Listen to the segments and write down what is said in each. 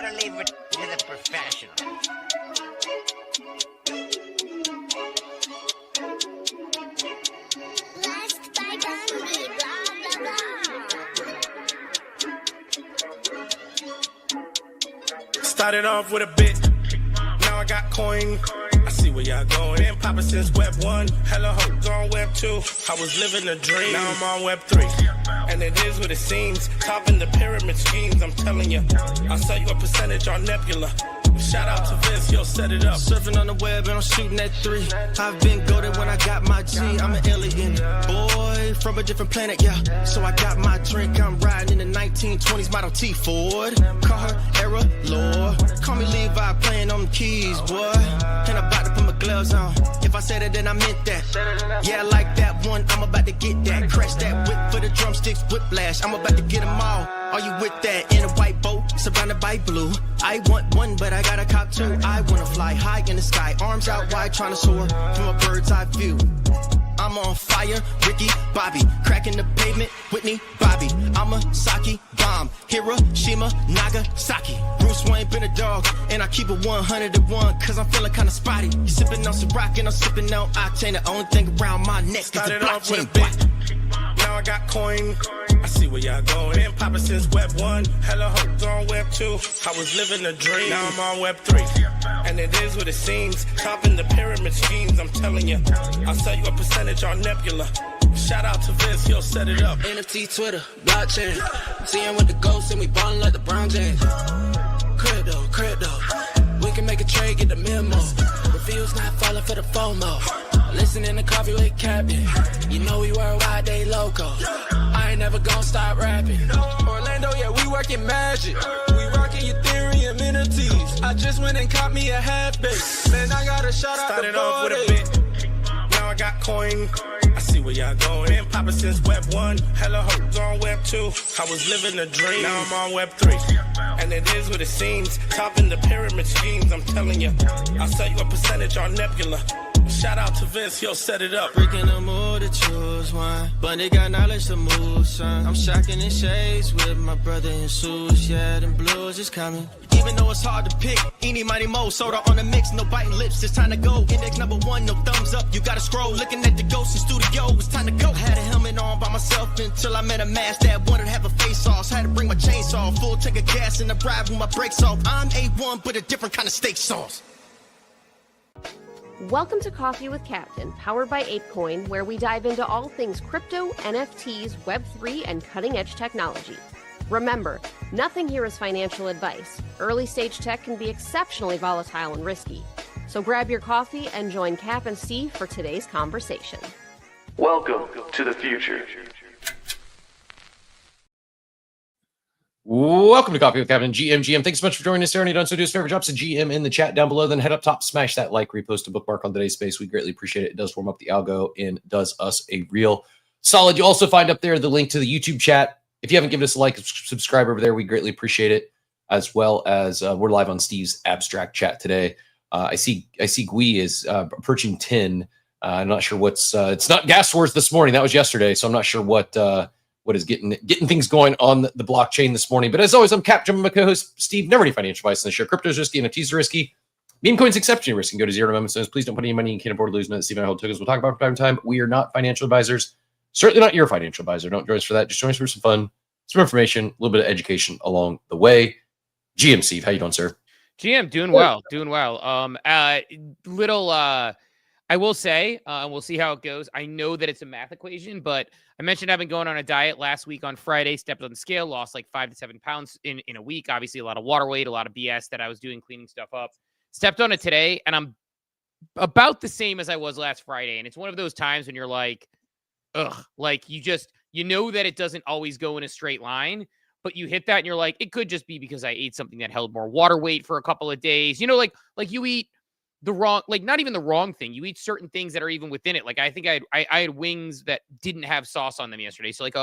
better leave it to the professionals. Blessed by Gandhi, blah, blah, blah. Started off with a bit, now I got coin. I see where y'all going. Been poppin' since Web 1, hella hoes on Web 2. I was living a dream, now I'm on Web 3. And it is what it seems, topping the pyramid schemes, I'm telling you. I'll sell you a percentage on Nebula. Shout out to Vince, yo, set it up. Surfing on the web and I'm shooting at 3. I've been goated when I got my G. I'm an alien boy from a different planet, yeah. So I got my drink, I'm riding in the 1920s Model T Ford. Call her Era Lord. Call me Levi, playing on the keys, boy. And I'm about to put my gloves on. If I said it, then I meant that. Yeah, I like that one, I'm about to get that. Crash that whip for the drumsticks, whiplash. I'm about to get them all. Are you with that? In a white boat, surrounded by blue. I want one, but I got a cop too. I wanna fly high in the sky, arms out wide, trying to soar from a bird's eye view. I'm on fire, Ricky, Bobby, cracking the pavement, Whitney, Bobby. I'm a Saki bomb, Hiroshima, Nagasaki. Bruce Wayne been a dog, and I keep it 101, cause I'm feeling kinda spotty. You sipping on some rock and I'm sipping on octane. The only thing around my neck is the Started off with a blockchain. bit, now I got coin. I see where y'all going. Been poppin' since Web 1, hella hoes on Web 2. I was living a dream, now I'm on Web 3. And it is what it seems, topping the pyramid schemes, I'm telling you. I'll sell you a percentage on Nebula. Shout out to Vince, he'll set it up. NFT, Twitter, blockchain. Seeing with the ghosts and we ballin' like the Brown James. Crypto. We can make a trade, get the memo. Reviews not falling for the FOMO. Listening to coffee with Captain. You know we worldwide, they loco. I ain't never gonna stop rapping. Orlando, yeah, we working magic. We rocking Ethereum entities. I just went and caught me a half base. Man, I got a shout out Started to off with a Bullish. bit, now I got coin. I see where y'all going. Been poppin' since Web 1, hella hoes on Web 2. I was living a dream, now I'm on Web 3. And it is what it seems, topping the pyramid schemes, I'm telling you. I'll sell you a percentage on Nebula. Shout out to Vince, he'll set it up. Freaking the mood to choose one, but they got knowledge to move, son. I'm shocking in shades with my brother in shoes. Yeah, them blues is coming. Even though it's hard to pick, eeny, miny, mo, soda on the mix, no biting lips, it's time to go. Index number 1, no thumbs up, you gotta scroll. Looking at the ghost in studio, it's time to go. Had a helmet on by myself until I met a mask that wanted to have a face off. Had to bring my chainsaw, full tank of gas in the drive with my brakes off. I'm A1, but a different kind of steak sauce. Welcome to Coffee with Captain, powered by ApeCoin, where we dive into all things crypto, NFTs, Web3, and cutting-edge technology. Remember, nothing here is financial advice. Early-stage tech can be exceptionally volatile and risky. So grab your coffee and join Cap and Steve for today's conversation. Welcome to the future. Welcome to Coffee with Captain GM. Thanks so much for joining us here. And you don't so do us a favor, drop some GM in the chat down below. Then head up top, smash that like, repost, and bookmark on today's space. We greatly appreciate it. It does warm up the algo and does us a real solid. You also find up there the link to the YouTube chat. If you haven't given us a like, subscribe over there. We greatly appreciate it. As well as we're live on Steve's abstract chat today. I see Gui is approaching 10. I'm not sure what's. It's not gas wars this morning. That was yesterday, so I'm not sure what is getting things going on the blockchain this morning. But as always, I'm Cap, my co-host Steve. Never any financial advice in the show. Crypto is risky, NFTs are risky. Meme coins exceptionally risky. Go to 0 to cents. Please don't put any money you can't afford to lose. Know that Steve and I hold tokens. We'll talk about it from time to time. We are not financial advisors. Certainly not your financial advisor. Don't join us for that. Just join us for some fun, some information, a little bit of education along the way. GM Steve, how you doing, sir? GM, doing well. I will say, we'll see how it goes. I know that it's a math equation, but I mentioned I've been going on a diet last week on Friday, stepped on the scale, lost like 5 to 7 pounds in a week. Obviously, a lot of water weight, a lot of BS that I was doing, cleaning stuff up. Stepped on it today, and I'm about the same as I was last Friday. And it's one of those times when you're like, ugh, like you know that it doesn't always go in a straight line, but you hit that and you're like, it could just be because I ate something that held more water weight for a couple of days. You know, like you eat the wrong, like not even the wrong thing. You eat certain things that are even within it. Like I think I had wings that didn't have sauce on them yesterday. So like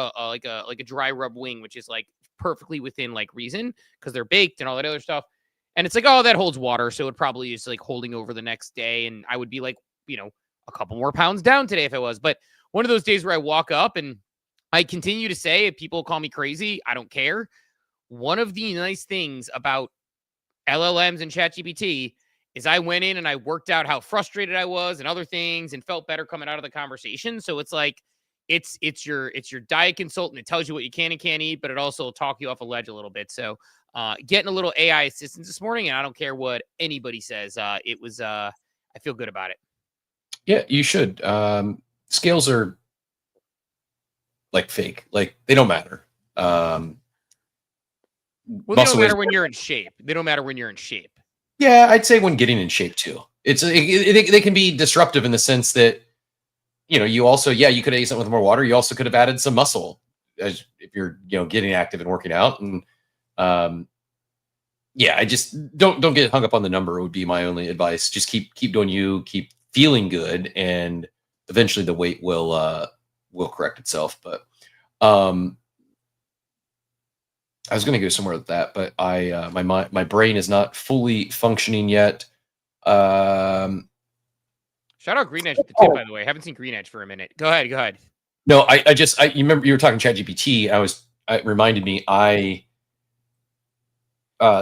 a dry rub wing, which is like perfectly within like reason because they're baked and all that other stuff. And it's like, oh, that holds water. So it probably is like holding over the next day. And I would be like, you know, a couple more pounds down today if it was. But one of those days where I walk up and I continue to say, if people call me crazy, I don't care. One of the nice things about LLMs and ChatGPT is I went in and I worked out how frustrated I was and other things and felt better coming out of the conversation. So it's like it's your diet consultant. It tells you what you can and can't eat, but it also will talk you off a ledge a little bit. So getting a little AI assistance this morning, and I don't care what anybody says. It was I feel good about it. Yeah, you should. Scales are like fake. Like they don't matter. Well, they don't matter when you're in shape. They don't matter when you're in shape. Yeah, I'd say when getting in shape too. They can be disruptive in the sense that, you know, you also, you could have ate something with more water. You also could have added some muscle as if you're, you know, getting active and working out. And I just don't get hung up on the number would be my only advice. Just keep doing you, keep feeling good, and eventually the weight will correct itself. But I was going to go somewhere with that, but my brain is not fully functioning yet. Shout out Green Edge with the tip, by the way. I haven't seen Green Edge for a minute. Go ahead. No, you remember you were talking ChatGPT. It reminded me, I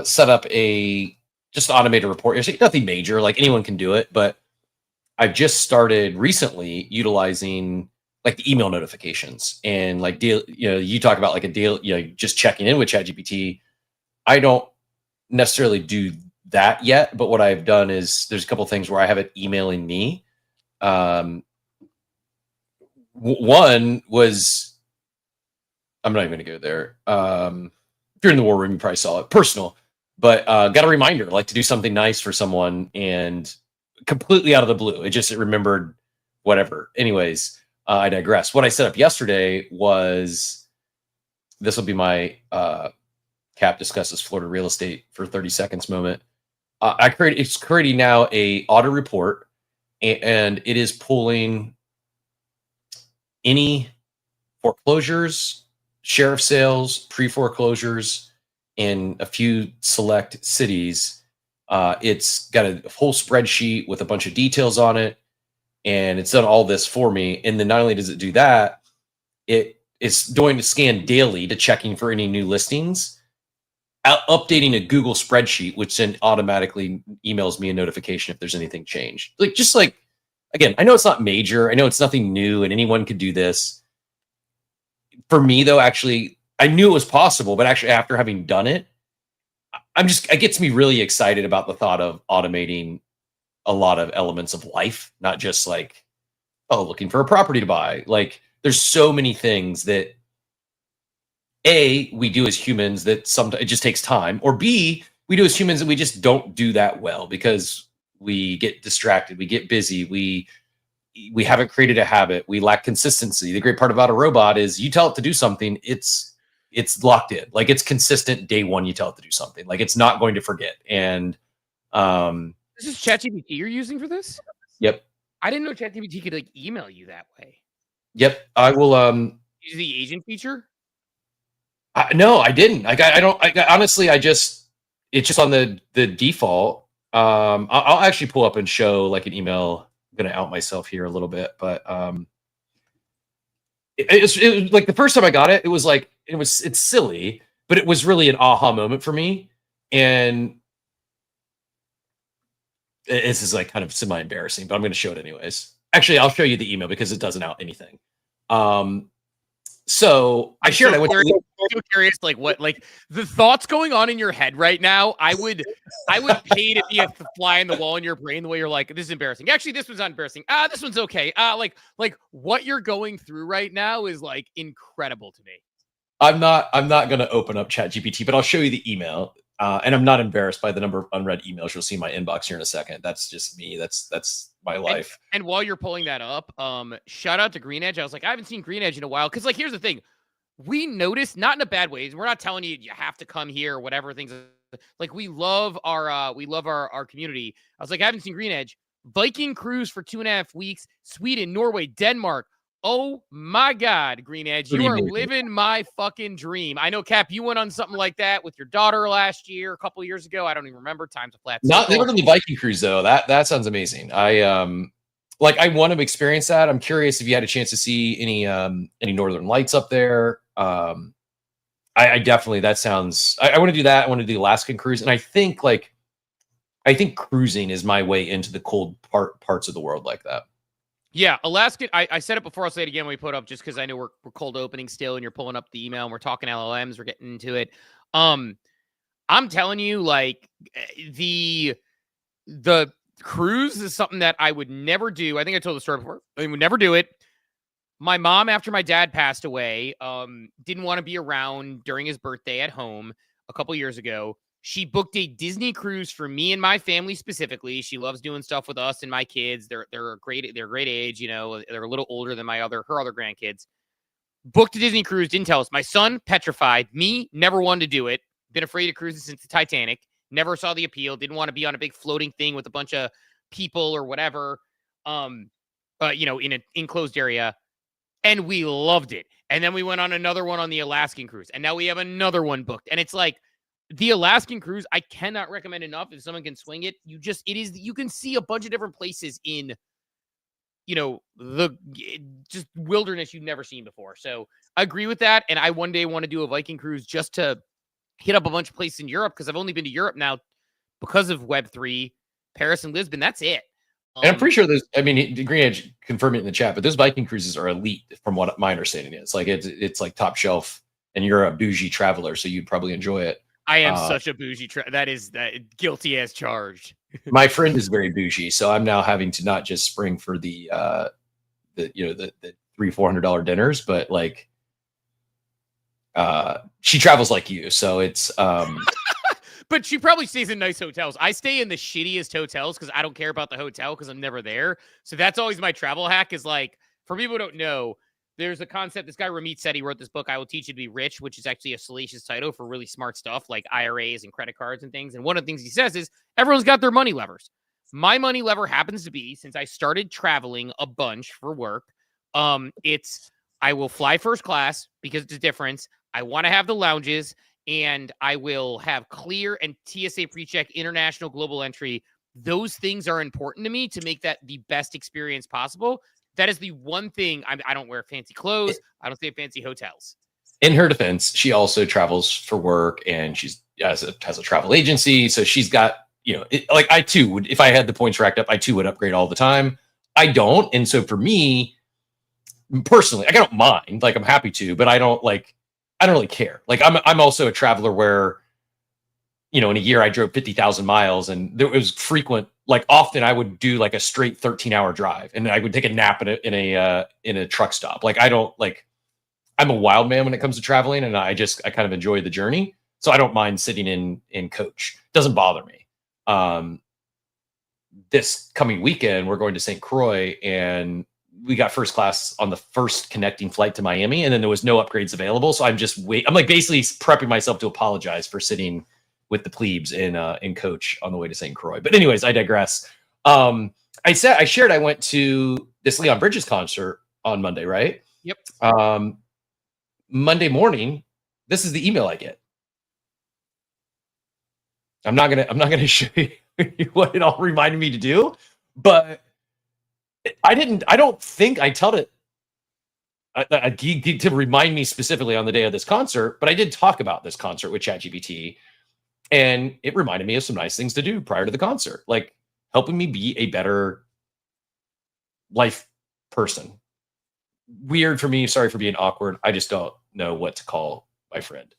set up just automated report. It's nothing major, like anyone can do it, but I've just started recently utilizing like the email notifications and like you talk about like a deal, just checking in with ChatGPT. I don't necessarily do that yet, but what I've done is there's a couple of things where I have it emailing me. One was, I'm not even going to go there. If you're in the war room, you probably saw it, personal, but got a reminder like to do something nice for someone, and completely out of the blue, it remembered whatever. Anyways, I digress. What I set up yesterday was, this will be my Cap discusses Florida real estate for 30 seconds moment. It's creating now a audit report, and it is pulling any foreclosures, sheriff sales, pre-foreclosures in a few select cities. It's got a whole spreadsheet with a bunch of details on it, and it's done all this for me. And then not only does it do that, it is going to scan daily to checking for any new listings, updating a Google spreadsheet, which then automatically emails me a notification if there's anything changed. Again, I know it's not major. I know it's nothing new and anyone could do this. For me though, actually, I knew it was possible, but actually after having done it, it gets me really excited about the thought of automating a lot of elements of life, not just like, looking for a property to buy. Like there's so many things that we do as humans that sometimes it just takes time, or B, we do as humans and we just don't do that well because we get distracted, we get busy, we haven't created a habit, we lack consistency. The great part about a robot is you tell it to do something, it's locked in. Like it's consistent day one, you tell it to do something. Like it's not going to forget. And this is ChatGPT you're using for this? Yep. I didn't know ChatGPT could like email you that way. Yep. I will use the agent feature. No, I didn't. Honestly, it's just on the default. I'll actually pull up and show like an email. I'm going to out myself here a little bit, but it was like the first time I got it, it's silly, but it was really an aha moment for me. And this is like kind of semi-embarrassing, but I'm going to show it anyways. Actually, I'll show you the email because it doesn't out anything. So I shared. I'm so curious, like what, like the thoughts going on in your head right now. I would pay to be a fly in the wall in your brain. The way you're like, this is embarrassing. Actually, this one's not embarrassing. This one's okay. Like what you're going through right now is like incredible to me. I'm not going to open up ChatGPT, but I'll show you the email. And I'm not embarrassed by the number of unread emails you'll see in my inbox here in a second. That's just me. That's my life. And while you're pulling that up, shout out to Green Edge. I was like, I haven't seen Green Edge in a while. Cause like, here's the thing. We noticed, not in a bad way. We're not telling you have to come here or whatever things. Like we love our community. I was like, I haven't seen Green Edge. Viking cruise for 2.5 weeks, Sweden, Norway, Denmark. Oh my God, Green Edge, you are living my fucking dream. I know, Cap, you went on something like that with your daughter last year, a couple of years ago. I don't even remember. Time's a flat. Never done the Viking cruise though. That sounds amazing. I want to experience that. I'm curious if you had a chance to see any Northern Lights up there. I definitely, that sounds. I want to do that. I want to do the Alaskan cruise, and I think like I think cruising is my way into the cold parts of the world like that. Yeah, Alaska. I said it before. I'll say it again when we put up, just because I know we're cold opening still, and you're pulling up the email, and we're talking LLMs. We're getting into it. I'm telling you, like the cruise is something that I would never do. I think I told the story before. I would never do it. My mom, after my dad passed away, didn't want to be around during his birthday at home a couple years ago. She booked a Disney cruise for me and my family specifically. She loves doing stuff with us and my kids. They're a great age, you know. They're a little older than her other grandkids. Booked a Disney cruise, didn't tell us. My son, petrified. Me, never wanted to do it. Been afraid of cruising since the Titanic. Never saw the appeal. Didn't want to be on a big floating thing with a bunch of people or whatever. You know, in an enclosed area. And we loved it. And then we went on another one on the Alaskan cruise. And now we have another one booked. And it's like, the Alaskan cruise, I cannot recommend enough. If someone can swing it, you can see a bunch of different places in, you know, just wilderness you've never seen before. So I agree with that. And I one day want to do a Viking cruise just to hit up a bunch of places in Europe, because I've only been to Europe now because of Web3, Paris and Lisbon. That's it. And I'm pretty sure Green Edge confirmed it in the chat, but those Viking cruises are elite from what my understanding is. Like it's like top shelf, and you're a bougie traveler, so you'd probably enjoy it. I am such a bougie. That guilty as charged. My friend is very bougie, so I'm now having to not just spring for the $300-400 dinners, but like she travels like you, so it's But she probably stays in nice hotels. I stay in the shittiest hotels because I don't care about the hotel because I'm never there. So that's always my travel hack, is like, for people who don't know, there's a concept. This guy Ramit said, he wrote this book, I Will Teach You to Be Rich, which is actually a salacious title for really smart stuff like IRAs and credit cards and things. And one of the things he says is everyone's got their money levers. My money lever happens to be, since I started traveling a bunch for work, I will fly first class because it's a difference. I want to have the lounges, and I will have clear and TSA pre-check international global entry. Those things are important to me to make that the best experience possible. That is the one thing. I don't wear fancy clothes. I don't stay at fancy hotels. In her defense, she also travels for work, and she's has a travel agency. So she's got, like I too would, if I had the points racked up, I too would upgrade all the time. I don't. And so for me personally, I don't mind, like I'm happy to, but I don't really care. Like I'm also a traveler where, in a year I drove 50,000 miles, and there was frequent, like often I would do like a straight 13-hour drive, and I would take a nap in a truck stop. Like I'm a wild man when it comes to traveling, and I kind of enjoy the journey. So I don't mind sitting in coach. It doesn't bother me. This coming weekend, we're going to St. Croix, and we got first class on the first connecting flight to Miami, and then there was no upgrades available. So I'm like basically prepping myself to apologize for sitting with the plebes in coach on the way to St. Croix. But anyways, I digress. I shared I went to this Leon Bridges concert on Monday, right? Yep. Monday morning, this is the email I get. I'm not gonna show you what it all reminded me to do, but I don't think I told it to remind me specifically on the day of this concert, but I did talk about this concert with ChatGPT, and it reminded me of some nice things to do prior to the concert, like helping me be a better life person. Weird for me. Sorry for being awkward. I just don't know what to call my friend.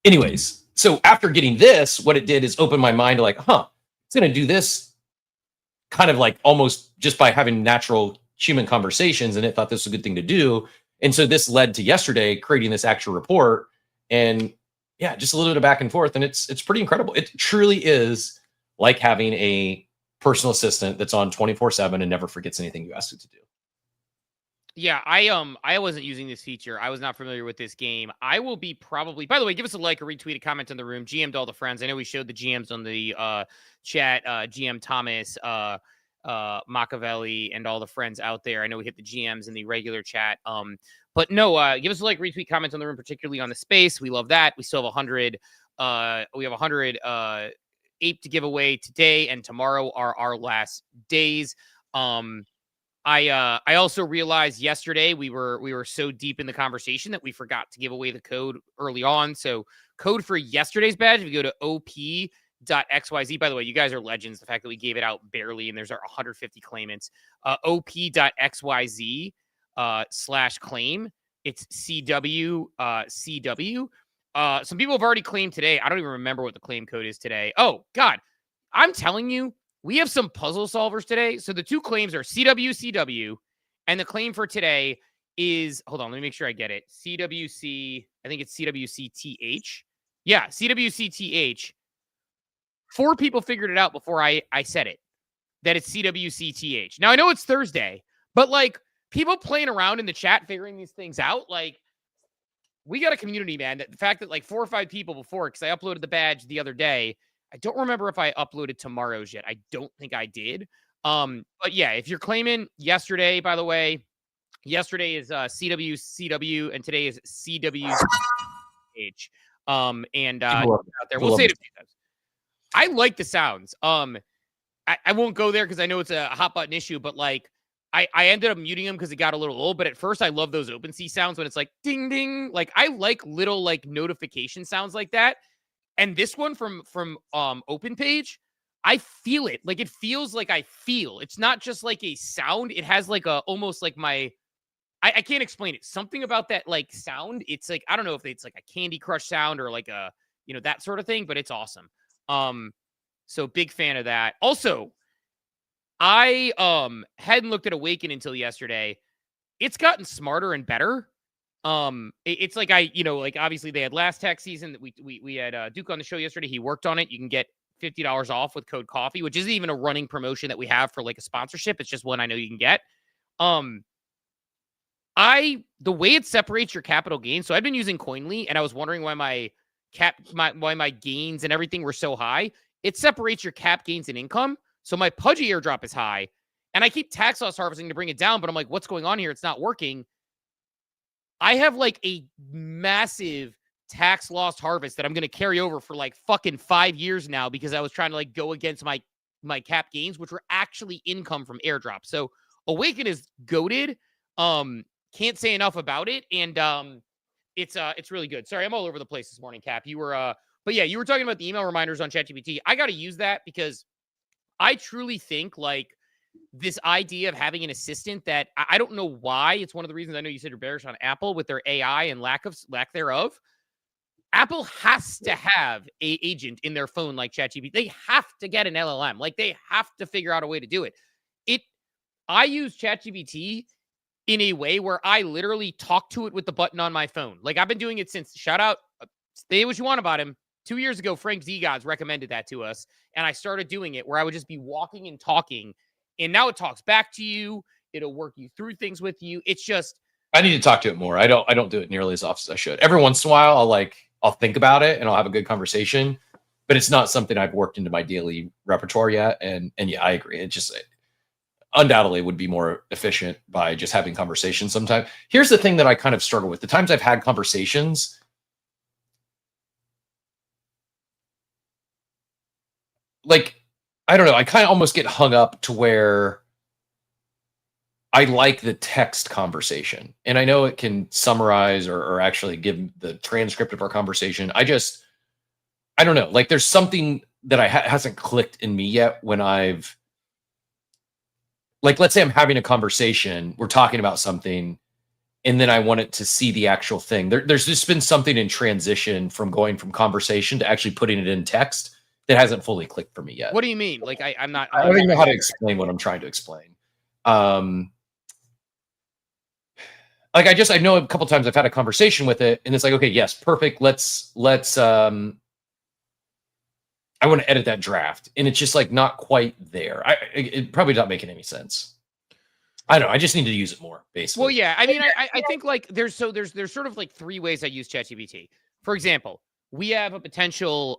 Anyways, so after getting this, what it did is open my mind to it's going to do this kind of like almost just by having natural human conversations, and it thought this was a good thing to do. And so this led to yesterday creating this actual report, and yeah, just a little bit of back and forth. And it's pretty incredible. It truly is like having a personal assistant that's on 24/7 and never forgets anything you ask it to do. Yeah, I wasn't using this feature. I was not familiar with this game. I will be probably, by the way, give us a like, a retweet, a comment in the room. GM to all the friends. I know we showed the GMs on the chat, GM Thomas, Machiavelli, and all the friends out there. I know we hit the GMs in the regular chat. But no, give us a like, retweet, comment on the room, particularly on the space. We love that. We still have 100. We have 100 ape to give away today, and tomorrow are our last days. I also realized yesterday we were so deep in the conversation that we forgot to give away the code early on. So code for yesterday's badge, if you go to op.xyz, by the way, you guys are legends. The fact that we gave it out barely and there's our 150 claimants, op.xyz /claim. It's CW. Some people have already claimed today. I don't even remember what the claim code is today. Oh God, I'm telling you, we have some puzzle solvers today. So the two claims are CW, and the claim for today is, hold on, let me make sure I get it. CWC, I think it's CWCTH. Yeah, CWCTH. 4 people figured it out before I said it, that it's CWCTH. Now, I know it's Thursday, but like people playing around in the chat figuring these things out, like we got a community, man. That the fact that like 4 or 5 people before, because I uploaded the badge the other day, I don't remember if I uploaded tomorrow's yet. I don't think I did. But yeah, if you're claiming yesterday, by the way, yesterday is CW, and today is CWH. Out there, we'll say it a few times. I like the sounds. I won't go there because I know it's a hot button issue, but like I ended up muting them because it got a little old. But at first, I love those OpenSea sounds when it's like ding ding. Like I like little like notification sounds like that. And this one from OpenPage, I feel it. Like it feels like I feel. It's not just like a sound. It has like a almost like my I can't explain it. Something about that like sound. It's like I don't know if it's like a Candy Crush sound or like a that sort of thing, but it's awesome. So big fan of that. Also, I hadn't looked at Awaken until yesterday. It's gotten smarter and better. It's like like obviously they had last tax season that we had Duke on the show yesterday. He worked on it. You can get $50 off with code coffee, which isn't even a running promotion that we have for like a sponsorship. It's just one I know you can get. The way it separates your capital gains. So I've been using Coinly and I was wondering why my gains and everything were so high. It separates your cap gains and income. So my Pudgy airdrop is high and I keep tax loss harvesting to bring it down, but I'm like, what's going on here? It's not working. I have like a massive tax loss harvest that I'm going to carry over for like fucking 5 years now because I was trying to like go against my cap gains, which were actually income from airdrop. So Awaken is goated. Can't say enough about it. And it's really good. Sorry, I'm all over the place this morning, Cap. You were but yeah, you were talking about the email reminders on ChatGPT. I got to use that because I truly think like this idea of having an assistant that I don't know why. It's one of the reasons I know you said you're bearish on Apple with their AI and lack thereof. Apple has to have an agent in their phone like ChatGPT. They have to get an LLM. Like they have to figure out a way to do it. I use ChatGPT in a way where I literally talk to it with the button on my phone. Like I've been doing it since, shout out, say what you want about him. 2 years ago, Frank Zigods recommended that to us. And I started doing it where I would just be walking and talking. And now it talks back to you. It'll work you through things with you. It's just, I need to talk to it more. I don't do it nearly as often as I should. Every once in a while, I'll think about it and I'll have a good conversation, but it's not something I've worked into my daily repertoire yet. And yeah, I agree. It just undoubtedly would be more efficient by just having conversations sometimes. Here's the thing that I kind of struggle with. The times I've had conversations, like, I don't know, I kind of almost get hung up to where I like the text conversation. And I know it can summarize or actually give the transcript of our conversation. I don't know. Like there's something that hasn't clicked in me yet when I've, like, let's say I'm having a conversation, we're talking about something, and then I want it to see the actual thing. There's just been something in transition from going from conversation to actually putting it in text that hasn't fully clicked for me yet. what do you mean? Like I don't even know how to explain what I'm trying to explain. Like I know a couple times I've had a conversation with it and it's like, okay, yes, perfect. Let's I want to edit that draft. And it's just like not quite there. It probably not making any sense. I don't know. I just need to use it more, basically. Well, yeah. I mean, I think like there's sort of like 3 ways I use ChatGPT. For example, we have a potential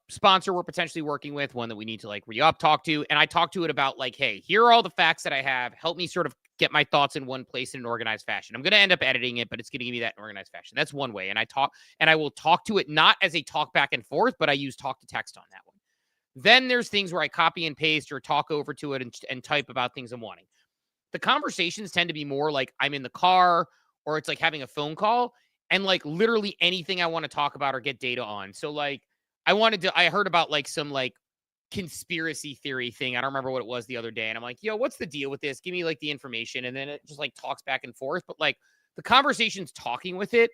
sponsor we're potentially working with, one that we need to like talk to. And I talk to it about like, hey, here are all the facts that I have. Help me sort of get my thoughts in one place in an organized fashion. I'm going to end up editing it, but it's going to give me that in organized fashion. That's one way. And I will talk to it not as a talk back and forth, but I use talk to text on that one. Then there's things where I copy and paste or talk over to it and type about things I'm wanting. the conversations tend to be more like I'm in the car or it's like having a phone call and like literally anything I want to talk about or get data on. So like I heard about like some like conspiracy theory thing. I don't remember what it was the other day. And I'm like, yo, what's the deal with this? Give me like the information. And then it just like talks back and forth. But like the conversations talking with it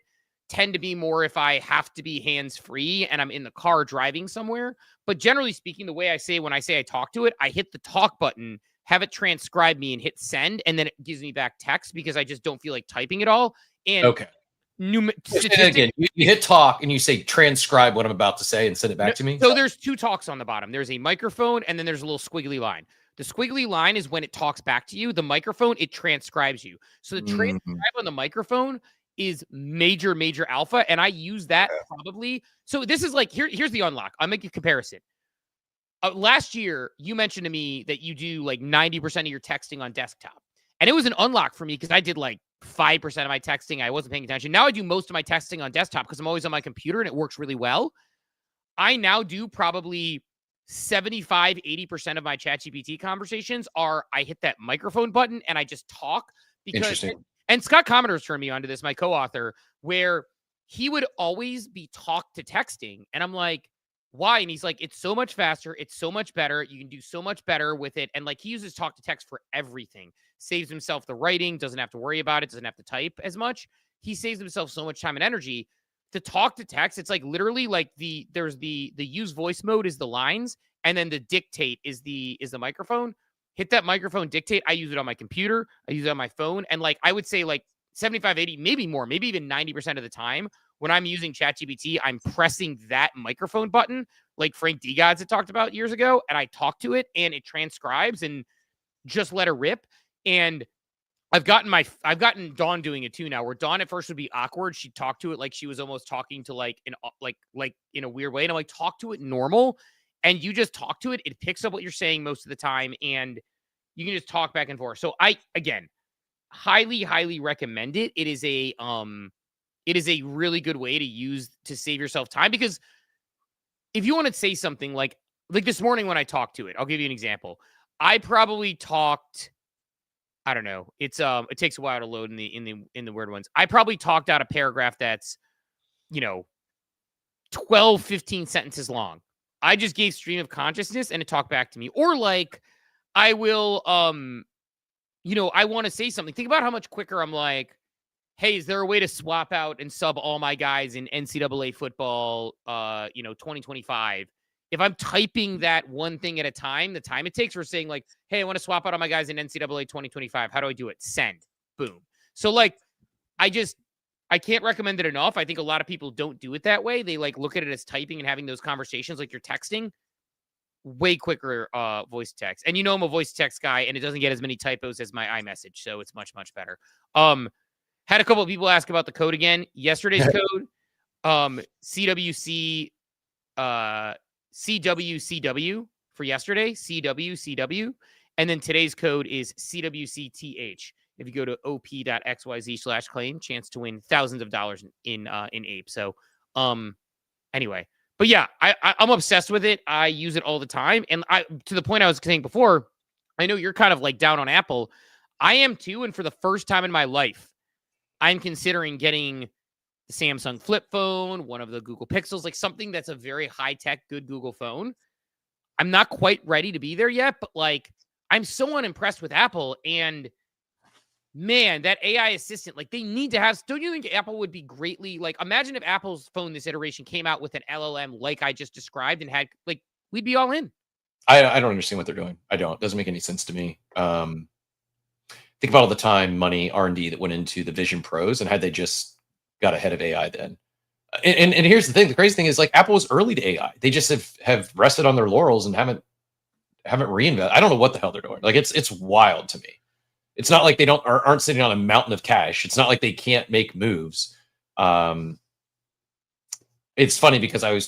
tend to be more if I have to be hands-free and I'm in the car driving somewhere. But generally speaking, the way I say when I say I talk to it, I hit the talk button, have it transcribe me and hit send, and then it gives me back text because I just don't feel like typing it all. And Okay. Again, you hit talk and you say transcribe what I'm about to say and send it back to me. So there's two talks on the bottom. There's a microphone and then there's a little squiggly line. The squiggly line is when it talks back to you. The microphone, it transcribes you. So the transcribe on the microphone is major alpha. And I use that probably. So this is like, here's the unlock. I'll make a comparison. Last year, you mentioned to me that you do like 90% of your texting on desktop. And it was an unlock for me because I did like 5% of my texting. I wasn't paying attention. Now I do most of my texting on desktop because I'm always on my computer and it works really well. I now do probably 75, 80% of my ChatGPT conversations are I hit that microphone button and I just talk because, and Scott Commoner's turned me onto this, my co-author, where he would always be talk to texting. And I'm like, why? And he's like, it's so much faster. It's so much better. You can do so much better with it. And like, he uses talk to text for everything, saves himself the writing, doesn't have to worry about it, doesn't have to type as much. He saves himself so much time and energy. To talk to text, it's like literally like there's the use voice mode is the lines, and then the dictate is the microphone. Hit that microphone dictate. I use it on my computer. I use it on my phone. And like, I would say like 75, 80, maybe more, maybe even 90% of the time when I'm using ChatGPT, I'm pressing that microphone button like Frank D. Gods had talked about years ago. And I talk to it and it transcribes and just let her rip. And I've gotten Dawn doing it too now, where Dawn at first would be awkward. She'd talk to it like she was almost talking to like in a weird way. And I'm like, talk to it normal. And you just talk to it. It picks up what you're saying most of the time. And you can just talk back and forth. So I, again, highly recommend it. It is a really good way to use to save yourself time, because if you want to say something like this morning when I talked to it, I'll give you an example. I probably talked, I don't know. It takes a while to load in the weird ones. I probably talked out a paragraph that's, 12, 15 sentences long. I just gave stream of consciousness and it talked back to me. Or like I will, I want to say something. Think about how much quicker I'm like, hey, is there a way to swap out and sub all my guys in NCAA football, 2025? If I'm typing that one thing at a time, the time it takes for saying like, hey, I want to swap out all my guys in NCAA 2025. How do I do it? Send. Boom. So like, I can't recommend it enough. I think a lot of people don't do it that way. They like look at it as typing and having those conversations like you're texting. Way quicker voice text. And I'm a voice text guy and it doesn't get as many typos as my iMessage. So it's much better. Had a couple of people ask about the code again. Yesterday's code, CWCW for yesterday, CWCW. And then today's code is CWCTH. If you go to op.xyz/claim, chance to win thousands of dollars in Ape. So, anyway, but yeah, I'm obsessed with it. I use it all the time. And to the point I was saying before, I know you're kind of like down on Apple. I am too. And for the first time in my life, I'm considering getting the Samsung flip phone, one of the Google Pixels, like something that's a very high-tech, good Google phone. I'm not quite ready to be there yet, but like I'm so unimpressed with Apple. And man, that AI assistant, like they need to have, don't you think Apple would be greatly, like imagine if Apple's phone this iteration came out with an LLM like I just described and had, like, we'd be all in. I don't understand what they're doing. I don't. It doesn't make any sense to me. Think about all the time, money, R&D that went into the Vision Pros, and had they just got ahead of AI then. And here's the thing. The crazy thing is like Apple was early to AI. They just have rested on their laurels and haven't reinvented. I don't know what the hell they're doing. Like it's wild to me. It's not like they aren't sitting on a mountain of cash. It's not like they can't make moves. It's funny because I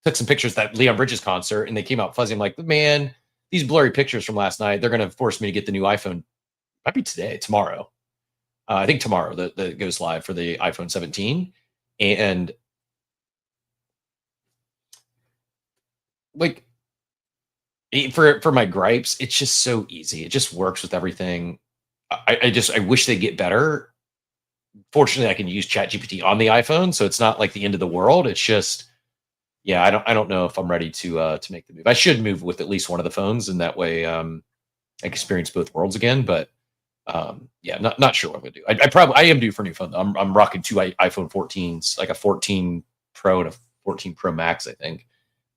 took some pictures at that Leon Bridges concert and they came out fuzzy. I'm like, man, these blurry pictures from last night, they're going to force me to get the new iPhone. Might be tomorrow. I think tomorrow that goes live for the iPhone 17. And like, For my gripes, it's just so easy. It just works with everything. I wish they get better. Fortunately, I can use ChatGPT on the iPhone, so it's not like the end of the world. It's just, yeah, I don't know if I'm ready to make the move. I should move with at least one of the phones, and that way I experience both worlds again. But yeah, not sure what I'm gonna do. I am due for a new phone. I'm rocking two iPhone 14s, like a 14 Pro and a 14 Pro Max, I think.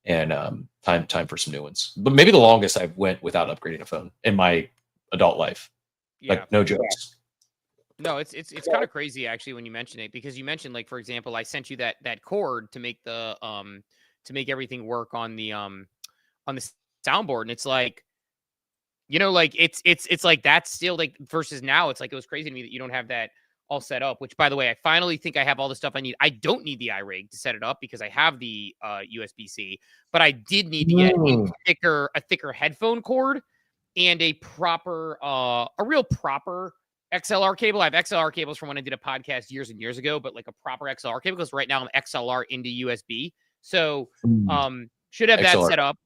And time for some new ones. But maybe the longest I went without upgrading a phone in my adult life. Yeah. Like no jokes. No, it's kind of crazy actually when you mention it, because you mentioned, like, for example, I sent you that cord to make to make everything work on the soundboard, and it's like, like it's like that's still like, versus now it's like, it was crazy to me that you don't have that all set up, which, by the way, I finally think I have all the stuff I need. I don't need the iRig to set it up because I have the USB-C, but I did need to get a thicker headphone cord and a real proper XLR cable. I have XLR cables from when I did a podcast years and years ago, but like a proper XLR cable, because right now I'm XLR into USB. So should have that set up.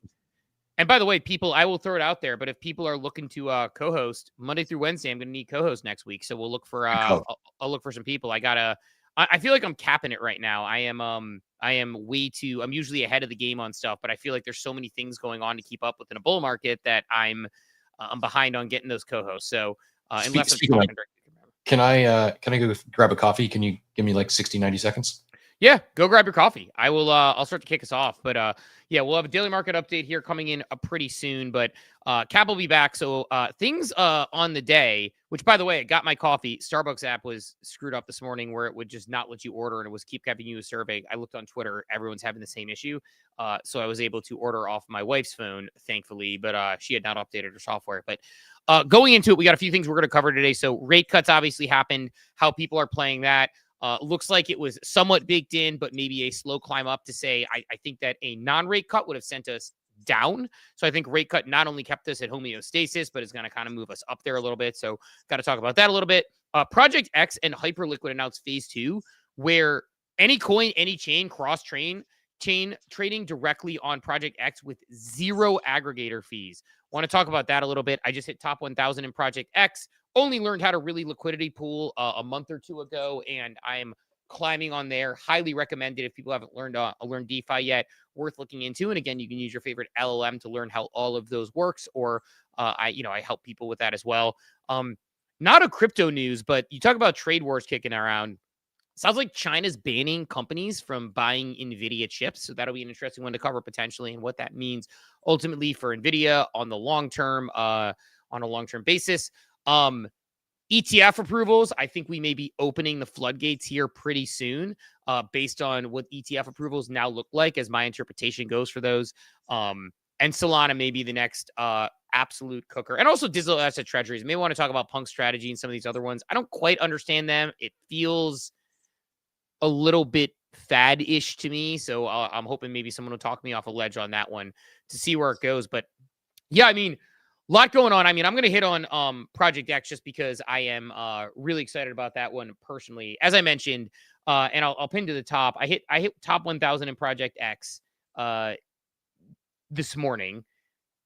And by the way, people, I will throw it out there, but if people are looking to co-host Monday through Wednesday, I'm going to need co-host next week. So we'll look for I'll look for some people. I feel like I'm capping it right now. I am I'm usually ahead of the game on stuff, but I feel like there's so many things going on to keep up with in a bull market that I'm behind on getting those co-hosts. So unless can I go grab a coffee? Can you give me like 60, 90 seconds? Yeah, go grab your coffee. I will. I'll start to kick us off. But yeah, we'll have a daily market update here coming in pretty soon. But Cap will be back. So things on the day, which, by the way, I got my coffee. Starbucks app was screwed up this morning where it would just not let you order, and it was keep giving you a survey. I looked on Twitter. Everyone's having the same issue. So I was able to order off my wife's phone, thankfully. But she had not updated her software. But going into it, we got a few things we're going to cover today. So rate cuts obviously happened. How people are playing that. Looks like it was somewhat baked in, but maybe a slow climb up to say, I think that a non-rate cut would have sent us down. So I think rate cut not only kept us at homeostasis, but is going to kind of move us up there a little bit. So got to talk about that a little bit. Project X and Hyperliquid announced phase 2, where any coin, any chain, chain trading directly on Project X with 0 aggregator fees. Want to talk about that a little bit. I just hit top 1,000 in Project X. Only learned how to really liquidity pool a month or two ago, and I'm climbing on there. Highly recommended if people haven't learned DeFi yet. Worth looking into. And again, you can use your favorite LLM to learn how all of those works, or I help people with that as well. Not a crypto news, but you talk about trade wars kicking around. Sounds like China's banning companies from buying NVIDIA chips. So that'll be an interesting one to cover potentially, and what that means ultimately for NVIDIA on the long term, on a long-term basis. ETF approvals, I think we may be opening the floodgates here pretty soon, based on what ETF approvals now look like, as my interpretation goes for those. And Solana may be the next absolute cooker. And also digital asset treasuries. May want to talk about Punk strategy and some of these other ones. I don't quite understand them. It feels a little bit fad-ish to me. So I'm hoping maybe someone will talk me off a ledge on that one to see where it goes. But yeah, I mean, a lot going on. I mean, I'm going to hit on Project X just because I am really excited about that one personally. As I mentioned, and I'll pin to the top. I hit top 1,000 in Project X this morning.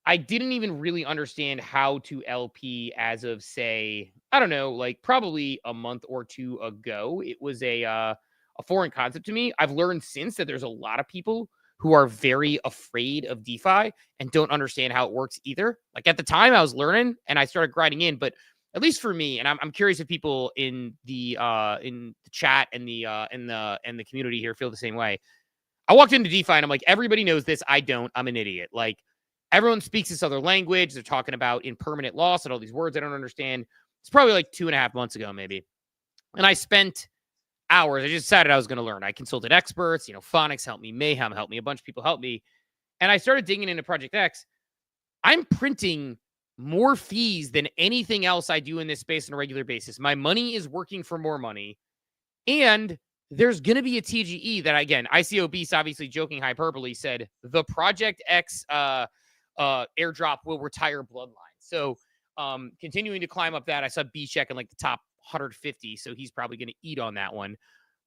I didn't even really understand how to LP as of, say, I don't know, like probably a month or two ago. It was a foreign concept to me. I've learned since that there's a lot of people who are very afraid of DeFi and don't understand how it works either. Like at the time I was learning and I started grinding in, but at least for me, and I'm curious if people in the chat and the community here feel the same way. I walked into DeFi and I'm like, everybody knows this. I don't. I'm an idiot. Like everyone speaks this other language. They're talking about impermanent loss and all these words I don't understand. It's probably like 2.5 months ago, maybe. And I spent hours. I just decided I was going to learn. I consulted experts, Phonics helped me, Mayhem helped me, a bunch of people helped me. And I started digging into Project X. I'm printing more fees than anything else I do in this space on a regular basis. My money is working for more money. And there's going to be a TGE that, again, ICO Beast, obviously joking hyperbole, said the Project X airdrop will retire Bloodline. So continuing to climb up that. I saw B-Check in like the top 150, so he's probably going to eat on that one.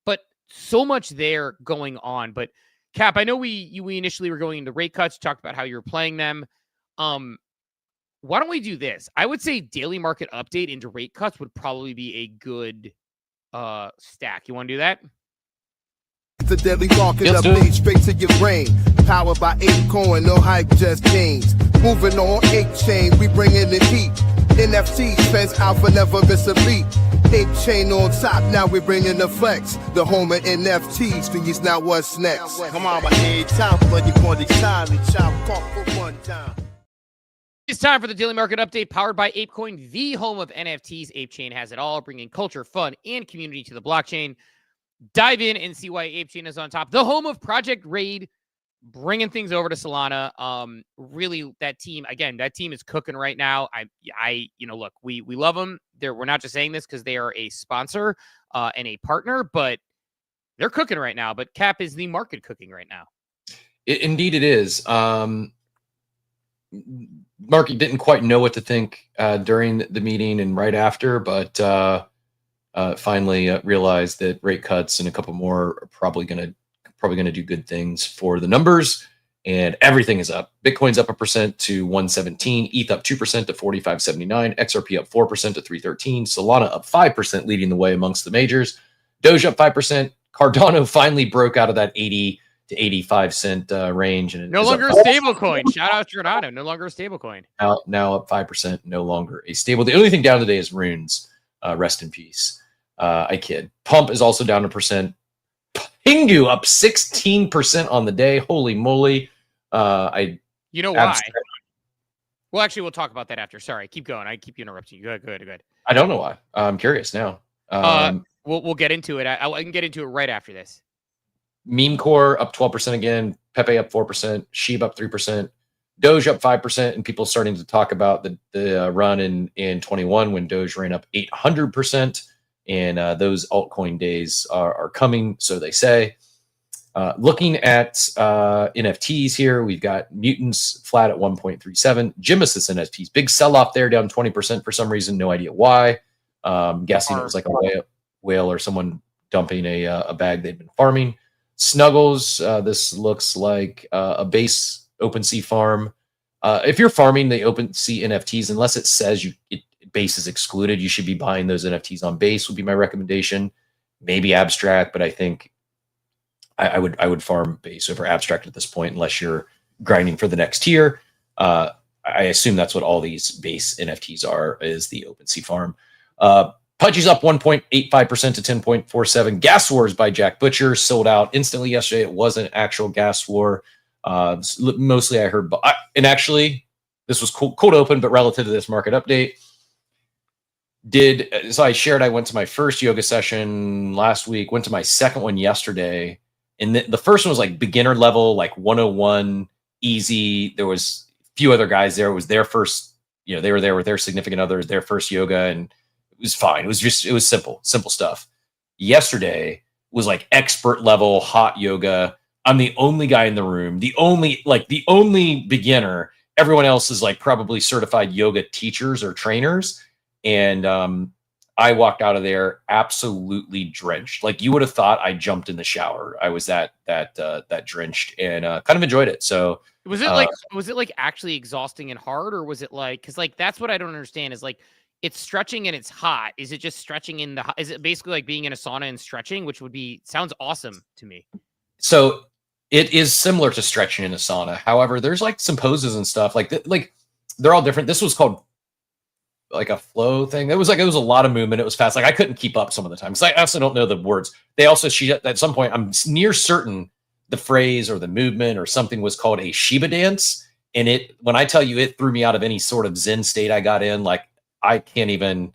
But so much there going on. But Cap, I know we initially were going into rate cuts, talked about how you're playing them. Why don't we do this? I would say daily market update into rate cuts would probably be a good stack. You want to do that? The daily market Let's do it. update straight to your brain. Powered by ApeCoin, no hype, just gains. Moving on 8chain, we bringing the heat. NFTs, fence alpha, never miss a beat. 8chain on top, now we bringing the flex. The home of NFTs, these now what's next? Come on, my head time, bloody body time, chop for one time. It's time for the daily market update powered by ApeCoin, the home of NFTs. ApeChain has it all, bringing culture, fun, and community to the blockchain. Dive in and see why ApeChain is on top. The home of Project Raid, bringing things over to Solana. Really, that team is cooking right now. Look, we love them. We're not just saying this because they are a sponsor and a partner, but they're cooking right now. But Cap, is the market cooking right now? Indeed, it is. Market didn't quite know what to think during the meeting and right after, but finally realized that rate cuts and a couple more are probably gonna do good things for the numbers. And everything is up. Bitcoin's up 1% to 117, ETH up 2% to 45.79, XRP up 4% to 313, Solana up 5%, leading the way amongst the majors. Doge up 5%. Cardano finally broke out of that 80 to 85 cent range, and No longer a stable coin. Shout out Cardano. No longer a stable coin. Now up 5%. No longer a stable. The only thing down today is Runes. Rest in peace. I kid. Pump is also down 1%. PENGU up 16% on the day. Holy moly! You know why? Well, actually, we'll talk about that after. Sorry, keep going. I keep interrupting you. Good. I don't know why. I'm curious now. We'll get into it. I can get into it right after this. Meme Core up 12% again. Pepe up 4%. Sheeb up 3%. Doge up 5%, and people starting to talk about the run in 21 when Doge ran up 800%. And those altcoin days are coming, so they say. Looking at NFTs here, we've got Mutants flat at 1.37. Genesis NFTs, big sell-off there, down 20% for some reason. No idea why. Guessing it was like a whale or someone dumping a bag they'd been farming. Snuggles, this looks like a base OpenSea farm. If you're farming the OpenSea NFTs, unless it says base is excluded, you should be buying those NFTs on base would be my recommendation. Maybe abstract, but I think I would farm base over abstract at this point, unless you're grinding for the next tier. I assume that's what all these base NFTs are, is the OpenSea farm. Pudgy's up 1.85% to 10.47. Gas Wars by Jack Butcher sold out instantly yesterday. It was an actual gas war. Mostly I heard, and actually this was cold open, but relative to this market update, so I shared, I went to my first yoga session last week, went to my second one yesterday. And the first one was like beginner level, like 101 easy. There was a few other guys there. It was their first, they were there with their significant others, their first yoga, and it was fine. It was simple stuff. Yesterday was like expert level hot yoga. I'm the only guy in the room, the only beginner. Everyone else is like probably certified yoga teachers or trainers. And I walked out of there absolutely drenched. Like you would have thought I jumped in the shower. I was that drenched, and kind of enjoyed it. So was it like actually exhausting and hard, or was it like, because like that's what I don't understand is like it's stretching and it's hot. Is it just stretching is it basically like being in a sauna and stretching, which sounds awesome to me. So it is similar to stretching in a sauna. However, there's like some poses and stuff like they're all different. This was called like a flow thing. It was a lot of movement. It was fast. Like I couldn't keep up some of the time because I also don't know the words. They also, at some point, I'm near certain the phrase or the movement or something was called a Shiba dance. And when I tell you, it threw me out of any sort of Zen state I got in. Like I can't even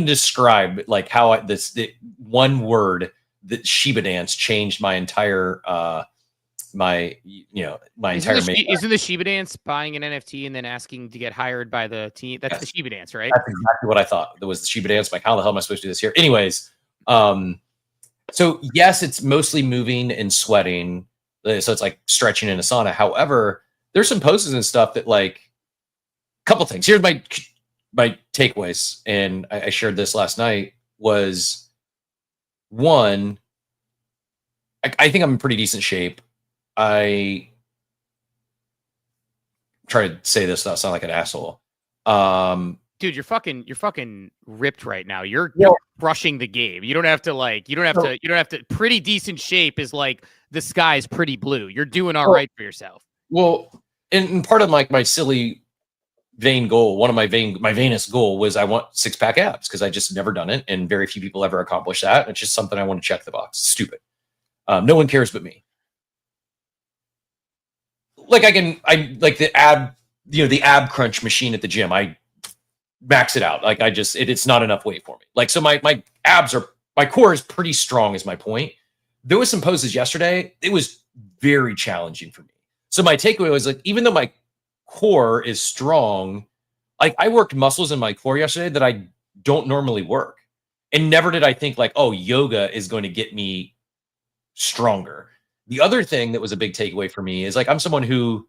describe like how the one word, the Shiba dance, changed my entire my entire isn't the Shiba dance buying an NFT and then asking to get hired by the team? That's the Shiba dance, right? That's exactly what I thought. There was the Shiba dance. Like, how the hell am I supposed to do this here? Anyways, so yes, it's mostly moving and sweating. So it's like stretching in a sauna. However, there's some poses and stuff that like a couple things. Here's my takeaways, and I shared this last night. Was one, I think I'm in pretty decent shape. I try to say this without sound like an asshole. Dude, you're fucking ripped right now. You're Well- crushing the game. You don't have to. Pretty decent shape is like the sky's pretty blue. You're doing all right for yourself. Well, and part of like my silly vain goal, one of my vainest goal was I want 6-pack abs because I just never done it, and very few people ever accomplish that. It's just something I want to check the box. Stupid. No one cares but me. Like I like the ab crunch machine at the gym. I max it out. Like it's not enough weight for me. Like, so my core is pretty strong is my point. There was some poses yesterday. It was very challenging for me. So my takeaway was like, even though my core is strong, like I worked muscles in my core yesterday that I don't normally work. And never did I think like, oh, yoga is going to get me stronger. The other thing that was a big takeaway for me is like, I'm someone who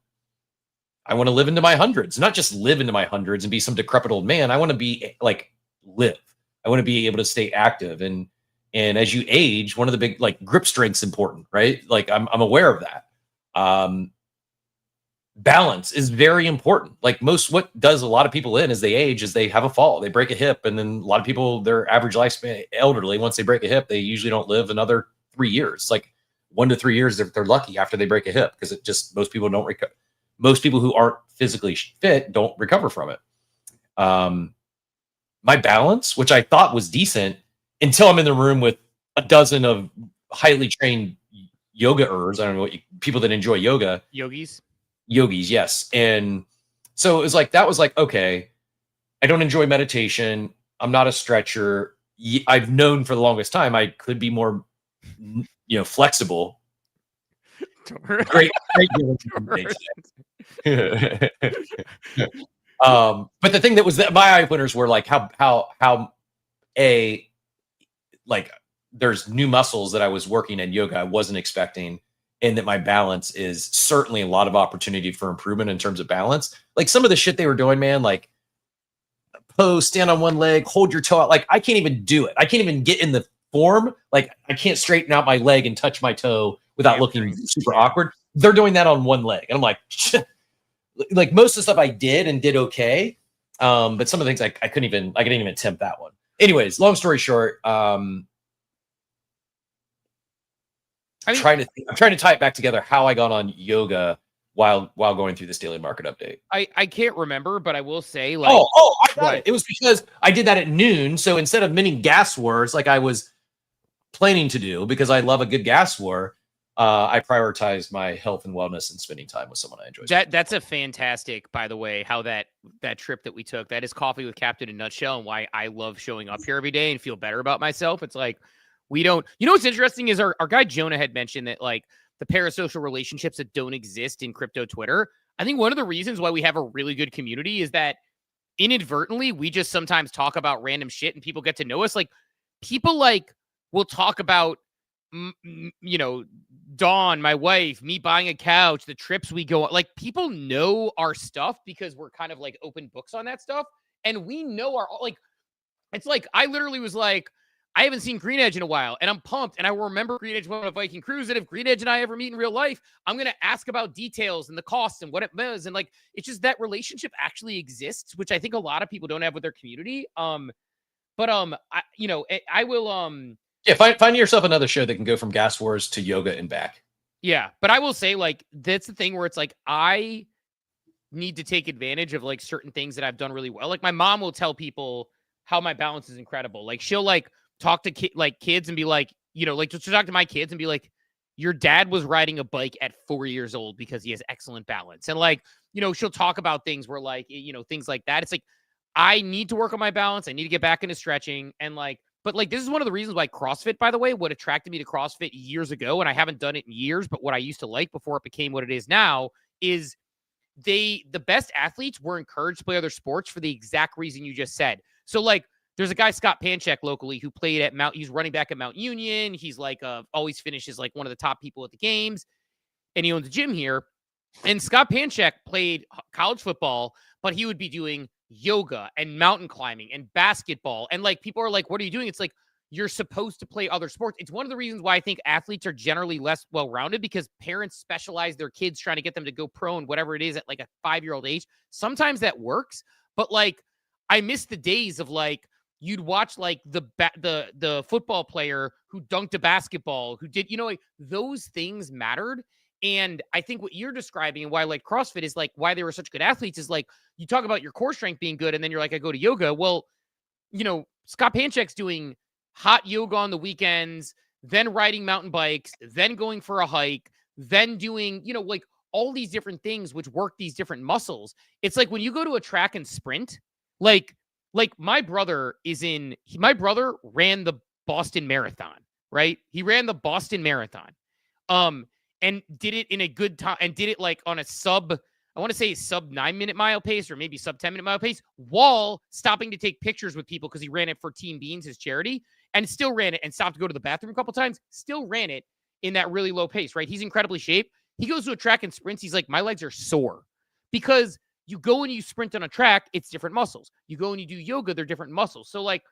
I want to live into my hundreds, not just live into my hundreds and be some decrepit old man. I want to be like live. I want to be able to stay active. And as you age, one of the big like grip strength's important, right? Like I'm aware of that. Balance is very important. Like what does a lot of people in as they age is they have a fall, they break a hip. And then a lot of people, their average lifespan, elderly, once they break a hip, they usually don't live another 3 years. It's like 1 to 3 years if they're lucky after they break a hip, because it just, most people don't recover. Most people who aren't physically fit don't recover from it. My balance, which I thought was decent until I'm in the room with a dozen of highly trained yoga-ers. I don't know people that enjoy yoga. Yogis, yes. And so it was like, that was like, okay, I don't enjoy meditation. I'm not a stretcher. I've known for the longest time I could be more, flexible. Great but the thing that was that my eye openers were like how like there's new muscles that I was working in yoga I wasn't expecting, and that my balance is certainly a lot of opportunity for improvement in terms of balance. Like some of the shit they were doing, man, like pose, stand on one leg, hold your toe out. Like I can't even do it. I can't even get in the form. Like I can't straighten out my leg and touch my toe without looking super awkward. They're doing that on one leg. And I'm like, like most of the stuff I did and did okay. But some of the things I couldn't even attempt that one. Anyways, long story short, I'm trying to tie it back together how I got on yoga while going through this daily market update. I can't remember, but I will say like, I got it. It was because I did that at noon. So instead of mini gas wars, like I was planning to do, because I love a good gas war, I prioritized my health and wellness and spending time with someone I enjoy. That's a fantastic, by the way, how that trip that we took, that is Coffee with Captain in a nutshell, and why I love showing up here every day and feel better about myself. It's like, we don't, what's interesting is our guy Jonah had mentioned that like the parasocial relationships that don't exist in crypto Twitter. I think one of the reasons why we have a really good community is that inadvertently, we just sometimes talk about random shit and people get to know us. Like people like will talk about, Dawn, my wife, me buying a couch, the trips we go on. Like people know our stuff because we're kind of like open books on that stuff. And we know like, it's like, I literally was like, I haven't seen Green Edge in a while and I'm pumped. And I remember Green Edge went on a Viking cruise. And if Green Edge and I ever meet in real life, I'm going to ask about details and the costs and what it does. And like, it's just that relationship actually exists, which I think a lot of people don't have with their community. I will, yeah, find yourself another show that can go from gas wars to yoga and back. Yeah, but I will say, like, that's the thing where it's like, I need to take advantage of, like, certain things that I've done really well. Like, my mom will tell people how my balance is incredible. Like, she'll, like, talk to kids and be like, like, just talk to my kids and be like, your dad was riding a bike at 4 years old because he has excellent balance. And, like, she'll talk about things where, like, things like that. It's like, I need to work on my balance. I need to get back into stretching. And, like, but like, this is one of the reasons why CrossFit, by the way, what attracted me to CrossFit years ago, and I haven't done it in years, but what I used to like before it became what it is now, is the best athletes were encouraged to play other sports for the exact reason you just said. So like, there's a guy, Scott Panchek, locally, who played at he's running back at Mount Union. He's like, always finishes like one of the top people at the games, and he owns a gym here. And Scott Panchek played college football, but he would be doing yoga and mountain climbing and basketball. And like, people are like, what are you doing? It's like, you're supposed to play other sports. It's one of the reasons why I think athletes are generally less well-rounded, because parents specialize their kids trying to get them to go pro and whatever it is at like a 5-year-old age. Sometimes that works, but like I miss the days of like you'd watch like the football player who dunked a basketball, who did, like those things mattered. And I think what you're describing and why like CrossFit is like why they were such good athletes is like you talk about your core strength being good and then you're like, I go to yoga. Well, Scott Panchek's doing hot yoga on the weekends, then riding mountain bikes, then going for a hike, then doing, like all these different things which work these different muscles. It's like when you go to a track and sprint, like my brother ran the Boston Marathon, right? He ran the Boston Marathon. And did it in a good time and did it like on a sub 9-minute mile pace or maybe sub 10-minute mile pace while stopping to take pictures with people because he ran it for Team Beans, his charity, and still ran it and stopped to go to the bathroom a couple times, still ran it in that really low pace, right? He's incredibly shaped. He goes to a track and sprints. He's like, my legs are sore because you go and you sprint on a track, it's different muscles. You go and you do yoga, they're different muscles. So like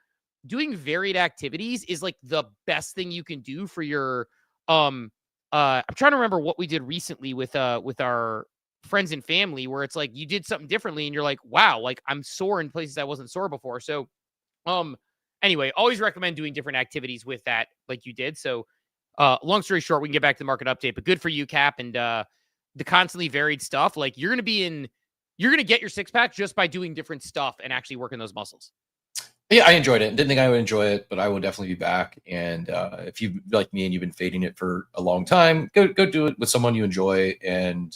doing varied activities is like the best thing you can do for your, I'm trying to remember what we did recently with our friends and family where it's like you did something differently and you're like, wow, like I'm sore in places I wasn't sore before. So, anyway, always recommend doing different activities with that like you did. So, long story short, we can get back to the market update, but good for you, Cap, and the constantly varied stuff. Like you're going to get your six pack just by doing different stuff and actually working those muscles. Yeah, I enjoyed it. Didn't think I would enjoy it, but I will definitely be back. And if you like me and you've been fading it for a long time, go do it with someone you enjoy. And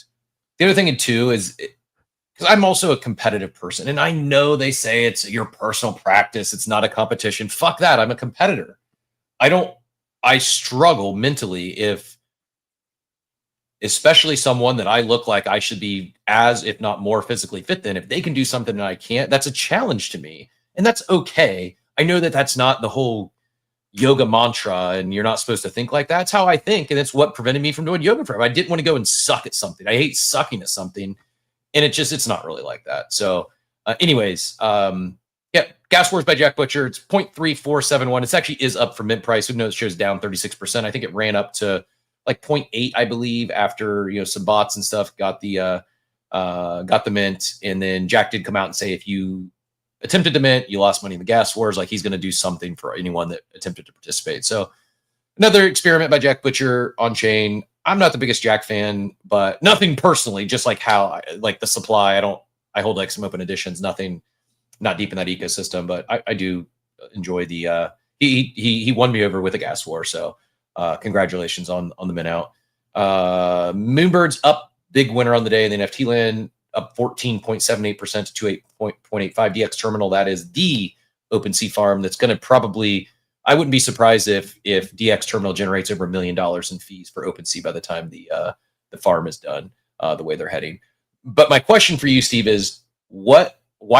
the other thing too is because I'm also a competitive person, and I know they say it's your personal practice, it's not a competition. Fuck that. I'm a competitor. I struggle mentally if, especially someone that I look like I should be as, if not more physically fit than, if they can do something that I can't, that's a challenge to me. And that's okay. I know that that's not the whole yoga mantra and you're not supposed to think like that. That's how I think. And it's what prevented me from doing yoga forever. I didn't want to go and suck at something. I hate sucking at something. And it's not really like that. So anyways, Gas Wars by Jack Butcher. It's 0.3471. It actually is up from mint price. Even though it shows down 36%. I think it ran up to like 0.8, I believe, after some bots and stuff got the mint. And then Jack did come out and say if you attempted to mint, you lost money in the Gas Wars. Like he's going to do something for anyone that attempted to participate. So another experiment by Jack Butcher on chain. I'm not the biggest Jack fan, but nothing personally, just like how like the supply. I hold like some open editions, nothing, not deep in that ecosystem, but I do enjoy the, he won me over with a Gas War. So congratulations on the mint out. Moonbird's up, big winner on the day in the NFT land, up 14.78% to 28.85 DX Terminal. That is the OpenSea farm that's going to probably, I wouldn't be surprised if DX Terminal generates over $1 million in fees for OpenSea by the time the farm is done, the way they're heading. But my question for you, Steve, is why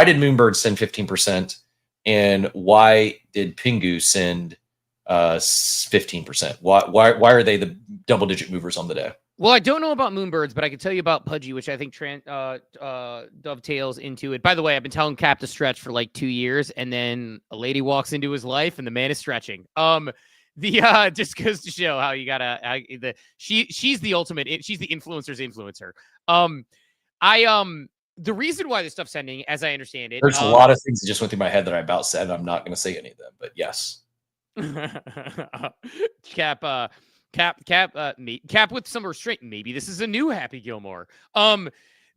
did Moonbird send 15%, and why did PENGU send 15%? Why are they the double-digit movers on the day? Well, I don't know about Moonbirds, but I can tell you about Pudgy, which I think dovetails into it. By the way, I've been telling Cap to stretch for like 2 years, and then a lady walks into his life, and the man is stretching. Just goes to show how you gotta. She's the ultimate. She's the influencer's influencer. The reason why this stuff's ending, as I understand it, there's a lot of things that just went through my head that I about said. I'm not going to say any of them, but yes. Cap with some restraint. Maybe this is a new Happy Gilmore.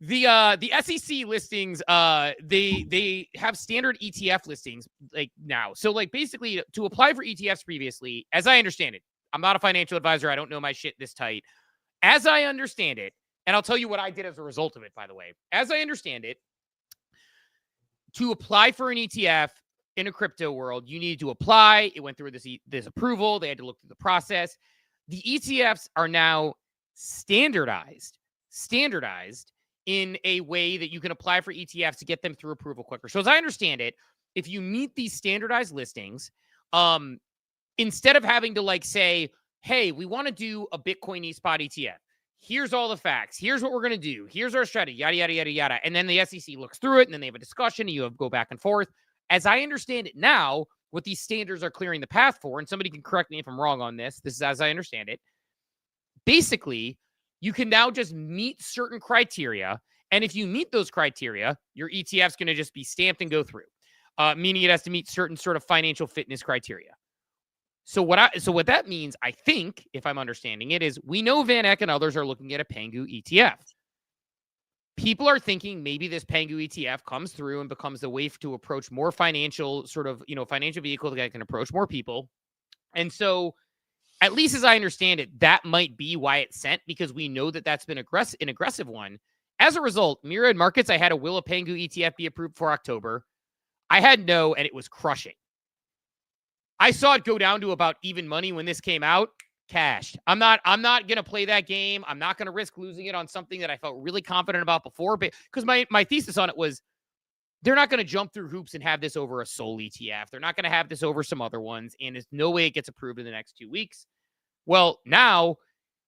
The SEC listings, they have standard ETF listings like now. So like basically to apply for ETFs previously, as I understand it, I'm not a financial advisor. I don't know my shit this tight. As I understand it, and I'll tell you what I did as a result of it, by the way. As I understand it, to apply for an ETF in a crypto world, you needed to apply. It went through this approval. They had to look through the process. The ETFs are now standardized in a way that you can apply for ETFs to get them through approval quicker. So as I understand it, if you meet these standardized listings, instead of having to like say, hey, we want to do a Bitcoin eSpot ETF. Here's all the facts. Here's what we're going to do. Here's our strategy, yada, yada, yada, yada. And then the SEC looks through it, and then they have a discussion, and you go back and forth. As I understand it now, what these standards are clearing the path for, and somebody can correct me if I'm wrong on this. This is as I understand it. Basically, you can now just meet certain criteria. And if you meet those criteria, your ETF's going to just be stamped and go through, meaning it has to meet certain sort of financial fitness criteria. So what that means, I think, if I'm understanding it, is we know Van Eck and others are looking at a PENGU ETF. People are thinking maybe this PENGU ETF comes through and becomes the way to approach more financial sort of, financial vehicle that can approach more people. And so, at least as I understand it, that might be why it's sent, because we know that that's been an aggressive one. As a result, Myriad Markets, I had a will a PENGU ETF be approved for October. I had no, and it was crushing. I saw it go down to about even money when this came out. Cashed. I'm not going to play that game. I'm not going to risk losing it on something that I felt really confident about before, but because my thesis on it was they're not going to jump through hoops and have this over a sole ETF. They're not going to have this over some other ones, and there's no way it gets approved in the next 2 weeks. Well, now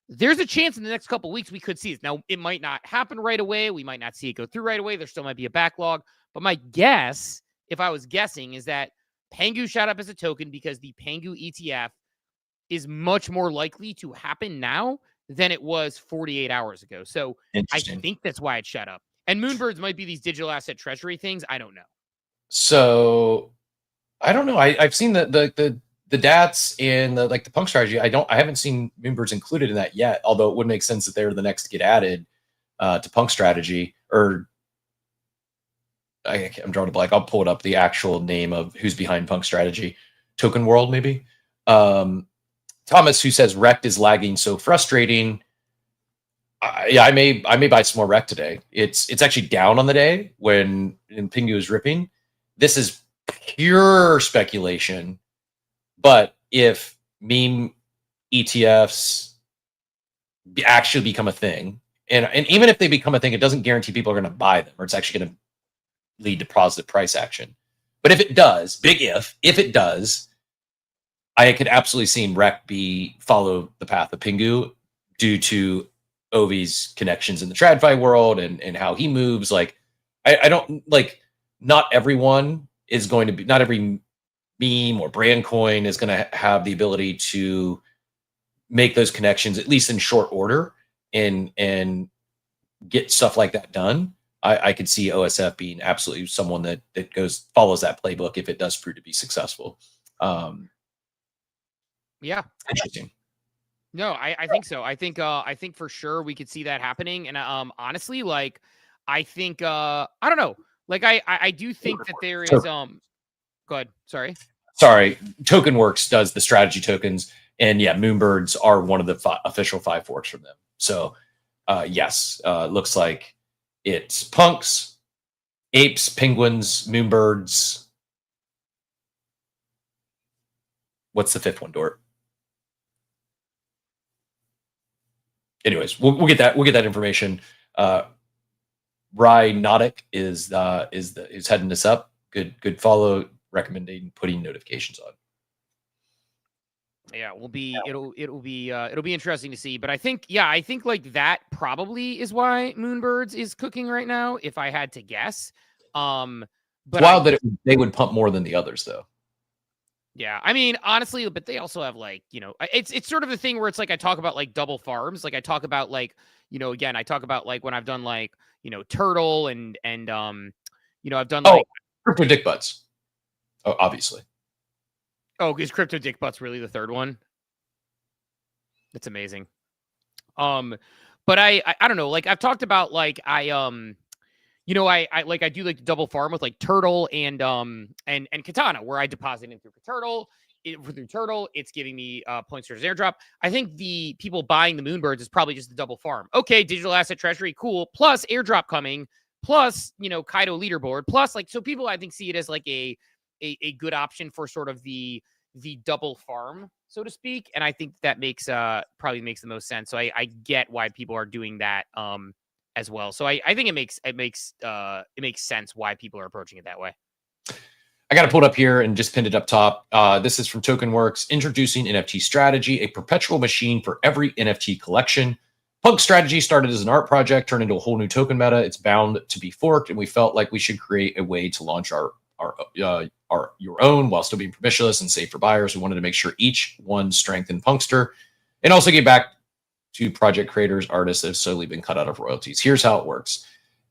there's a chance in the next couple of weeks we could see it. Now, it might not happen right away. We might not see it go through right away. There still might be a backlog, but my guess, if I was guessing, is that PENGU shot up as a token because the PENGU ETF is much more likely to happen now than it was 48 hours ago. So I think that's why it shot up. And Moonbirds might be these digital asset treasury things. I don't know. So I don't know. I've seen the DATs and the punk strategy. I haven't seen Moonbirds included in that yet, although it would make sense that they're the next to get added to punk strategy. Or I'm drawing a blank. I'll pull it up, the actual name of who's behind punk strategy. Token World, maybe. Thomas, who says Rect is lagging, so frustrating. Yeah, I may buy some more Rect today. It's actually down on the day when PENGU is ripping. This is pure speculation. But if meme ETFs actually become a thing, and even if they become a thing, it doesn't guarantee people are going to buy them, or it's actually going to lead to positive price action. But if it does, big if it does, I could absolutely see Rec follow the path of PENGU due to Ovi's connections in the TradFi world and how he moves. Like, I don't like, not everyone is going to be, not every meme or brand coin is going to have the ability to make those connections, at least in short order, and get stuff like that done. I could see OSF being absolutely someone that follows that playbook if it does prove to be successful. Yeah. Interesting. No, I think so. I think for sure we could see that happening. And honestly, like, I think I don't know. Like, I do think that there is go ahead. Sorry. TokenWorks does the strategy tokens, and yeah, Moonbirds are one of the official 5 forks from them. So yes, looks like it's punks, apes, penguins, Moonbirds. What's the 5th one, Dort? Anyways, we'll get that information. Rye Nautic is heading this up. Good follow. Recommending putting notifications on. Yeah, it'll be interesting to see. But I think like that probably is why Moonbirds is cooking right now, if I had to guess. But wild that they would pump more than the others, though. Yeah, I mean, honestly, but they also have, like, it's sort of the thing where it's like I talk about like double farms, like I talk about like, again, I talk about like when I've done like, Turtle and I've done like Crypto Dick Butts. Oh, obviously. Oh, is Crypto Dick Butts really the 3rd one? That's amazing. But I don't know, like I've talked about like I do like the double farm with like Turtle and Katana, where I deposit in through Turtle. Through Turtle, it's giving me points towards airdrop. I think the people buying the Moonbirds is probably just the double farm. Okay, digital asset treasury, cool. Plus airdrop coming. Plus, Kaido leaderboard. Plus, like, so people I think see it as like a good option for sort of the double farm, so to speak. And I think that probably makes the most sense. So I get why people are doing that as well. So I think it makes sense why people are approaching it that way. I got to pull it up here and just pinned it up top. This is from TokenWorks, introducing NFTStrategy, a perpetual machine for every NFT collection. Punk strategy started as an art project, turned into a whole new token meta. It's bound to be forked, and we felt like we should create a way to launch our are your own while still being permissionless and safe for buyers. We wanted to make sure each one strengthened Punkster and also gave back to project creators, artists that have slowly been cut out of royalties. Here's how it works.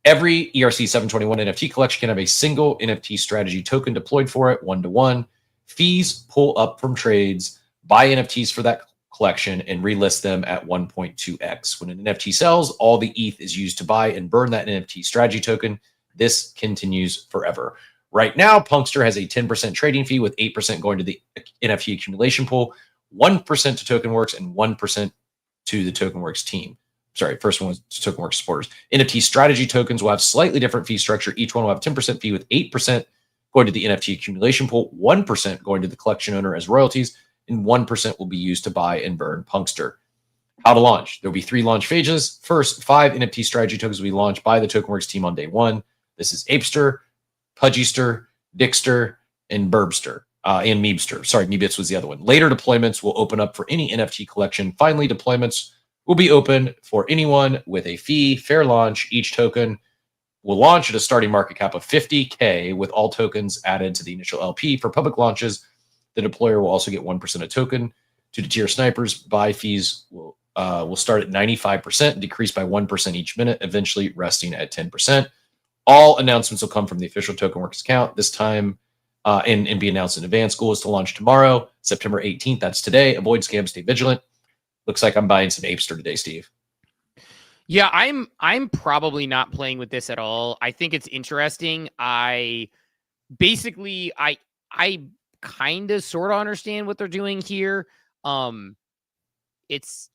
Every ERC 721 NFT collection can have a single NFT strategy token deployed for it, one-to-one. Fees pull up from trades, buy NFTs for that collection, and relist them at 1.2x. When an NFT sells, all the ETH is used to buy and burn that NFT strategy token. This continues forever. Right now, Punkster has a 10% trading fee with 8% going to the NFT accumulation pool, 1% to TokenWorks, and 1% to the TokenWorks team. Sorry, first one was to TokenWorks supporters. NFT strategy tokens will have slightly different fee structure. Each one will have 10% fee with 8% going to the NFT accumulation pool, 1% going to the collection owner as royalties, and 1% will be used to buy and burn Punkster. How to launch? There'll be 3 launch phases. First, 5 NFT strategy tokens will be launched by the TokenWorks team on day 1. This is Apester, Pudgyster, Dixter, and Burbster, and Meebster. Sorry, Meebits was the other one. Later deployments will open up for any NFT collection. Finally, deployments will be open for anyone with a fee. Fair launch. Each token will launch at a starting market cap of 50K with all tokens added to the initial LP. For public launches, the deployer will also get 1% a token. To the tier snipers, buy fees will start at 95% and decrease by 1% each minute, eventually resting at 10%. All announcements will come from the official TokenWorks account this time and be announced in advance. Goal is to launch tomorrow, September 18th. That's today. Avoid scams, stay vigilant. Looks like I'm buying some Apester today, Steve. Yeah, I'm probably not playing with this at all. I think it's interesting. I kind of sort of understand what they're doing here. It's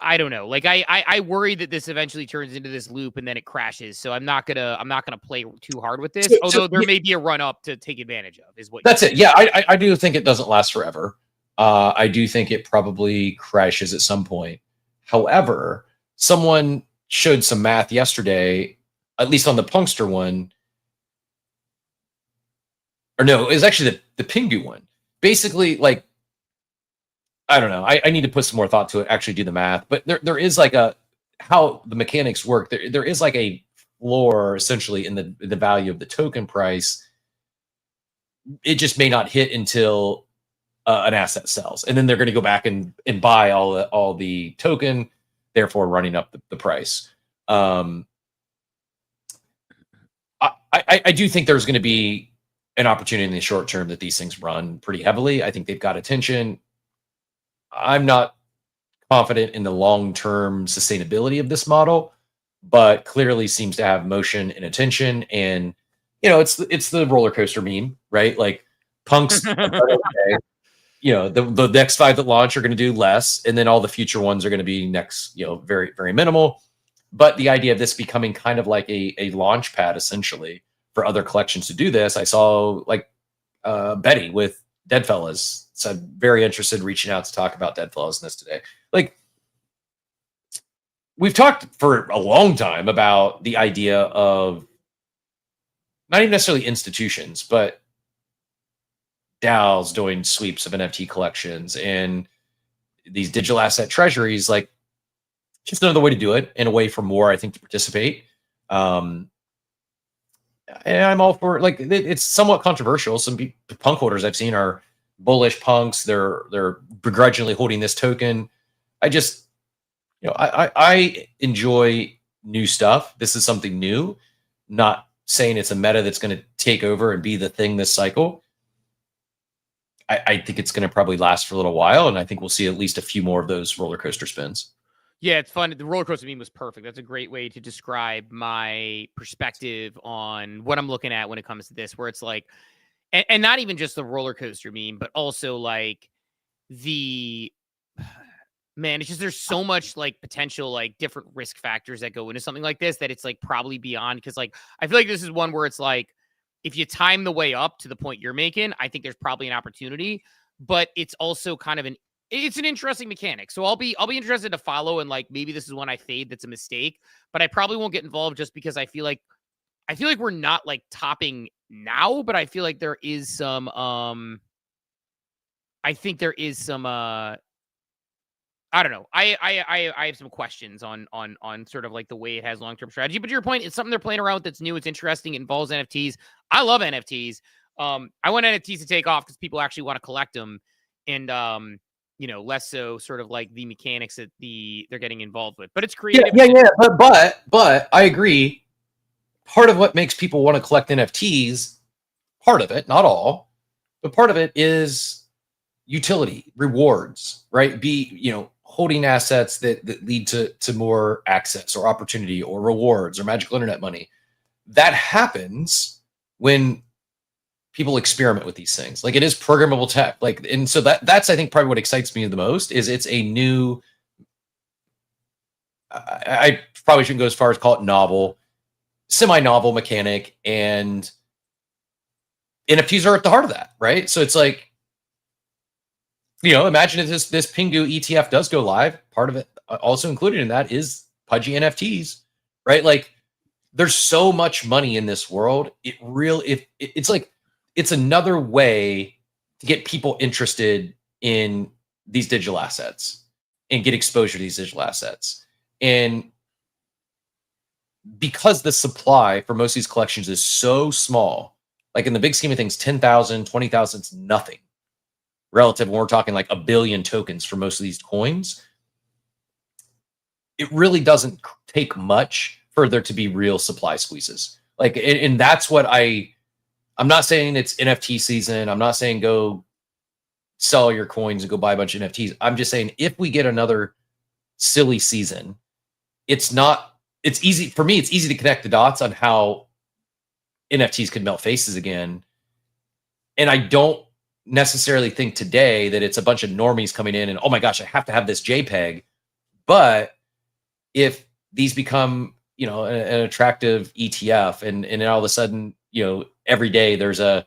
I don't know. Like I worry that this eventually turns into this loop and then it crashes. So I'm not gonna play too hard with this. Although there may be a run up to take advantage of. Is what that's it. Yeah, I do think it doesn't last forever. I do think it probably crashes at some point. However, someone showed some math yesterday, at least on the Punkster one. Or no, it was actually the PENGU one. Basically, like, I don't know. I need to put some more thought to it, actually do the math. But there is like how the mechanics work. There is like a floor essentially in the value of the token price. It just may not hit until an asset sells. And then they're going to go back and buy all the token, therefore running up the price. I do think there's going to be an opportunity in the short term that these things run pretty heavily. I think they've got attention. I'm not confident in the long-term sustainability of this model, but clearly seems to have motion and attention. And, you know, it's the roller coaster meme, right? Like punks, okay, you know, the next 5 that launch are going to do less. And then all the future ones are going to be next, you know, very, very minimal. But the idea of this becoming kind of like a launch pad, essentially, for other collections to do this. I saw like Betty with Deadfellas said very interested, reaching out to talk about Deadfellas in this today. Like we've talked for a long time about the idea of not even necessarily institutions, but DAOs doing sweeps of NFT collections and these digital asset treasuries. Like just another way to do it, and a way for more, I think, to participate. And I'm all for, like, it's somewhat controversial. Some punk holders I've seen are bullish punks. They're begrudgingly holding this token. I just, you know, I enjoy new stuff. This is something new, not saying it's a meta that's going to take over and be the thing this cycle. I think it's going to probably last for a little while, and I think we'll see at least a few more of those roller coaster spins. Yeah, it's fun. The roller coaster meme was perfect. That's a great way to describe my perspective on what I'm looking at when it comes to this, where it's like, and not even just the roller coaster meme, but also like man, it's just, there's so much like potential, like different risk factors that go into something like this, that it's like probably beyond, because like, I feel like this is one where it's like, if you time the way up to the point you're making, I think there's probably an opportunity, but it's also kind of it's an interesting mechanic. So I'll be interested to follow, and like maybe this is one I fade that's a mistake, but I probably won't get involved just because I feel like we're not like topping now, but I feel like there is some I don't know. I have some questions on sort of like the way it has long-term strategy. But to your point, it's something they're playing around with that's new. It's interesting. It involves NFTs. I love NFTs. I want NFTs to take off because people actually want to collect them, and less so sort of like the mechanics that they're getting involved with. But it's creative. Yeah. But I agree. Part of what makes people want to collect NFTs, part of it, not all, but part of it is utility, rewards, right? Holding assets that lead to more access or opportunity or rewards or magical internet money. That happens when people experiment with these things. Like, it is programmable tech. Like, and so that's I think probably what excites me the most is it's a new. I probably shouldn't go as far as call it novel, semi-novel mechanic, and NFTs are at the heart of that, right? So it's like, imagine if this PENGU ETF does go live. Part of it, also included in that, is Pudgy NFTs, right? Like, there's so much money in this world. It's like, it's another way to get people interested in these digital assets and get exposure to these digital assets. And because the supply for most of these collections is so small, like in the big scheme of things, 10,000, 20,000 is nothing relative when we're talking like a billion tokens for most of these coins. It really doesn't take much for there to be real supply squeezes. Like, and that's what I'm not saying it's NFT season. I'm not saying go sell your coins and go buy a bunch of NFTs. I'm just saying, if we get another silly season, it's easy for me. It's easy to connect the dots on how NFTs could melt faces again. And I don't necessarily think today that it's a bunch of normies coming in and, oh my gosh, I have to have this JPEG. But if these become, an attractive ETF, and then all of a sudden, every day there's a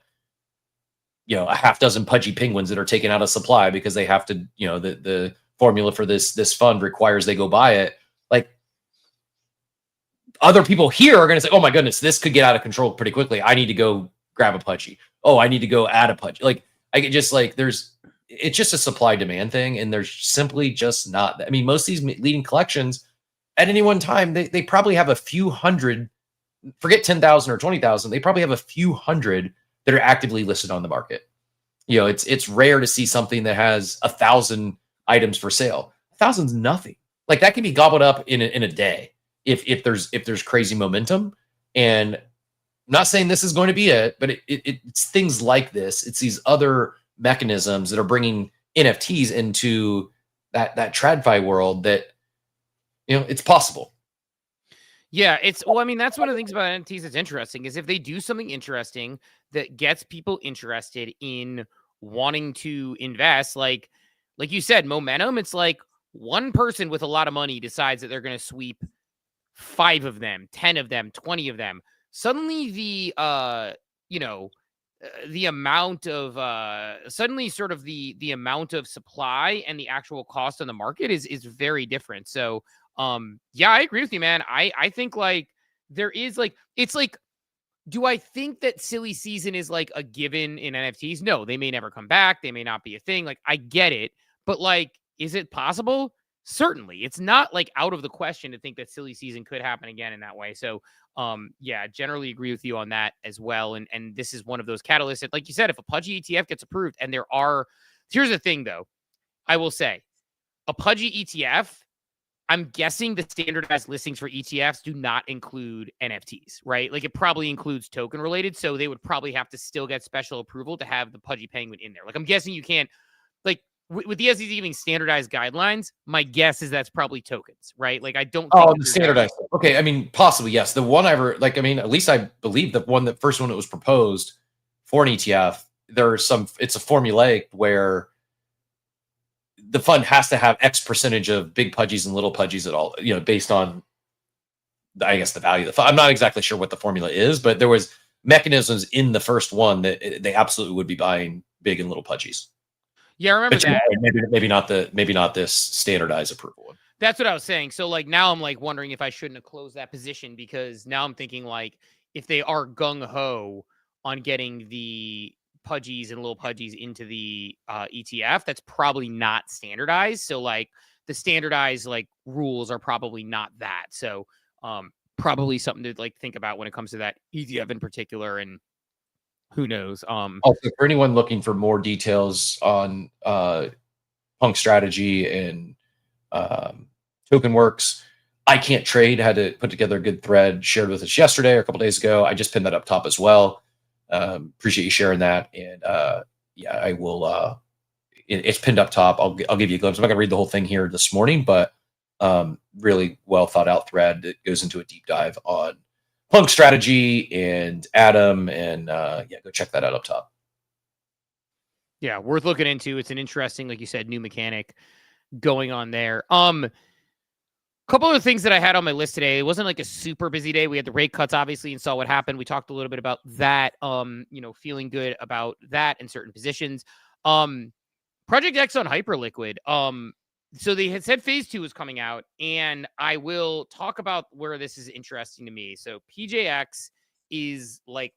half dozen Pudgy Penguins that are taken out of supply because they have to, the formula for this fund requires they go buy it. Like, other people here are going to say, oh my goodness, this could get out of control pretty quickly. I need to go grab a Pudgy. Oh, I need to go add a Pudgy. Like, I get just like, it's just a supply demand thing. And there's simply just not. I mean, most of these leading collections at any one time, they probably have a few hundred, forget 10,000 or 20,000. They probably have a few hundred that are actively listed on the market. It's rare to see something that has 1,000 items for sale. 1,000's nothing. Like, that can be gobbled up in a day if there's crazy momentum. And I'm not saying this is going to be it, but it's things like this. It's these other mechanisms that are bringing NFTs into that TradFi world that, it's possible. Yeah, that's one of the things about NFTs that's interesting is if they do something interesting that gets people interested in wanting to invest, like you said, momentum. It's like one person with a lot of money decides that they're going to sweep 5 of them, 10 of them, 20 of them. Suddenly the amount of the amount of supply and the actual cost on the market is very different. So yeah, I agree with you, man. I think like there is like, it's like, do I think that silly season is like a given in NFTs? No, they may never come back. They may not be a thing. Like, I get it, but like, is it possible? Certainly. It's not like out of the question to think that silly season could happen again in that way. So yeah, generally agree with you on that as well. And this is one of those catalysts that, like you said, if a Pudgy ETF gets approved, and here's the thing though, I will say a Pudgy ETF, I'm guessing the standardized listings for ETFs do not include NFTs, right? Like, it probably includes token related. So they would probably have to still get special approval to have the Pudgy Penguin in there. Like, I'm guessing you can't, like, with the SEC giving standardized guidelines, my guess is that's probably tokens, right? Like, I don't think the standardized. Okay. I mean, possibly, yes. The one at least I believe the first one that was proposed for an ETF, it's a formulaic where the fund has to have X percentage of big Pudgies and little Pudgies at all, based on, I guess, the value of the fund. I'm not exactly sure what the formula is, but there was mechanisms in the first one that they absolutely would be buying big and little Pudgies. Yeah, I remember that. Maybe not this standardized approval one. That's what I was saying. So like now I'm like wondering if I shouldn't have closed that position, because now I'm thinking like if they are gung ho on getting the Pudgies and little Pudgies into the ETF, that's probably not standardized. So like the standardized like rules are probably not that. So probably something to like think about when it comes to that ETF in particular. And who knows? Also, for anyone looking for more details on Punk strategy and TokenWorks, I Can't Trade had to put together a good thread shared with us yesterday or a couple days ago. I just pinned that up top as well. Appreciate you sharing that. And yeah, I will. It's pinned up top. I'll give you a glimpse. I'm not gonna read the whole thing here this morning, but really well thought out thread that goes into a deep dive on Punk strategy and Atom, and yeah, go check that out up top. Yeah, worth looking into. It's an interesting, like you said, new mechanic going on there. Couple of things that I had on my list today. It wasn't like a super busy day. We had the rate cuts, obviously, and saw what happened. We talked a little bit about that. Feeling good about that in certain positions. Project X on Hyperliquid. So they had said phase 2 was coming out, and I will talk about where this is interesting to me. So PJX is like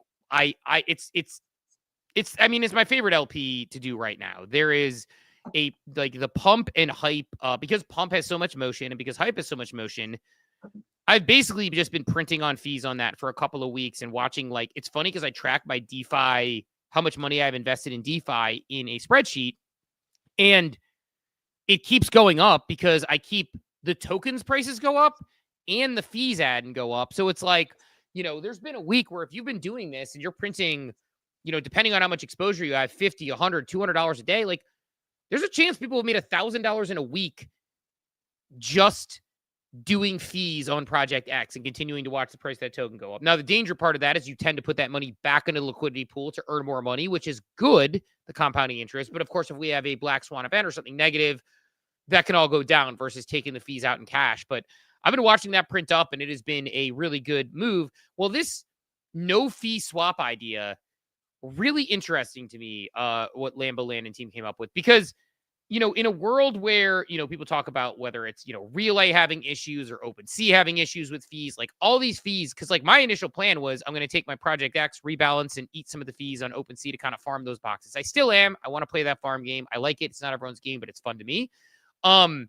it's my favorite LP to do right now. There is the pump and hype, because pump has so much motion and because hype has so much motion. I've basically just been printing on fees on that for a couple of weeks and watching. Like, it's funny because I track my DeFi, how much money I've invested in DeFi in a spreadsheet, and it keeps going up because I keep the tokens prices go up and the fees add and go up. So it's like, there's been a week where if you've been doing this and you're printing, depending on how much exposure you have, $50, $100, $200 a day, like, there's a chance people have made $1,000 in a week just doing fees on Project X and continuing to watch the price of that token go up. Now, the danger part of that is you tend to put that money back into the liquidity pool to earn more money, which is good, the compounding interest. But of course, if we have a black swan event or something negative, that can all go down versus taking the fees out in cash. But I've been watching that print up, and it has been a really good move. Well, this no fee swap idea, really interesting to me, what Lambo Land and team came up with, because, in a world where, people talk about whether it's, Relay having issues or OpenSea having issues with fees, like all these fees, because like my initial plan was I'm going to take my Project X, rebalance, and eat some of the fees on OpenSea to kind of farm those boxes. I still am. I want to play that farm game. I like it. It's not everyone's game, but it's fun to me. Lambo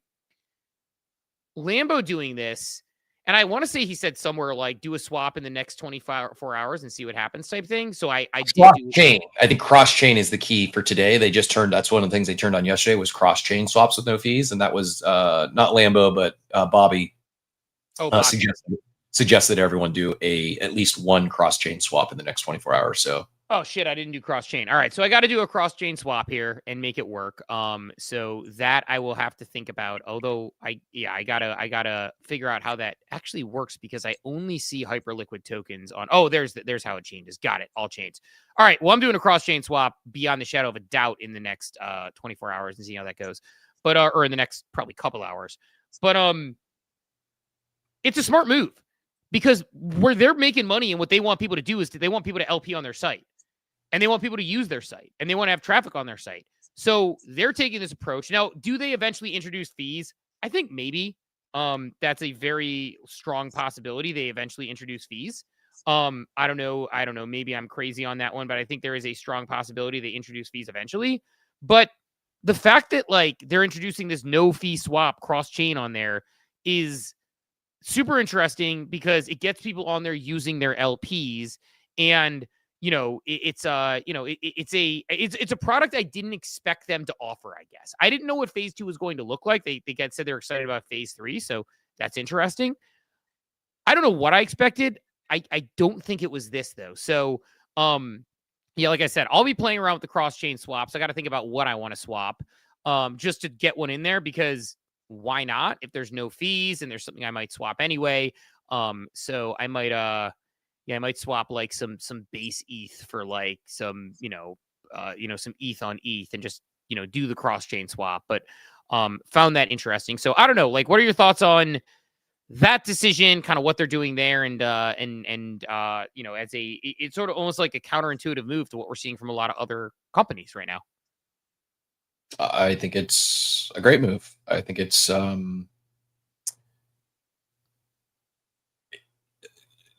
doing this, and I want to say he said somewhere like do a swap in the next 24 hours and see what happens type thing. So I did do chain. I think cross chain is the key for today. They just that's one of the things they turned on yesterday was cross chain swaps with no fees. And that was not Lambo, but Bobby, suggested everyone do at least one cross chain swap in the next 24 hours. So oh shit, I didn't do cross chain. All right, so I got to do a cross chain swap here and make it work. So that I will have to think about. Although I gotta figure out how that actually works, because I only see Hyperliquid tokens on. Oh, there's how it changes. Got it. All chains. All right. Well, I'm doing a cross chain swap beyond the shadow of a doubt in the next 24 hours and see how that goes. But or in the next probably couple hours. But it's a smart move, because where they're making money and what they want people to do is they want people to LP on their site. And they want people to use their site, and they want to have traffic on their site. So they're taking this approach. Now, do they eventually introduce fees? I think maybe. That's a very strong possibility. They eventually introduce fees. I don't know. Maybe I'm crazy on that one, but I think there is a strong possibility they introduce fees eventually. But the fact that like they're introducing this no fee swap cross chain on there is super interesting, because it gets people on there using their LPs. And it's a product I didn't expect them to offer, I guess. I didn't know what phase 2 was going to look like. They said they're excited about phase 3, so that's interesting. I don't know what I expected. I don't think it was this, though. So, yeah, like I said, I'll be playing around with the cross-chain swaps. I got to think about what I want to swap just to get one in there, because why not? If there's no fees and there's something I might swap anyway. So I might I might swap like some base ETH for like some, some ETH on ETH and just, do the cross chain swap. But found that interesting. So I don't know, like, what are your thoughts on that decision, kind of what they're doing there, and it's sort of almost like a counterintuitive move to what we're seeing from a lot of other companies right now? I think it's a great move. I think it's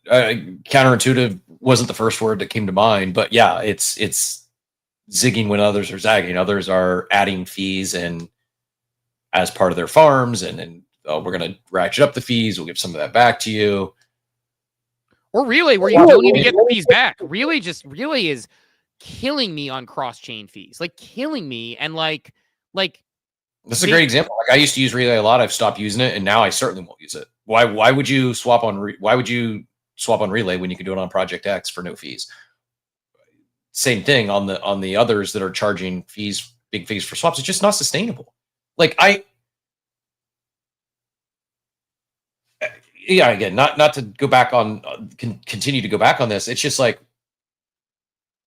counterintuitive wasn't the first word that came to mind, but yeah, it's zigging when others are zagging. Others are adding fees and as part of their farms, and we're going to ratchet up the fees. We'll give some of that back to you. Or Relay, where you don't even get the fees back. Relay is killing me on cross-chain fees, like killing me. And like This is a great example. Like I used to use Relay a lot. I've stopped using it, and now I certainly won't use it. Why would you swap on Relay when you can do it on Project X for no fees? Same thing on the others that are charging fees, big fees for swaps. It's just not sustainable. Like again, not to go back on, continue to go back on this. It's just like,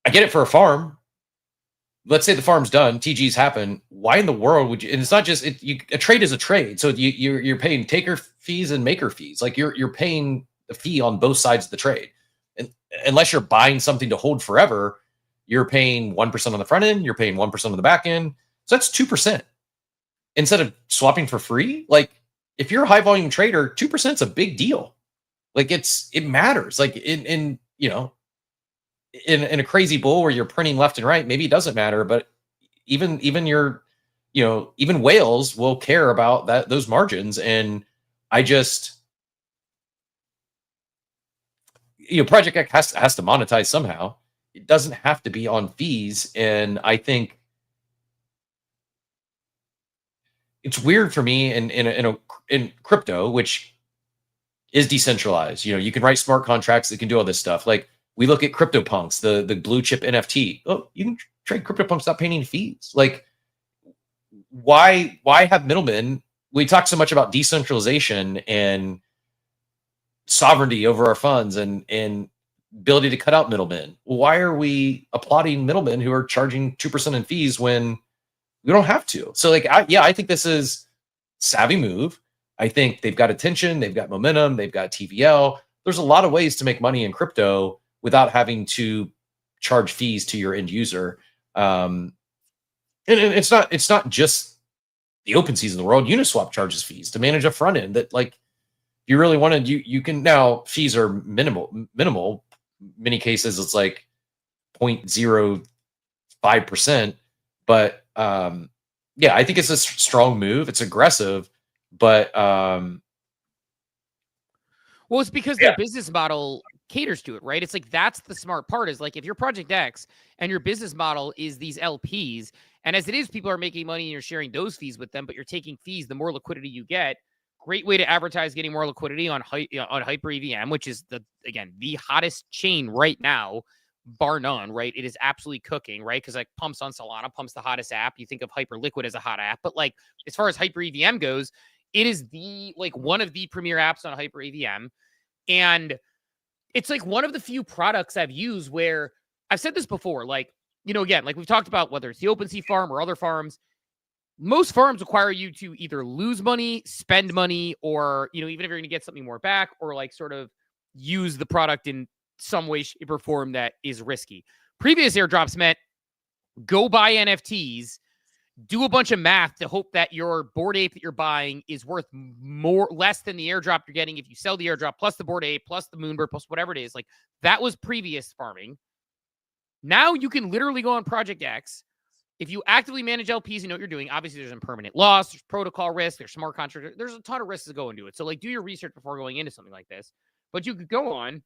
I get it for a farm. Let's say the farm's done, TGs happen. Why in the world would you? And it's not just a trade is a trade. So you're paying taker fees and maker fees. Like you're paying the fee on both sides of the trade. And unless you're buying something to hold forever, you're paying 1% on the front end. You're paying 1% on the back end. So that's 2% instead of swapping for free. Like if you're a high volume trader, 2% is a big deal. Like it matters. Like in a crazy bull where you're printing left and right, maybe it doesn't matter, but even your, even whales will care about those margins. And I just, Project X has to monetize somehow. It doesn't have to be on fees. And I think it's weird for me in crypto, which is decentralized. You can write smart contracts that can do all this stuff. Like, we look at CryptoPunks, the blue chip NFT. Oh, you can trade CryptoPunks without paying any fees. Like, why have middlemen? We talk so much about decentralization and sovereignty over our funds and ability to cut out middlemen. Why are we applauding middlemen who are charging 2% in fees when we don't have to? So, like, I think this is savvy move. I think they've got attention, they've got momentum, they've got TVL. There's a lot of ways to make money in crypto without having to charge fees to your end user. And it's not just the OpenSeas in the world. Uniswap charges fees to manage a front end that, like, if you really wanted, you can. Now fees are minimal. Many cases it's like 0.05%. But I think it's a strong move. It's aggressive, but well, it's because their business model caters to it, right? It's like, that's the smart part, is like, if you're Project X and your business model is these LPs, and as it is, people are making money and you're sharing those fees with them, but you're taking fees, the more liquidity you get. Great way to advertise getting more liquidity on Hyper EVM, which is the hottest chain right now, bar none, right? It is absolutely cooking, right? Because like pumps on Solana, pumps the hottest app. You think of Hyperliquid as a hot app, but like, as far as Hyper EVM goes, it is one of the premier apps on Hyper EVM. And it's like one of the few products I've used where I've said this before, like, again, like we've talked about, whether it's the OpenSea farm or other farms, most farms require you to either lose money, spend money, or, even if you're going to get something more back, or like sort of use the product in some way, shape, or form that is risky. Previous airdrops meant go buy NFTs, do a bunch of math to hope that your Bored Ape that you're buying is worth less than the airdrop you're getting if you sell the airdrop plus the Bored Ape plus the Moonbird plus whatever it is. Like, that was previous farming. Now you can literally go on Project X. If you actively manage LPs, you know what you're doing. Obviously, there's impermanent loss, there's protocol risk, there's smart contract. There's a ton of risks that go into it. So, like, do your research before going into something like this. But you could go on,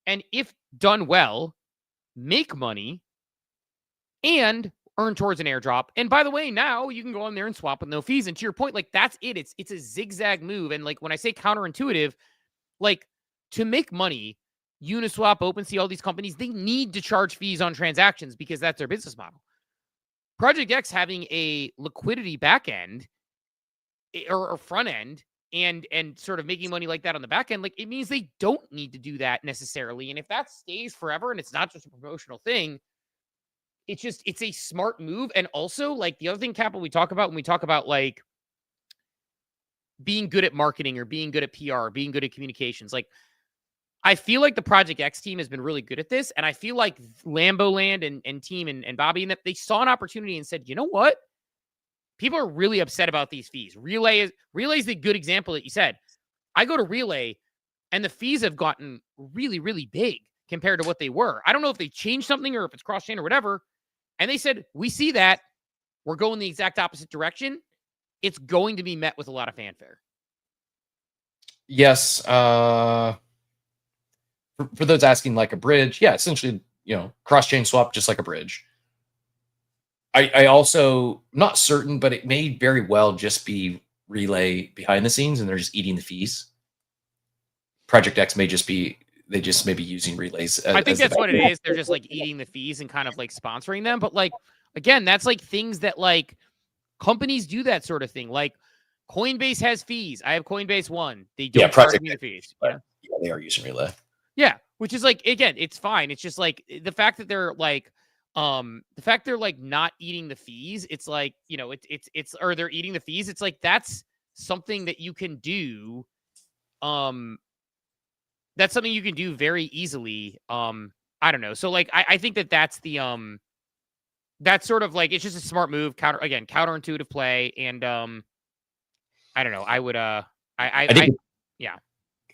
and if done well, make money and earn towards an airdrop. And by the way, now you can go on there and swap with no fees. And to your point, like, that's it. It's a zigzag move. And like, when I say counterintuitive, like, to make money, Uniswap, OpenSea, all these companies, they need to charge fees on transactions because that's their business model. Project X having a liquidity back end or front end and sort of making money like that on the back end, like, it means they don't need to do that necessarily. And if that stays forever and it's not just a promotional thing, it's a smart move. And also, like, the other thing, Capital, we talk about when we talk about like being good at marketing or being good at PR, or being good at communications, like, I feel like the Project X team has been really good at this. And I feel like Lambo Land and team and Bobby, and that they saw an opportunity and said, you know what? People are really upset about these fees. Relay is the good example that you said. I go to Relay and the fees have gotten really, really big compared to what they were. I don't know if they changed something or if it's cross-chain or whatever. And they said, we see that. We're going the exact opposite direction. It's going to be met with a lot of fanfare. Yes. For those asking, like, a bridge, essentially, cross-chain swap, just like a bridge. I also not certain, but it may very well just be relay behind the scenes, and they're just eating the fees. Project X may just be using relays. I think that's what it is. They're just like eating the fees and kind of like sponsoring them. But like again, that's like things that like companies do that sort of thing. Like Coinbase has fees. I have Coinbase One. They don't charge me the fees. Yeah, they are using relay. Yeah, which is like again, it's fine. It's just like the fact that they're like not eating the fees. It's like, it's or they're eating the fees. It's like that's something that you can do. That's something you can do very easily. I don't know. So like I think that's the that's sort of like it's just a smart move, counterintuitive play, and I don't know. I would I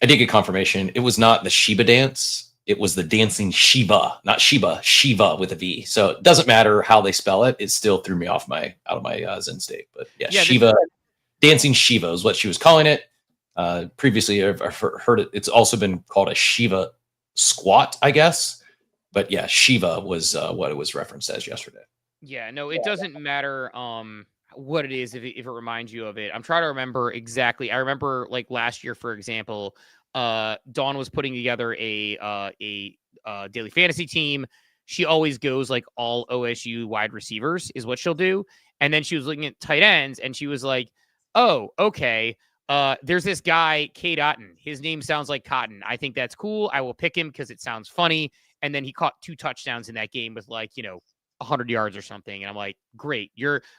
did get confirmation. It was not the Shiba dance. It was the dancing Shiva, not Shiba, Shiva with a V. So it doesn't matter how they spell it. It still threw me out of my Zen state. But yeah, Shiva, dancing Shiva is what she was calling it. Previously, I've heard it. It's also been called a Shiva squat, I guess. But yeah, Shiva was what it was referenced as yesterday. Yeah, no, it doesn't matter what it is if it reminds you of it. I'm trying to remember exactly. I remember like last year, for example, Dawn was putting together a daily fantasy team. She always goes like all OSU wide receivers is what she'll do. And then she was looking at tight ends and she was like, oh, okay. There's this guy, Cade Otton. His name sounds like cotton. I think that's cool. I will pick him because it sounds funny. And then he caught 2 touchdowns in that game with like, 100 yards or something. And I'm like, great.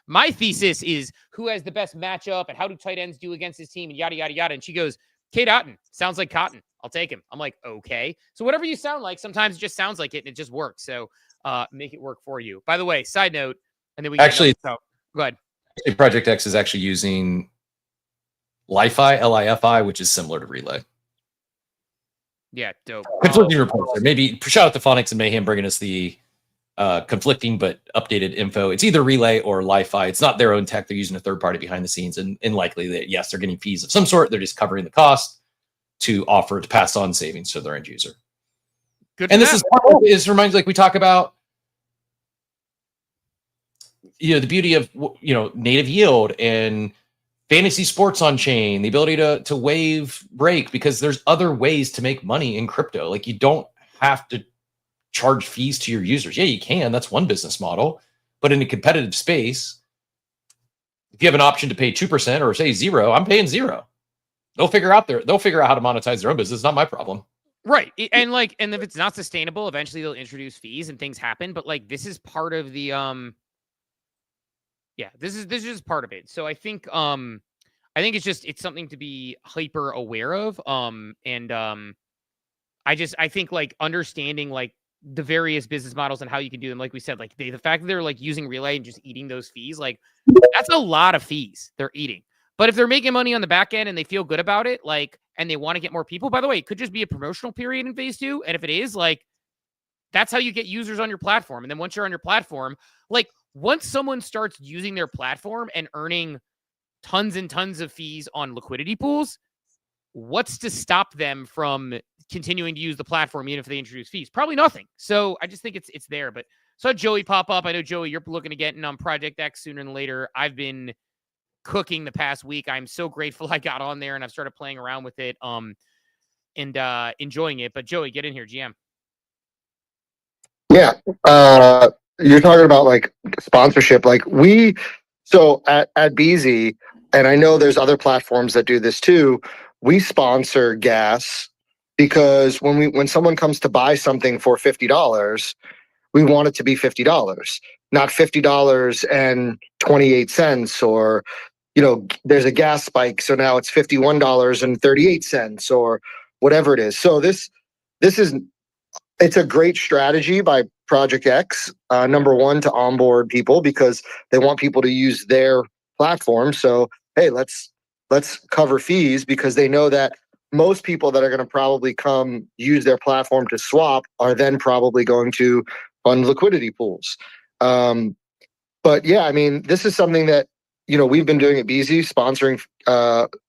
My thesis is who has the best matchup and how do tight ends do against his team and yada, yada, yada. And she goes, Cade Otton sounds like cotton. I'll take him. I'm like, okay. So whatever you sound like, sometimes it just sounds like it and it just works. So make it work for you. By the way, side note, and then we actually go ahead. Project X is actually using Li-Fi, L-I-F-I, which is similar to Relay. Yeah, dope. Conflicting reports there. Maybe shout out to Phonics and Mayhem bringing us the conflicting but updated info. It's either Relay or Li-Fi. It's not their own tech. They're using a third party behind the scenes, and likely that yes, they're getting fees of some sort. They're just covering the cost to pass on savings to their end user. Good. And this is reminds like we talk about the beauty of native yield and fantasy sports on chain, the ability to waive break, because there's other ways to make money in crypto. Like you don't have to charge fees to your users. Yeah, you can. That's one business model. But in a competitive space, if you have an option to pay 2% or say 0, I'm paying 0. They'll figure out how to monetize their own business. It's not my problem. Right. And if it's not sustainable, eventually they'll introduce fees and things happen. But like this is part of the this is just part of it. So I think it's something to be hyper aware of. I think like understanding like the various business models and how you can do them. Like we said, like the fact that they're like using Relay and just eating those fees, like that's a lot of fees they're eating. But if they're making money on the back end and they feel good about it, like, and they want to get more people, by the way, it could just be a promotional period in phase 2. And if it is, like, that's how you get users on your platform. And then once you're on your platform, like once someone starts using their platform and earning tons and tons of fees on liquidity pools, what's to stop them from continuing to use the platform even if they introduce fees? Probably nothing. So I just think it's there. But saw Joey pop up. I know, Joey, you're looking to get in on Project X sooner than later. I've been cooking the past week. I'm so grateful I got on there and I've started playing around with it and enjoying it. But Joey, get in here, GM. Yeah. You're talking about like sponsorship. Like so at BZ, and I know there's other platforms that do this too, we sponsor gas because when someone comes to buy something for $50, we want it to be $50, not $50.28 or there's a gas spike, so now it's $51.38 or whatever it is. So it's a great strategy by Project X. Number one, to onboard people because they want people to use their platform. So hey, let's cover fees because they know that most people that are going to probably come use their platform to swap are then probably going to fund liquidity pools. But yeah, I mean, this is something that we've been doing at BZ,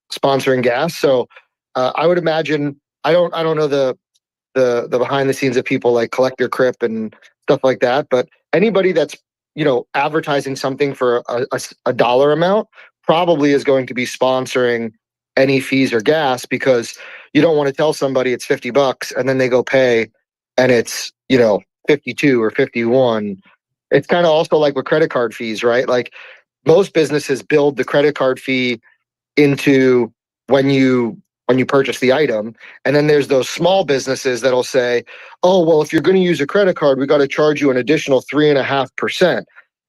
sponsoring gas. So I would imagine I don't know the the behind the scenes of people like Collector Crip and stuff like that. But anybody that's, advertising something for a dollar amount probably is going to be sponsoring any fees or gas, because you don't want to tell somebody it's $50 and then they go pay and it's, 52 or 51. It's kind of also like with credit card fees, right? Like most businesses build the credit card fee into when you purchase the item. And then there's those small businesses that'll say, oh, well, if you're going to use a credit card, we got to charge you an additional 3.5%.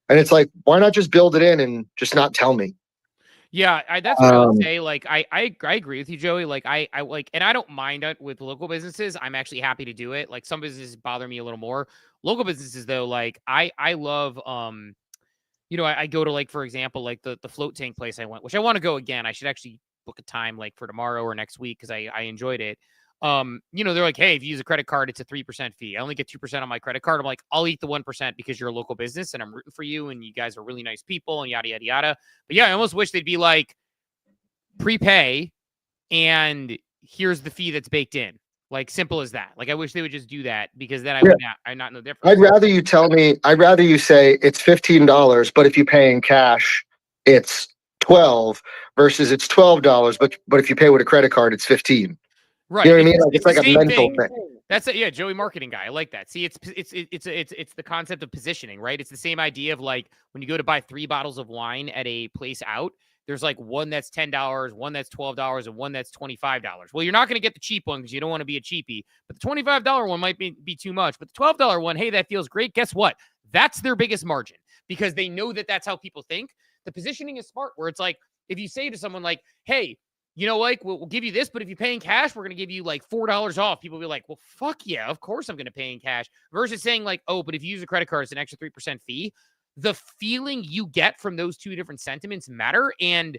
And it's like, why not just build it in and just not tell me? Yeah, that's what I would say. Like, I agree with you, Joey. Like, I like, and I don't mind it with local businesses. I'm actually happy to do it. Like, some businesses bother me a little more. Local businesses, though, like, I love, I go to, like, for example, like the float tank place I went, which I want to go again. I should actually book a time like for tomorrow or next week because I enjoyed it. They're like, hey, if you use a credit card, it's a 3% fee. I only get 2% on my credit card. I'm like, I'll eat the 1% because you're a local business and I'm rooting for you and you guys are really nice people and yada, yada, yada. But yeah, I almost wish they'd be like, prepay and here's the fee that's baked in. Like, simple as that. Like, I wish they would just do that, because then I not know the difference. I'd rather you say it's $15, but if you pay in cash, it's 12 versus it's $12, but if you pay with a credit card, it's 15. Right. You know what I mean? Like, it's like a mental thing. That's it. Yeah, Joey, marketing guy. I like that. See, it's the concept of positioning, right? It's the same idea of like when you go to buy 3 bottles of wine at a place out, there's like one that's $10, one that's $12, and one that's $25. Well, you're not going to get the cheap one because you don't want to be a cheapie. But the $25 one might be too much. But the $12 one, hey, that feels great. Guess what? That's their biggest margin because they know that that's how people think. The positioning is smart, where it's like if you say to someone like, hey, we'll give you this, but if you pay in cash, we're going to give you like $4 off. People will be like, well, fuck yeah, of course I'm going to pay in cash. Versus saying like, oh, but if you use a credit card, it's an extra 3% fee. The feeling you get from those two different sentiments matter. And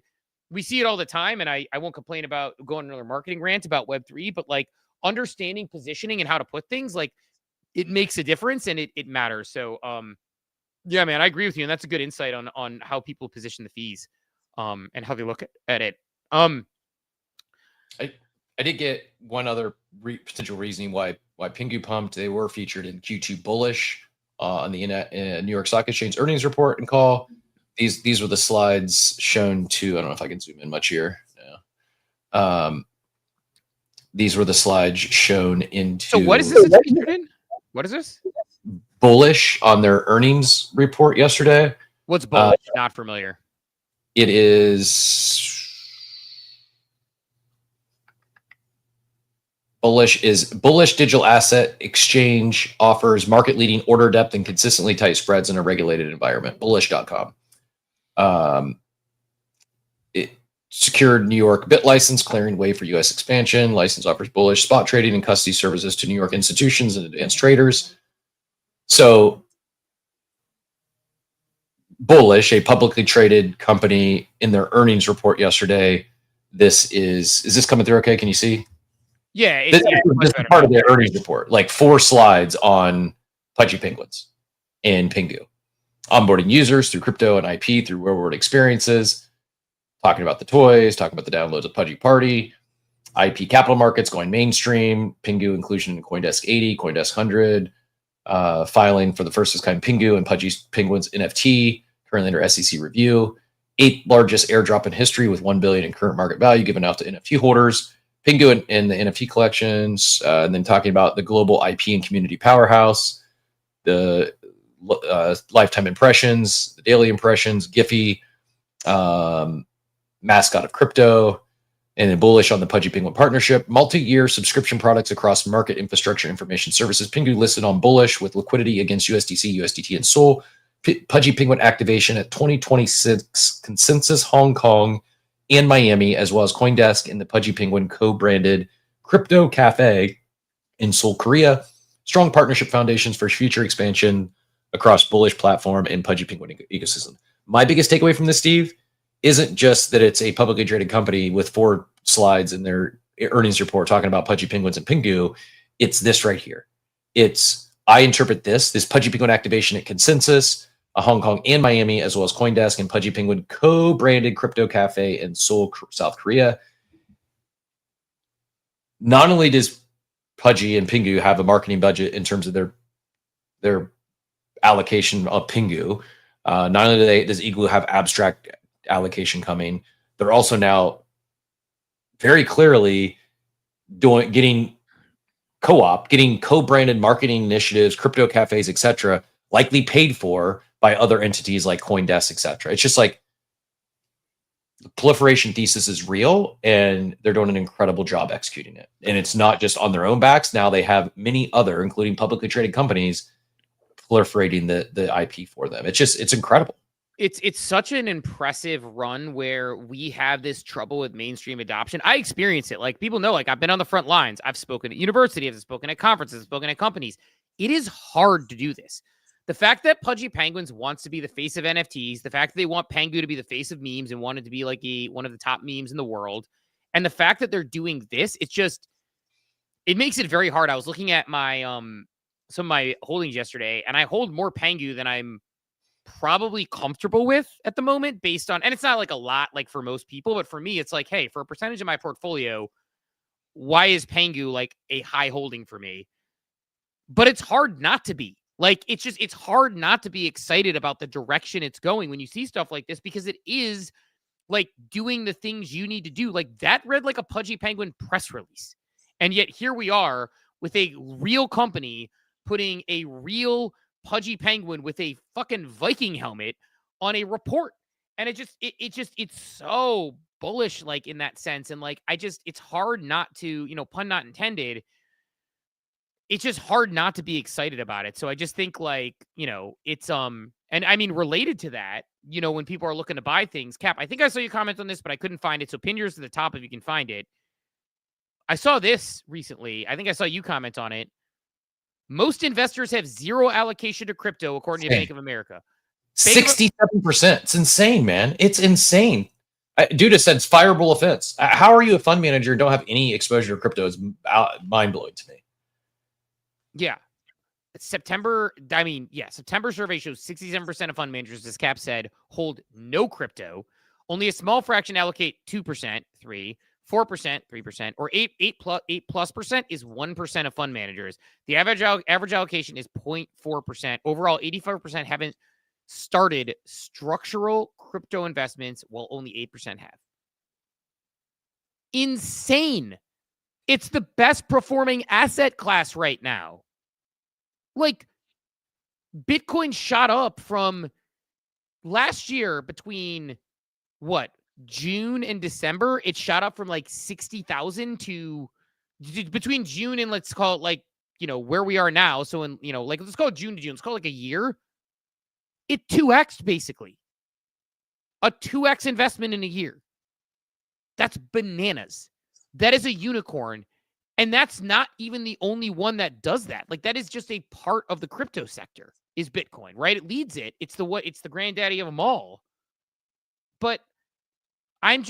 we see it all the time. And I won't complain about going another marketing rant about Web3, but like understanding positioning and how to put things, like it makes a difference and it matters. So, yeah, man, I agree with you. And that's a good insight on how people position the fees, and how they look at it. I did get one other potential reasoning why PENGU pumped. They were featured in Q2 Bullish on the New York Stock Exchange earnings report and call. These were the slides shown to, I don't know if I can zoom in much here. Yeah. These were the slides shown into. So what is this it's featured in? What is this? Bullish on their earnings report yesterday. What's Bullish? Not familiar. It is. Bullish digital asset exchange, offers market-leading order depth and consistently tight spreads in a regulated environment. Bullish.com. It secured New York BIT license, clearing way for U.S. expansion. License offers Bullish spot trading and custody services to New York institutions and advanced traders. So Bullish, a publicly traded company, in their earnings report yesterday, is this coming through okay? Can you see? Yeah, this is part of their earnings report, like 4 slides on Pudgy Penguins and PENGU, onboarding users through crypto and IP through real-world experiences, talking about the toys, talking about the downloads of Pudgy Party, IP capital markets going mainstream, PENGU inclusion in CoinDesk 80, CoinDesk 100, filing for the first of its kind PENGU and Pudgy Penguins NFT, currently under SEC review, 8th largest airdrop in history with $1 billion in current market value given out to NFT holders. PENGU and the NFT collections, and then talking about the global IP and community powerhouse, the lifetime impressions, the daily impressions, Giphy, mascot of crypto, and then Bullish on the Pudgy Penguin partnership, multi-year subscription products across market infrastructure information services. PENGU listed on Bullish with liquidity against USDC, USDT, and SOL. Pudgy Penguin activation at 2026 Consensus Hong Kong and Miami, as well as CoinDesk and the Pudgy Penguin co-branded Crypto Cafe in Seoul, Korea. Strong partnership foundations for future expansion across Bullish platform and Pudgy Penguin ecosystem. My biggest takeaway from this, Steve, isn't just that it's a publicly traded company with 4 slides in their earnings report talking about Pudgy Penguins and PENGU. It's this right here. I interpret this Pudgy Penguin activation at Consensus, Hong Kong and Miami, as well as CoinDesk and Pudgy Penguin co-branded Crypto Cafe in Seoul, South Korea. Not only does Pudgy and PENGU have a marketing budget in terms of their allocation of PENGU. Not only does Igloo have abstract allocation coming, they're also now very clearly getting co-branded marketing initiatives, crypto cafes, etc., likely paid for by other entities like CoinDesk, etc. It's just like the proliferation thesis is real, and they're doing an incredible job executing it. And it's not just on their own backs. Now they have many other, including publicly traded companies, proliferating the IP for them. It's incredible. It's such an impressive run where we have this trouble with mainstream adoption. I experience it. Like, people know, like, I've been on the front lines. I've spoken at universities, I've spoken at conferences, I've spoken at companies. It is hard to do this. The fact that Pudgy Penguins wants to be the face of NFTs, the fact that they want PENGU to be the face of memes and wanted to be like one of the top memes in the world, and the fact that they're doing this, it makes it very hard. I was looking at my some of my holdings yesterday, and I hold more PENGU than I'm probably comfortable with at the moment, based on, and it's not like a lot like for most people, but for me, it's like, hey, for a percentage of my portfolio, why is PENGU like a high holding for me? But it's hard not to be. Like, it's hard not to be excited about the direction it's going when you see stuff like this, because it is like doing the things you need to do. Like, that read like a Pudgy Penguin press release. And yet here we are with a real company putting a real Pudgy Penguin with a fucking Viking helmet on a report. And it's so bullish, like, in that sense. And like, it's hard not to, pun not intended, it's just hard not to be excited about it. So I just think, like, it's, and I mean, related to that, when people are looking to buy things, Cap, I think I saw you comment on this, but I couldn't find it. So pin yours to the top if you can find it. I saw this recently. I think I saw you comment on it. Most investors have zero allocation to crypto, according to Bank of America. 67%. It's insane, man. It's insane. Dude, it said it's fireable offense. How are you a fund manager and don't have any exposure to crypto? Is mind-blowing to me. Yeah. September survey shows 67% of fund managers, as Cap said, hold no crypto. Only a small fraction allocate 2%, 3%, 4%, 3%, or 8+% is 1% of fund managers. The average allocation is 0.4%. Overall, 85% haven't started structural crypto investments, while only 8% have. Insane. It's the best performing asset class right now. Like, Bitcoin shot up from last year between June and December. It shot up from like 60,000 to between June and, let's call it, like, where we are now. So in, like, let's call it June to June. Let's call it like a year. It 2x'd basically. A 2x investment in a year. That's bananas. That is a unicorn. And that's not even the only one that does that. Like, that is just a part of the crypto sector, is Bitcoin, right? It leads it. It's the granddaddy of them all. But I'm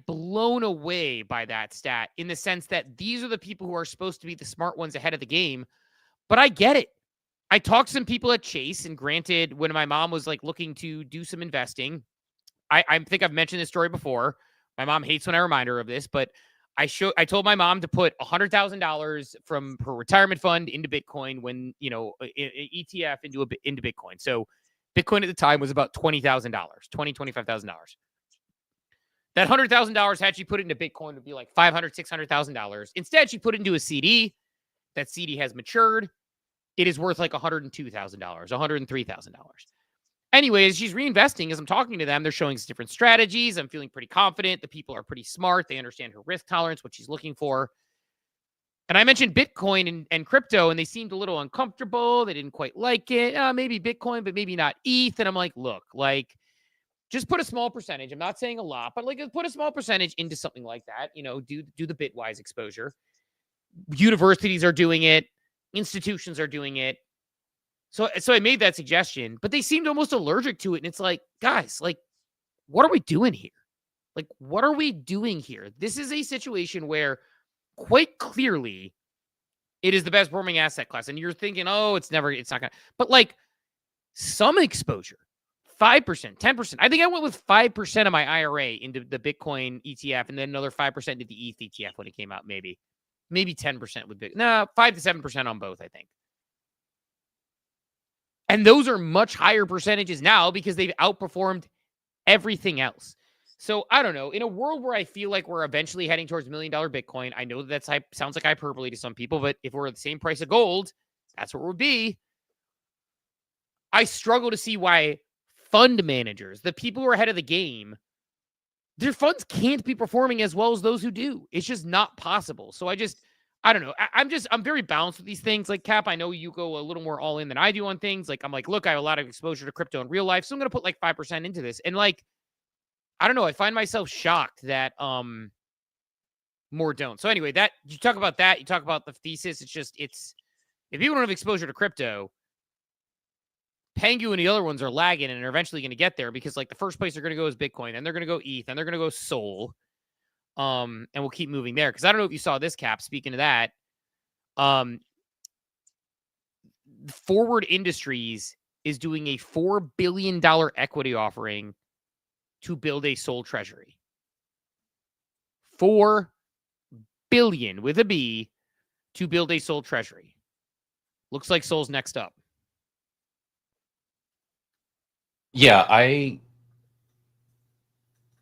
blown away by that stat, in the sense that these are the people who are supposed to be the smart ones ahead of the game. But I get it. I talked to some people at Chase, and granted, when my mom was like looking to do some investing, I think I've mentioned this story before. My mom hates when I remind her of this, but I told my mom to put $100,000 from her retirement fund into Bitcoin when, ETF into Bitcoin. So Bitcoin at the time was about $20,000, $25,000. That $100,000, had she put it into Bitcoin, would be like $500,000, $600,000. Instead, she put it into a CD. That CD has matured. It is worth like $102,000, $103,000. Anyways, she's reinvesting. As I'm talking to them, they're showing us different strategies. I'm feeling pretty confident. The people are pretty smart. They understand her risk tolerance, what she's looking for. And I mentioned Bitcoin and crypto, and they seemed a little uncomfortable. They didn't quite like it. Maybe Bitcoin, but maybe not ETH. And I'm like, look, like, just put a small percentage. I'm not saying a lot, but like, put a small percentage into something like that. Do the Bitwise exposure. Universities are doing it. Institutions are doing it. So I made that suggestion, but they seemed almost allergic to it. And it's like, guys, like, what are we doing here? Like, what are we doing here? This is a situation where quite clearly it is the best performing asset class. And you're thinking, oh, it's not going to, but like, some exposure, 5%, 10%. I think I went with 5% of my IRA into the Bitcoin ETF, and then another 5% into the ETH ETF when it came out, maybe maybe 10% with big. No, 5 to 7% on both, I think. And those are much higher percentages now because they've outperformed everything else. So I don't know. In a world where I feel like we're eventually heading towards $1 million Bitcoin, I know that sounds like hyperbole to some people, but if we're at the same price of gold, that's what it would be. I struggle to see why fund managers, the people who are ahead of the game, their funds can't be performing as well as those who do. It's just not possible. So I don't know. I'm very balanced with these things. Like Cap, I know you go a little more all in than I do on things. Like I'm like, look, I have a lot of exposure to crypto in real life, so I'm going to put like 5% into this. And like, I don't know. I find myself shocked that more don't. So anyway, that you talk about that. You talk about the thesis. It's if people don't have exposure to crypto, PENGU and the other ones are lagging and are eventually going to get there because like the first place they're going to go is Bitcoin, and they're going to go ETH, and they're going to go Sol. And we'll keep moving there. Because I don't know if you saw this, Cap. Speaking of that, Forward Industries is doing a $4 billion equity offering to build a Sol treasury. $4 billion with a B to build a Sol treasury. Looks like Sol's next up. Yeah,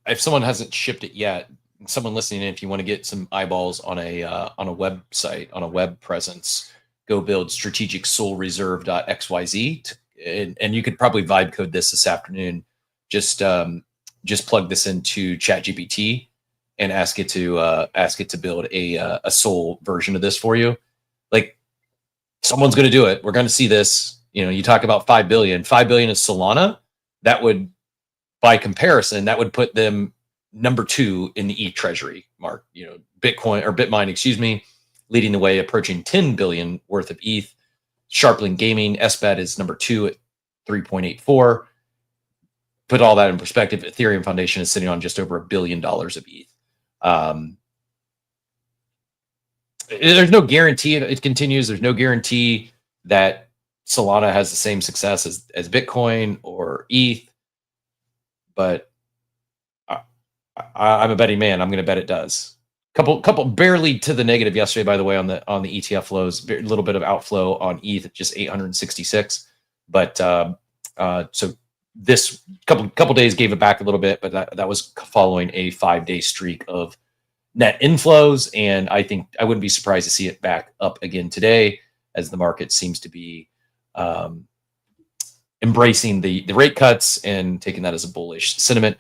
if someone hasn't shipped it yet, someone listening in, if you want to get some eyeballs on a website, on a web presence, go build strategicsolreserve.xyz, and you could probably vibe code this afternoon. Just plug this into ChatGPT and ask it to build a Sol version of this for you. Like, someone's going to do it. We're going to see this. You know, you talk about 5 billion. 5 billion is Solana. That would, by comparison, that would put them number 2 in the ETH treasury mark. You know, Bitmine, leading the way, approaching 10 billion worth of ETH. Sharpling Gaming, SBET is number 2 at 3.84. Put all that in perspective, Ethereum Foundation is sitting on just over $1 billion of ETH. There's no guarantee it continues. There's no guarantee that Solana has the same success as Bitcoin or ETH, but I'm a betting man. I'm going to bet it does. Couple barely to the negative yesterday, by the way, on the ETF flows. A little bit of outflow on ETH, just 866. But so this couple days gave it back a little bit, but that was following a 5-day streak of net inflows, and I think I wouldn't be surprised to see it back up again today, as the market seems to be embracing the rate cuts and taking that as a bullish sentiment.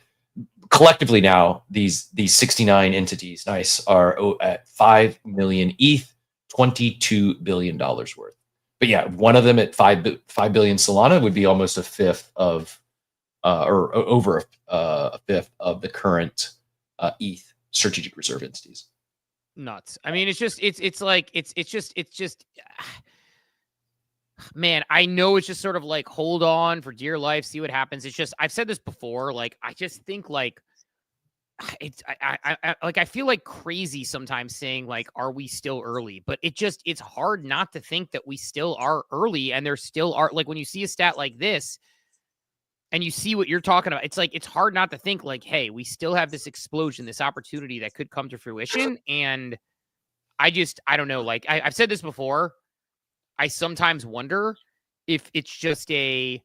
Collectively now, these 69 entities, are at 5 million ETH, $22 billion worth. But yeah, one of them at 5 billion Solana would be almost a fifth of, or over a fifth of the current ETH strategic reserve entities. Nuts. I mean, it's just man, I know it's just sort of like hold on for dear life, see what happens. It's just, I've said this before, like I just think like it's I feel like crazy sometimes saying like, are we still early? But it's hard not to think that we still are early, and there still are, like when you see a stat like this and you see what you're talking about, it's like it's hard not to think like, hey, we still have this explosion, this opportunity that could come to fruition. And I don't know, like I've said this before. I sometimes wonder if it's just we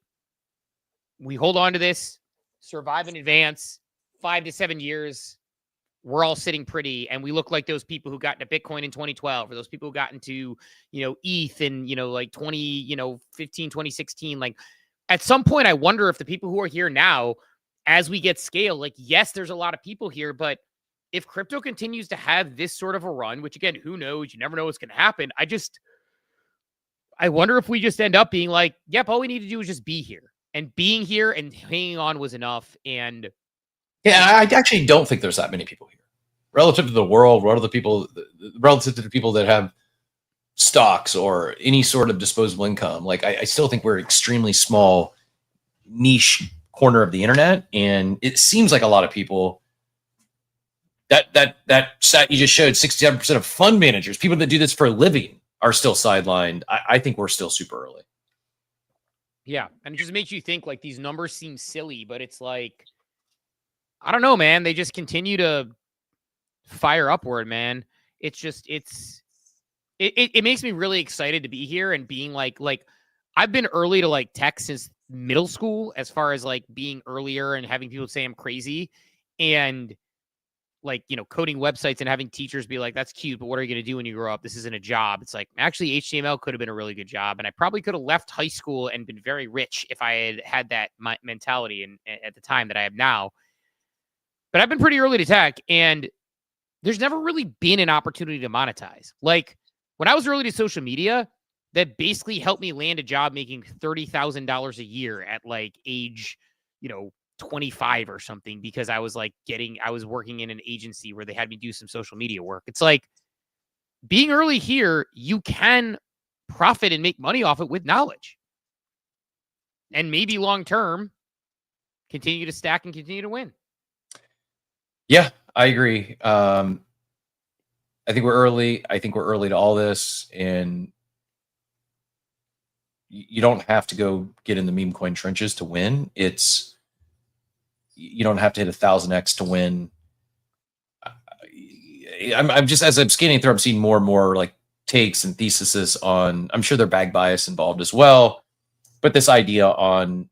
hold on to this, survive in advance, 5 to 7 years, we're all sitting pretty, and we look like those people who got into Bitcoin in 2012, or those people who got into, ETH in, like 2015, 2016. Like at some point, I wonder if the people who are here now, as we get scale, like, yes, there's a lot of people here, but if crypto continues to have this sort of a run, which again, who knows? You never know what's going to happen. I wonder if we just end up being like, yep, all we need to do is just be here. And being here and hanging on was enough. And yeah, I actually don't think there's that many people here. Relative to the world, relative to the people that have stocks or any sort of disposable income, like I still think we're extremely small niche corner of the internet. And it seems like a lot of people that stat you just showed, 67% of fund managers, people that do this for a living, are still sidelined. I think we're still super early. Yeah. And it just makes you think like these numbers seem silly, but it's like, I don't know, man. They just continue to fire upward, man. It's it makes me really excited to be here and being like I've been early to like tech since middle school, as far as like being earlier and having people say I'm crazy, and like, you know, coding websites and having teachers be like, that's cute, but what are you going to do when you grow up? This isn't a job. It's like, actually, HTML could have been a really good job. And I probably could have left high school and been very rich if I had had that mentality and at the time that I have now. But I've been pretty early to tech, and there's never really been an opportunity to monetize. Like when I was early to social media, that basically helped me land a job making $30,000 a year at like age, you know, 25 or something, because I was like I was working in an agency where they had me do some social media work. It's like being early here, you can profit and make money off it with knowledge. And maybe long term, continue to stack and continue to win. Yeah, I agree. I think we're early. I think we're early to all this, and you don't have to go get in the meme coin trenches to win. You don't have to hit 1,000x to win. I'm just, as I'm scanning through, I'm seeing more and more like takes and theses on, I'm sure there are bag bias involved as well, but this idea on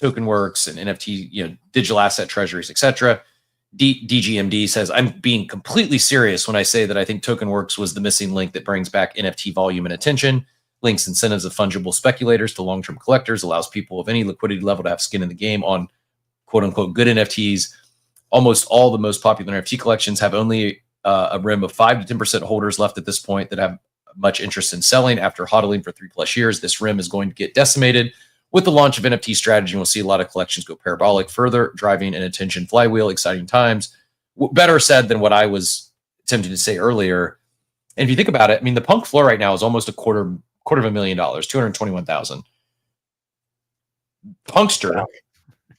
TokenWorks and NFT, you know, digital asset treasuries, etc. DGMD says, I'm being completely serious when I say that I think TokenWorks was the missing link that brings back NFT volume and attention, links incentives of fungible speculators to long-term collectors, allows people of any liquidity level to have skin in the game on quote unquote good NFTs. Almost all the most popular NFT collections have only a rim of 5 to 10% holders left at this point that have much interest in selling. After hodling for 3+ years, this rim is going to get decimated. With the launch of NFTStrategy, we'll see a lot of collections go parabolic, further driving an attention flywheel. Exciting times. Better said than what I was attempting to say earlier. And if you think about it, I mean, the punk floor right now is almost a quarter of $221,000.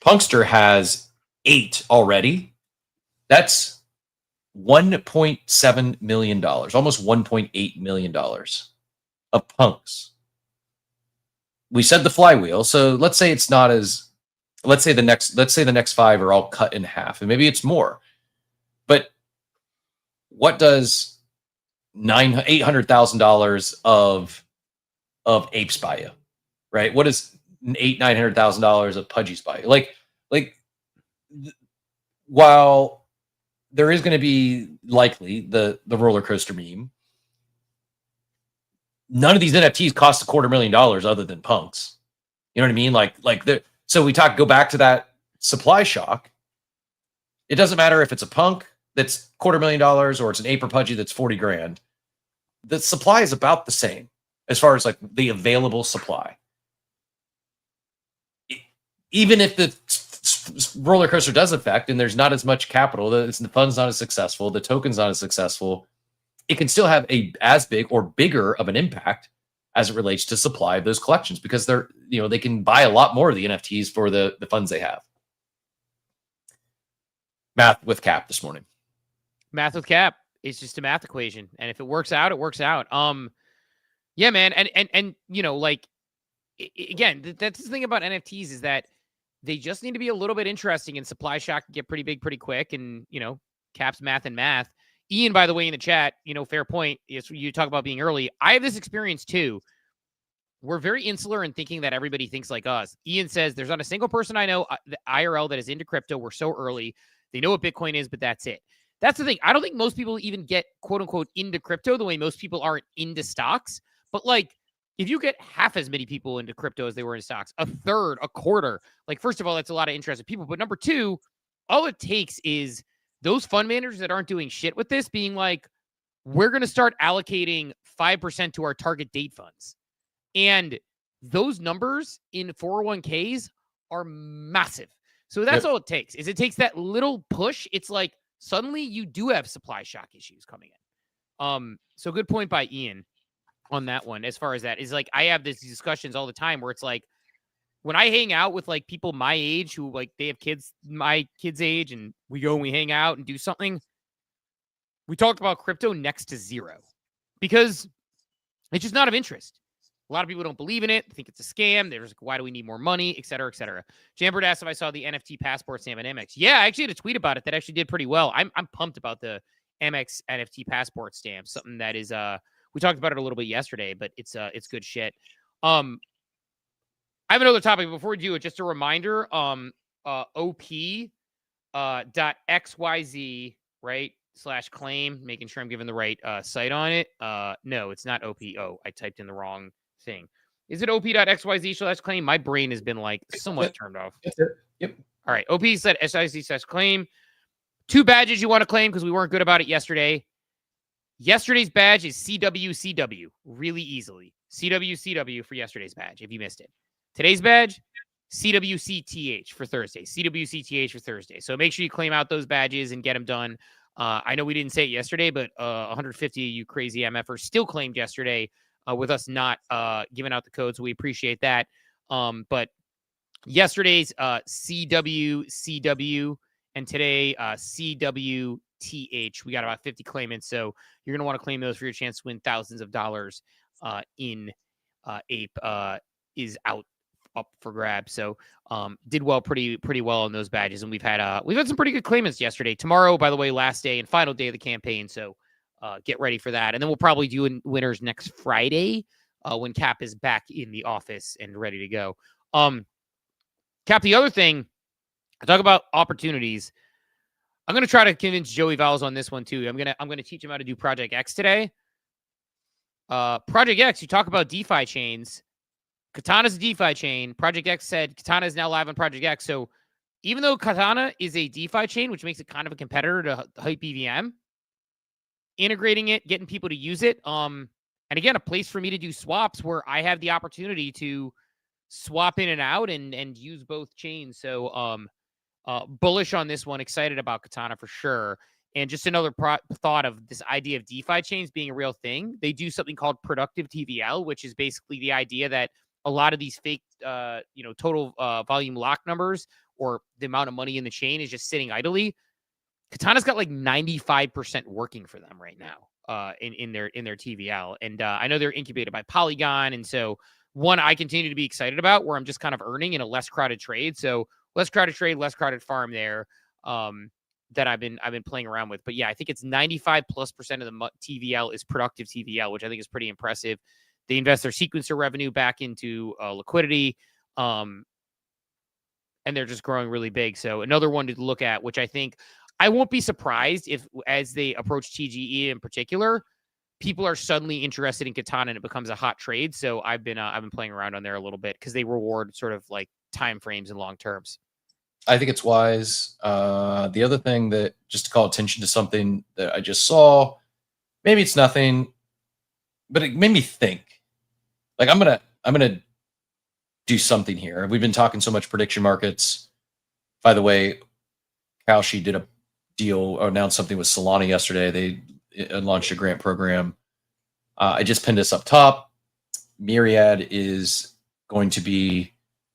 Punkster has 8 already. That's $1.7 million, almost $1.8 million of punks. We said the flywheel, so let's say it's not as, let's say the next 5 are all cut in half, and maybe it's more. But what does $800,000 of apes buy you, right? What is $900,000 of pudgies buy you? Like, while there is going to be likely the roller coaster meme, none of these NFTs cost $250,000 other than punks. You know what I mean? So we go back to that supply shock. It doesn't matter if it's a punk that's $250,000 or it's an ape or pudgy that's $40,000. The supply is about the same as far as like the available supply. Even if the roller coaster does affect and there's not as much capital, the fund's not as successful, the token's not as successful, it can still have as big or bigger of an impact as it relates to supply of those collections, because they can buy a lot more of the NFTs for the funds they have. Math with Cap this morning. Math with Cap is just a math equation, and if it works out, it works out. Yeah, man, and you know, like again, that's the thing about NFTs is that they just need to be a little bit interesting, and supply shock can get pretty big pretty quick. And, you know, Cap's math and math. Ian, by the way, in the chat, you know, fair point. You talk about being early. I have this experience too. We're very insular in thinking that everybody thinks like us. Ian says, there's not a single person I know, the IRL, that is into crypto. We're so early. They know what Bitcoin is, but that's it. That's the thing. I don't think most people even get, quote unquote, into crypto the way most people aren't into stocks. But like, if you get half as many people into crypto as they were in stocks, a third, a quarter, like, first of all, that's a lot of interested people. But number two, all it takes is those fund managers that aren't doing shit with this being like, we're going to start allocating 5% to our target date funds. And those numbers in 401ks are massive. So that's all it takes, is it takes that little push. It's like, suddenly you do have supply shock issues coming in. So good point by Ian on that one. As far as that is, like, I have these discussions all the time where it's like, when I hang out with like people my age who like they have kids my kids' age, and we go and we hang out and do something, we talk about crypto next to zero because it's just not of interest. A lot of people don't believe in it. They think it's a scam. They're just like, why do we need more money, et cetera, et cetera. Jambert asked if I saw the NFT passport stamp at MX. Yeah, I actually had a tweet about it that actually did pretty well. I'm pumped about the MX NFT passport stamp, something that is We talked about it a little bit yesterday, but it's good shit. I have another topic before we do it. Just a reminder, OP dot XYZ, right? /claim, making sure I'm giving the right site on it. No, it's not OP. Oh, I typed in the wrong thing. Is it op.xyz/claim? My brain has been like somewhat turned off. Yep. All right. OP said SIC/claim. 2 badges you want to claim because we weren't good about it yesterday. Yesterday's badge is CWCW really easily. CWCW for yesterday's badge if you missed it. Today's badge, CWCTH for Thursday. CWCTH for Thursday. So make sure you claim out those badges and get them done. I know we didn't say it yesterday, but 150 of you crazy MFers still claimed yesterday with us not giving out the code. So we appreciate that. But yesterday's CWCW and today CWTH. We got about 50 claimants. So you're going to want to claim those for your chance to win thousands of dollars in Ape is out up for grabs. So did well, pretty well on those badges. And we've had some pretty good claimants yesterday. Tomorrow, by the way, last day and final day of the campaign. So get ready for that. And then we'll probably do winners next Friday when Cap is back in the office and ready to go. Cap, the other thing, I talk about opportunities. I'm going to try to convince Joey Vowles on this one too. I'm going to teach him how to do Project X today. Project X, you talk about DeFi chains. Katana's a DeFi chain. Project X said Katana is now live on Project X. So even though Katana is a DeFi chain, which makes it kind of a competitor to Hype EVM, integrating it, getting people to use it. And again, a place for me to do swaps where I have the opportunity to swap in and out and use both chains. So bullish on this one, excited about Katana for sure. And just another thought of this idea of DeFi chains being a real thing. They do something called productive TVL, which is basically the idea that a lot of these fake, total volume lock numbers or the amount of money in the chain is just sitting idly. Katana's got like 95% working for them right now in their TVL. And I know they're incubated by Polygon. And so one I continue to be excited about where I'm just kind of earning in a less crowded trade. So less crowded trade, less crowded farm there that I've been playing around with. But yeah, I think it's 95+% of the TVL is productive TVL, which I think is pretty impressive. They invest their sequencer revenue back into liquidity. And they're just growing really big. So another one to look at, which I think I won't be surprised if as they approach TGE in particular, people are suddenly interested in Katana and it becomes a hot trade. So I've been playing around on there a little bit because they reward sort of like time frames and long terms. I think it's wise. The other thing that just to call attention to something that I just saw, maybe it's nothing, but it made me think. Like I'm gonna do something here. We've been talking so much prediction markets. By the way, Kalshi did a deal or announced something with Solana yesterday. They launched a grant program. I just pinned this up top. Myriad is going to be.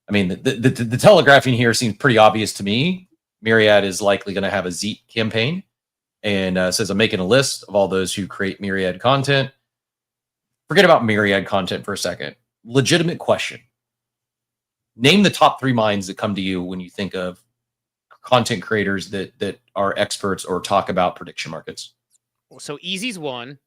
I mean, the telegraphing here seems pretty obvious to me. Myriad is likely going to have a Zeet campaign and says, I'm making a list of all those who create Myriad content. Forget about Myriad content for a second. Legitimate question. Name the top 3 minds that come to you when you think of content creators that are experts or talk about prediction markets. So Easy's one.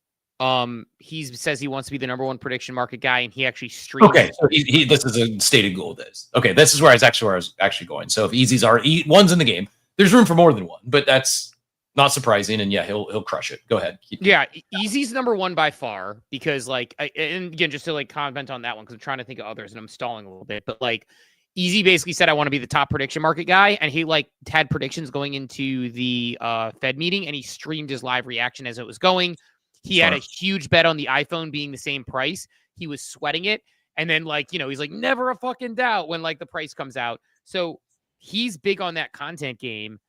He says he wants to be the #1 prediction market guy, and he actually streams. Okay, so this is a stated goal of this. Okay, this is where I was actually going. So if Easy's one's in the game, there's room for more than one, but that's not surprising. And yeah, he'll crush it. Go ahead. Yeah, Easy's #1 by far because and again, just to like comment on that one because I'm trying to think of others and I'm stalling a little bit, but like Easy basically said I want to be the top prediction market guy, and he like had predictions going into the Fed meeting, and he streamed his live reaction as it was going. He had a huge bet on the iPhone being the same price. He was sweating it. And then he's like, never a fucking doubt when like the price comes out. So he's big on that content game.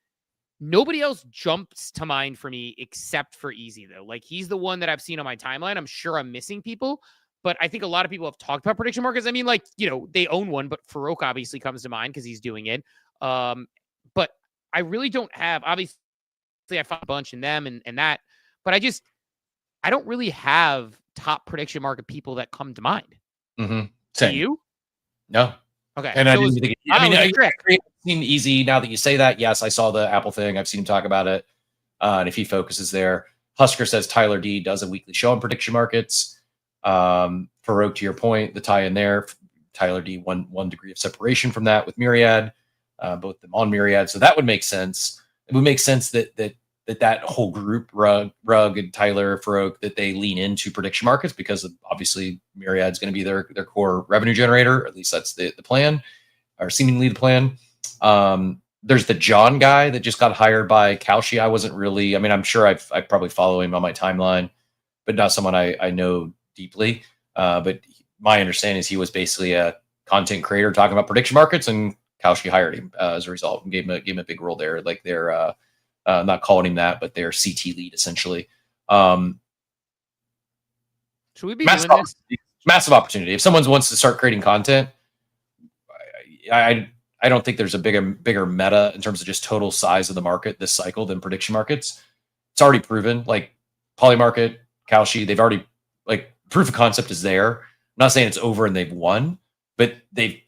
Nobody else jumps to mind for me except for Easy though. Like he's the one that I've seen on my timeline. I'm sure I'm missing people, but I think a lot of people have talked about prediction markets. I mean, they own one, but Farouk obviously comes to mind because he's doing it. But I really don't have, obviously I found a bunch in them and that, but I don't really have top prediction market people that come to mind. Mm-hmm. Do you? No. Okay. And so I didn't think. I've seen Easy now that you say that. Yes, I saw the Apple thing. I've seen him talk about it, and if he focuses there, Husker says Tyler D does a weekly show on prediction markets. Farouk, to your point, the tie in there, Tyler D one degree of separation from that with Myriad, both them on Myriad. So that would make sense. It would make sense that whole group, Rug and Tyler, Farouk, that they lean into prediction markets because obviously Myriad's going to be their core revenue generator. At least that's the plan, or seemingly the plan. There's the John guy that just got hired by Kalshi. I wasn't really, I mean, I'm sure I probably follow him on my timeline, but not someone I know deeply. But my understanding is he was basically a content creator talking about prediction markets, and Kalshi hired him as a result and gave him a big role there. Like they're not calling him that, but their CT lead essentially. Should we be doing this? Massive opportunity. If someone wants to start creating content, I don't think there's a bigger meta in terms of just total size of the market this cycle than prediction markets. It's already proven. Like Polymarket, Kalshi, they've already, like, proof of concept is there. I'm not saying it's over and they've won, but they've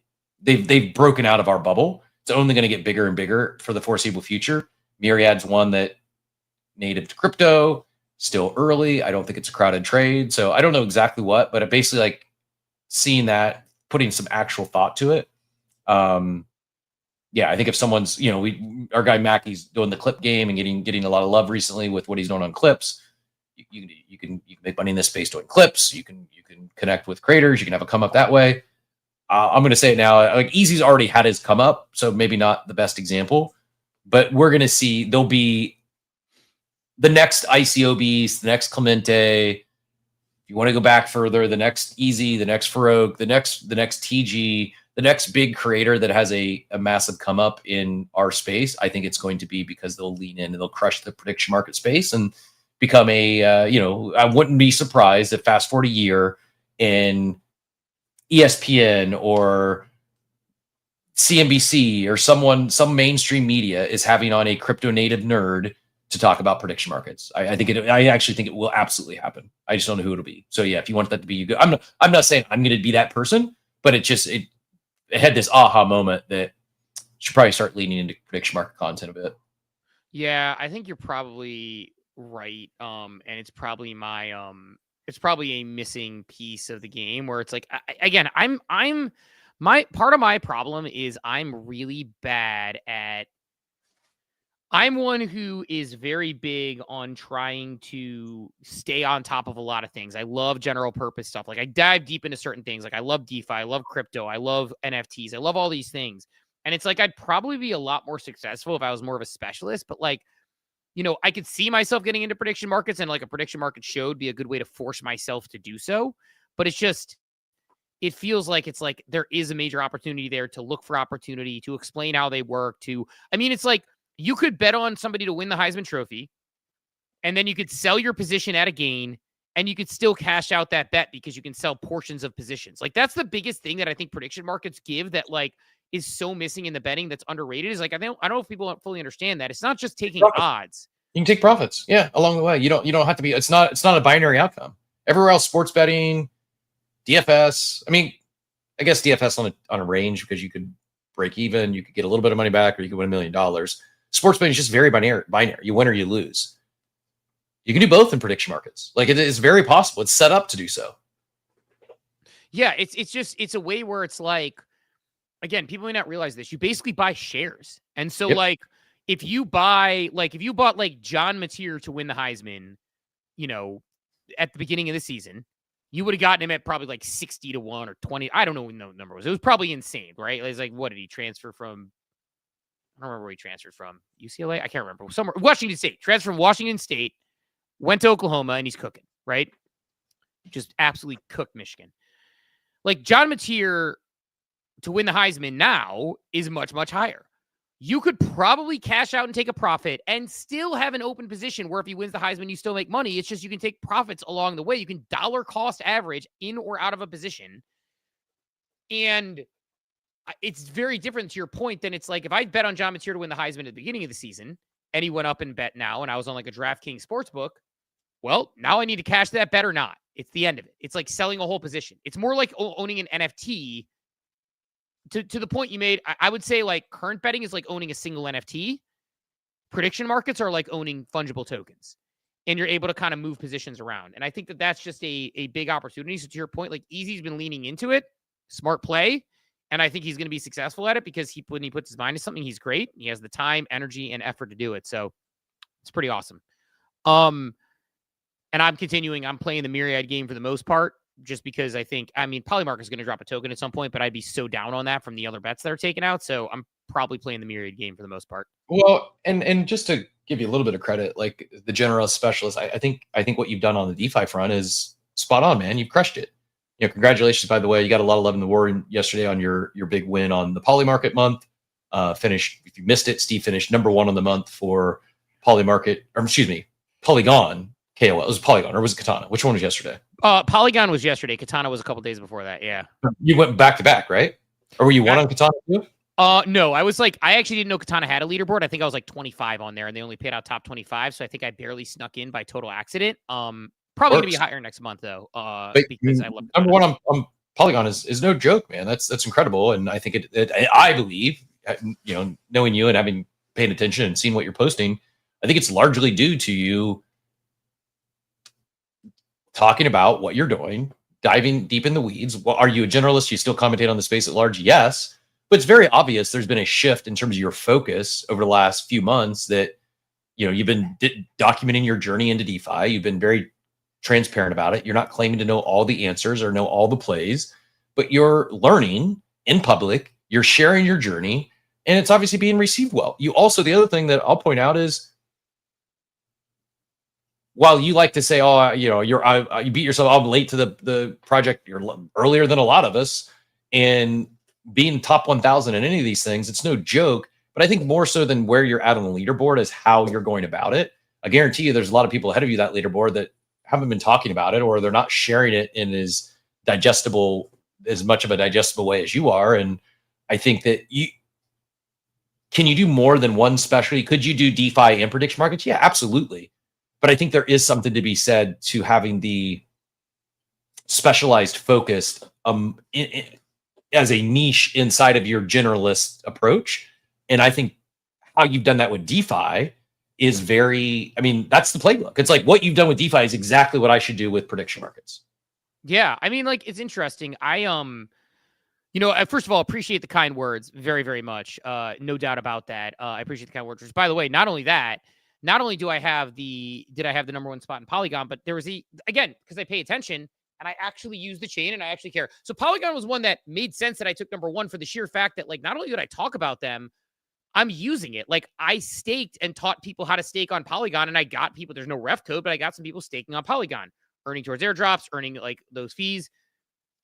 broken out of our bubble. It's only going to get bigger and bigger for the foreseeable future. Myriad's one that native to crypto, still early. I don't think it's a crowded trade. So I don't know exactly what, but basically like seeing that, putting some actual thought to it. Yeah, I think if someone's, our guy Mackey's doing the clip game and getting a lot of love recently with what he's doing on clips. You can make money in this space doing clips. You can connect with creators. You can have a come up that way. I'm going to say it now. Like Easy's already had his come up, so maybe not the best example, but we're going to see there'll be the next ICOBs, the next Clemente. If you want to go back further, the next Easy, the next Farouk, the next TG. The next big creator that has a massive come up in our space, I think it's going to be because they'll lean in and they'll crush the prediction market space and become I wouldn't be surprised if fast forward a year in ESPN or CNBC or some mainstream media is having on a crypto native nerd to talk about prediction markets. I actually think it will absolutely happen. I just don't know who it'll be. So yeah, if you want that to be, I'm not saying I'm going to be that person, but it had this aha moment that should probably start leaning into prediction market content a bit. Yeah, I think you're probably right. And it's probably it's probably a missing piece of the game where it's like, my part of my problem is I'm really bad at, I'm one who is very big on trying to stay on top of a lot of things. I love general purpose stuff. Like I dive deep into certain things. Like I love DeFi, I love crypto, I love NFTs, I love all these things. And it's like, I'd probably be a lot more successful if I was more of a specialist, but like, I could see myself getting into prediction markets, and like a prediction market show would be a good way to force myself to do so. But it's just, it feels like it's like there is a major opportunity there to look for opportunity, to explain how they work, it's like, you could bet on somebody to win the Heisman Trophy, and then you could sell your position at a gain, and you could still cash out that bet because you can sell portions of positions. Like that's the biggest thing that I think prediction markets give that like is so missing in the betting that's underrated. Is like I don't know if people don't fully understand that it's not just taking odds. You can take profits, yeah, along the way. You don't have to be. It's not a binary outcome. Everywhere else, sports betting, DFS. I mean, I guess DFS on a range because you could break even, you could get a little bit of money back, or you could win $1 million. Sports betting is just very binary. You win or you lose. You can do both in prediction markets. Like it is very possible. It's set up to do so. Yeah, it's a way where it's like, again, people may not realize this. You basically buy shares. And so like if you bought like John Mateer to win the Heisman, at the beginning of the season, you would have gotten him at probably like 60 to 1 or 20. I don't know what the number was. It was probably insane, right? It was like, what did he transfer from? I don't remember where he transferred from. UCLA? I can't remember. Somewhere. Washington State. Transferred from Washington State, went to Oklahoma, and he's cooking, right? Just absolutely cooked Michigan. Like John Mateer to win the Heisman now is much, much higher. You could probably cash out and take a profit and still have an open position where if he wins the Heisman, you still make money. It's just you can take profits along the way. You can dollar cost average in or out of a position. And it's very different to your point than it's like if I bet on John Mateer to win the Heisman at the beginning of the season and he went up and bet now and I was on like a DraftKings sportsbook, well, now I need to cash that bet or not. It's the end of it. It's like selling a whole position. It's more like owning an NFT. To the point you made, I would say like current betting is like owning a single NFT. Prediction markets are like owning fungible tokens. and you're able to kind of move positions around. And I think that that's just a big opportunity. So to your point, like Easy's been leaning into it, smart play. And I think he's going to be successful at it because when he puts his mind to something, he's great. He has the time, energy, and effort to do it. So it's pretty awesome. And I'm playing the Myriad game for the most part, just because Polymarket is going to drop a token at some point, but I'd be so down on that from the other bets that are taken out. So I'm probably playing the Myriad game for the most part. Well, and just to give you a little bit of credit, like the generalist specialist, I think what you've done on the DeFi front is spot on, man. You've crushed it. Congratulations, by the way. You got a lot of love in the war yesterday on your big win on the Polymarket month. Finished, if you missed it, Steve finished #1 on the month for Polygon KOL. It was Polygon, or was it Katana? Which one was yesterday? Polygon was yesterday. Katana was a couple days before that. Yeah. You went back to back, right? Or were you one on Katana too? No, I actually didn't know Katana had a leaderboard. I think I was like 25 on there, and they only paid out top 25. So I think I barely snuck in by total accident. Probably going to be higher next month though. Because I love #1 on Polygon is no joke, man. That's incredible. And I think I believe, knowing you and having paid attention and seen what you're posting, I think it's largely due to you talking about what you're doing, diving deep in the weeds. Well, are you a generalist? You still commentate on the space at large? Yes. But it's very obvious there's been a shift in terms of your focus over the last few months that, you've been documenting your journey into DeFi. You've been very transparent about it. You're not claiming to know all the answers or know all the plays, but you're learning in public. You're sharing your journey, and it's obviously being received well. You also, the other thing that I'll point out is, while you like to say, you beat yourself, I'm late to the project, you're earlier than a lot of us, and being top 1,000 in any of these things, it's no joke. But I think more so than where you're at on the leaderboard is how you're going about it. I guarantee you there's a lot of people ahead of you that leaderboard that haven't been talking about it, or they're not sharing it in as much of a digestible way as you are. And I think that can you do more than one specialty? Could you do DeFi and prediction markets? Yeah, absolutely. But I think there is something to be said to having the specialized focus as a niche inside of your generalist approach. And I think how you've done that with DeFi is that's the playbook. It's like what you've done with DeFi is exactly what I should do with prediction markets. Yeah. It's interesting. First of all, appreciate the kind words very, very much. No doubt about that. I appreciate the kind words. By the way, not only did I have the #1 spot in Polygon, but there was again, because I pay attention and I actually use the chain and I actually care. So Polygon was one that made sense that I took #1 for the sheer fact that not only did I talk about them, I'm using it. I staked and taught people how to stake on Polygon, and I got people, there's no ref code, but I got some people staking on Polygon, earning towards airdrops, earning those fees.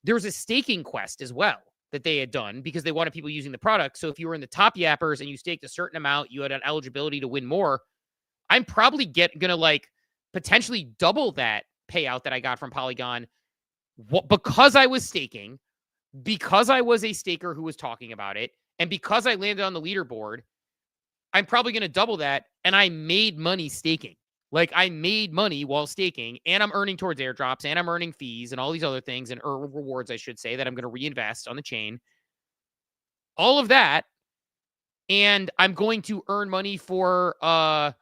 There was a staking quest as well that they had done because they wanted people using the product. So if you were in the top yappers and you staked a certain amount, you had an eligibility to win more. I'm probably gonna potentially double that payout that I got from Polygon because I was staking, because I was a staker who was talking about it, and because I landed on the leaderboard. I'm probably going to double that, and I made money staking. I made money while staking, and I'm earning towards airdrops, and I'm earning fees and all these other things, and rewards, I should say, that I'm going to reinvest on the chain. All of that, and I'm going to earn money for I'm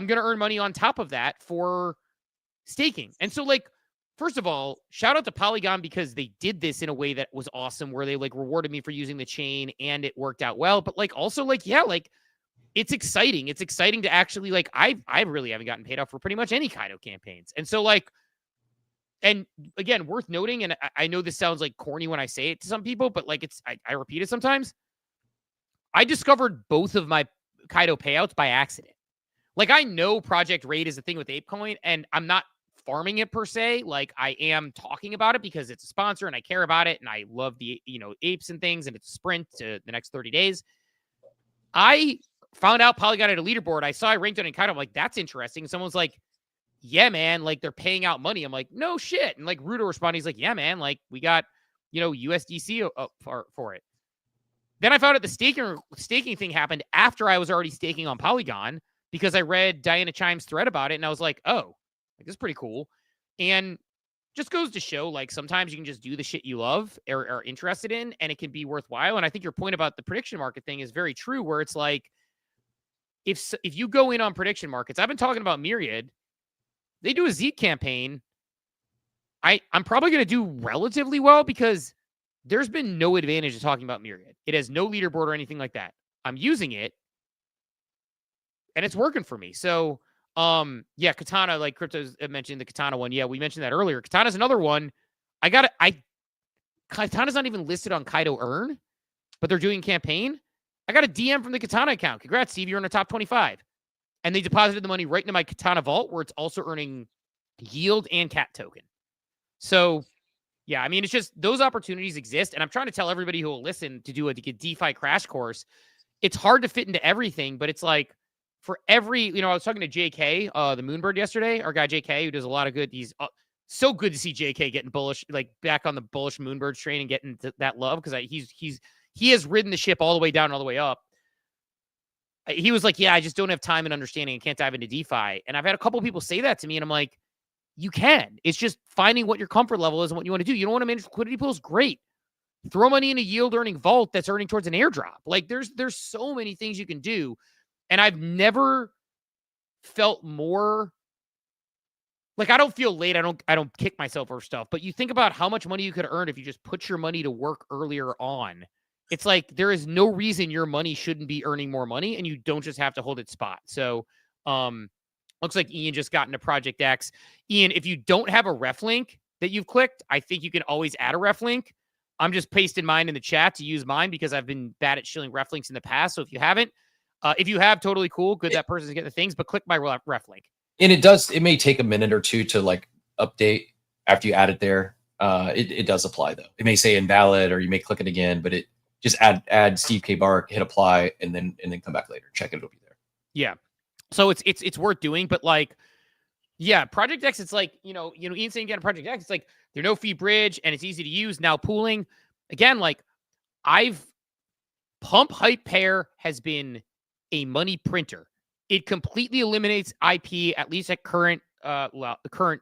going to earn money on top of that for staking. And so first of all, shout out to Polygon because they did this in a way that was awesome, where they rewarded me for using the chain and it worked out well. But also it's exciting. It's exciting to actually I really haven't gotten paid off for pretty much any Kaido campaigns. And so and again, worth noting, and I know this sounds corny when I say it to some people, but I repeat it sometimes. I discovered both of my Kaido payouts by accident. I know Project Raid is a thing with ApeCoin, and I'm not farming it per se. I am talking about it because it's a sponsor and I care about it and I love the apes and things, and it's a sprint to the next 30 days. I found out Polygon had a leaderboard. I saw I ranked on in Kaido. I'm like, that's interesting. And someone's like, yeah, man, they're paying out money. I'm like, no shit. And Rudo responded, he's like, yeah, man, we got USDC for it. Then I found out the staking thing happened after I was already staking on Polygon because I read Diana Chime's thread about it, and I was like, oh, this is pretty cool. And just goes to show, sometimes you can just do the shit you love or are interested in, and it can be worthwhile. And I think your point about the prediction market thing is very true, where it's if you go in on prediction markets, I've been talking about Myriad. They do a Zeke campaign. I'm probably going to do relatively well because there's been no advantage to talking about Myriad. It has no leaderboard or anything like that. I'm using it, and it's working for me. So, yeah, Katana, like Crypto's mentioned the Katana one. Yeah, we mentioned that earlier. Katana's another one. Katana's not even listed on Kaido Earn, but they're doing campaign. I got a DM from the Katana account. Congrats, Steve. You're in the top 25. And they deposited the money right into my Katana vault where it's also earning yield and cat token. So, yeah, I mean, it's just those opportunities exist. And I'm trying to tell everybody who will listen to do a DeFi crash course. It's hard to fit into everything, but it's like for every, I was talking to JK, the Moonbird yesterday, our guy JK, who does a lot of good. He's so good to see JK getting bullish, like back on the bullish Moonbird train and getting that love because he has ridden the ship all the way down, all the way up. He was like, yeah, I just don't have time and understanding and can't dive into DeFi. And I've had a couple of people say that to me, and I'm like, you can. It's just finding what your comfort level is and what you want to do. You don't want to manage liquidity pools? Great. Throw money in a yield earning vault that's earning towards an airdrop. Like there's so many things you can do. And I've never felt more like I don't feel late. I don't kick myself or stuff. But you think about how much money you could earn if you just put your money to work earlier on. It's like there is no reason your money shouldn't be earning more money, and you don't just have to hold its spot. So, looks like Ian just got into Project X. Ian, if you don't have a ref link that you've clicked, I think you can always add a ref link. I'm just pasting mine in the chat to use mine because I've been bad at shilling ref links in the past. So if you haven't, if you have, totally cool. Good, that person's getting the things, but click my ref link. And it may take a minute or two to like update after you add it there. It does apply though. It may say invalid or you may click it again, but it just add Steve K. Bark, hit apply, and then come back later. Check it, it'll be there. Yeah. So it's worth doing, but like, yeah, Project X, it's like, Ian saying again, Project X, it's like there's no fee bridge and it's easy to use. Now pooling, again, like Pump Hype Pair has been a money printer. It completely eliminates IP, at least at current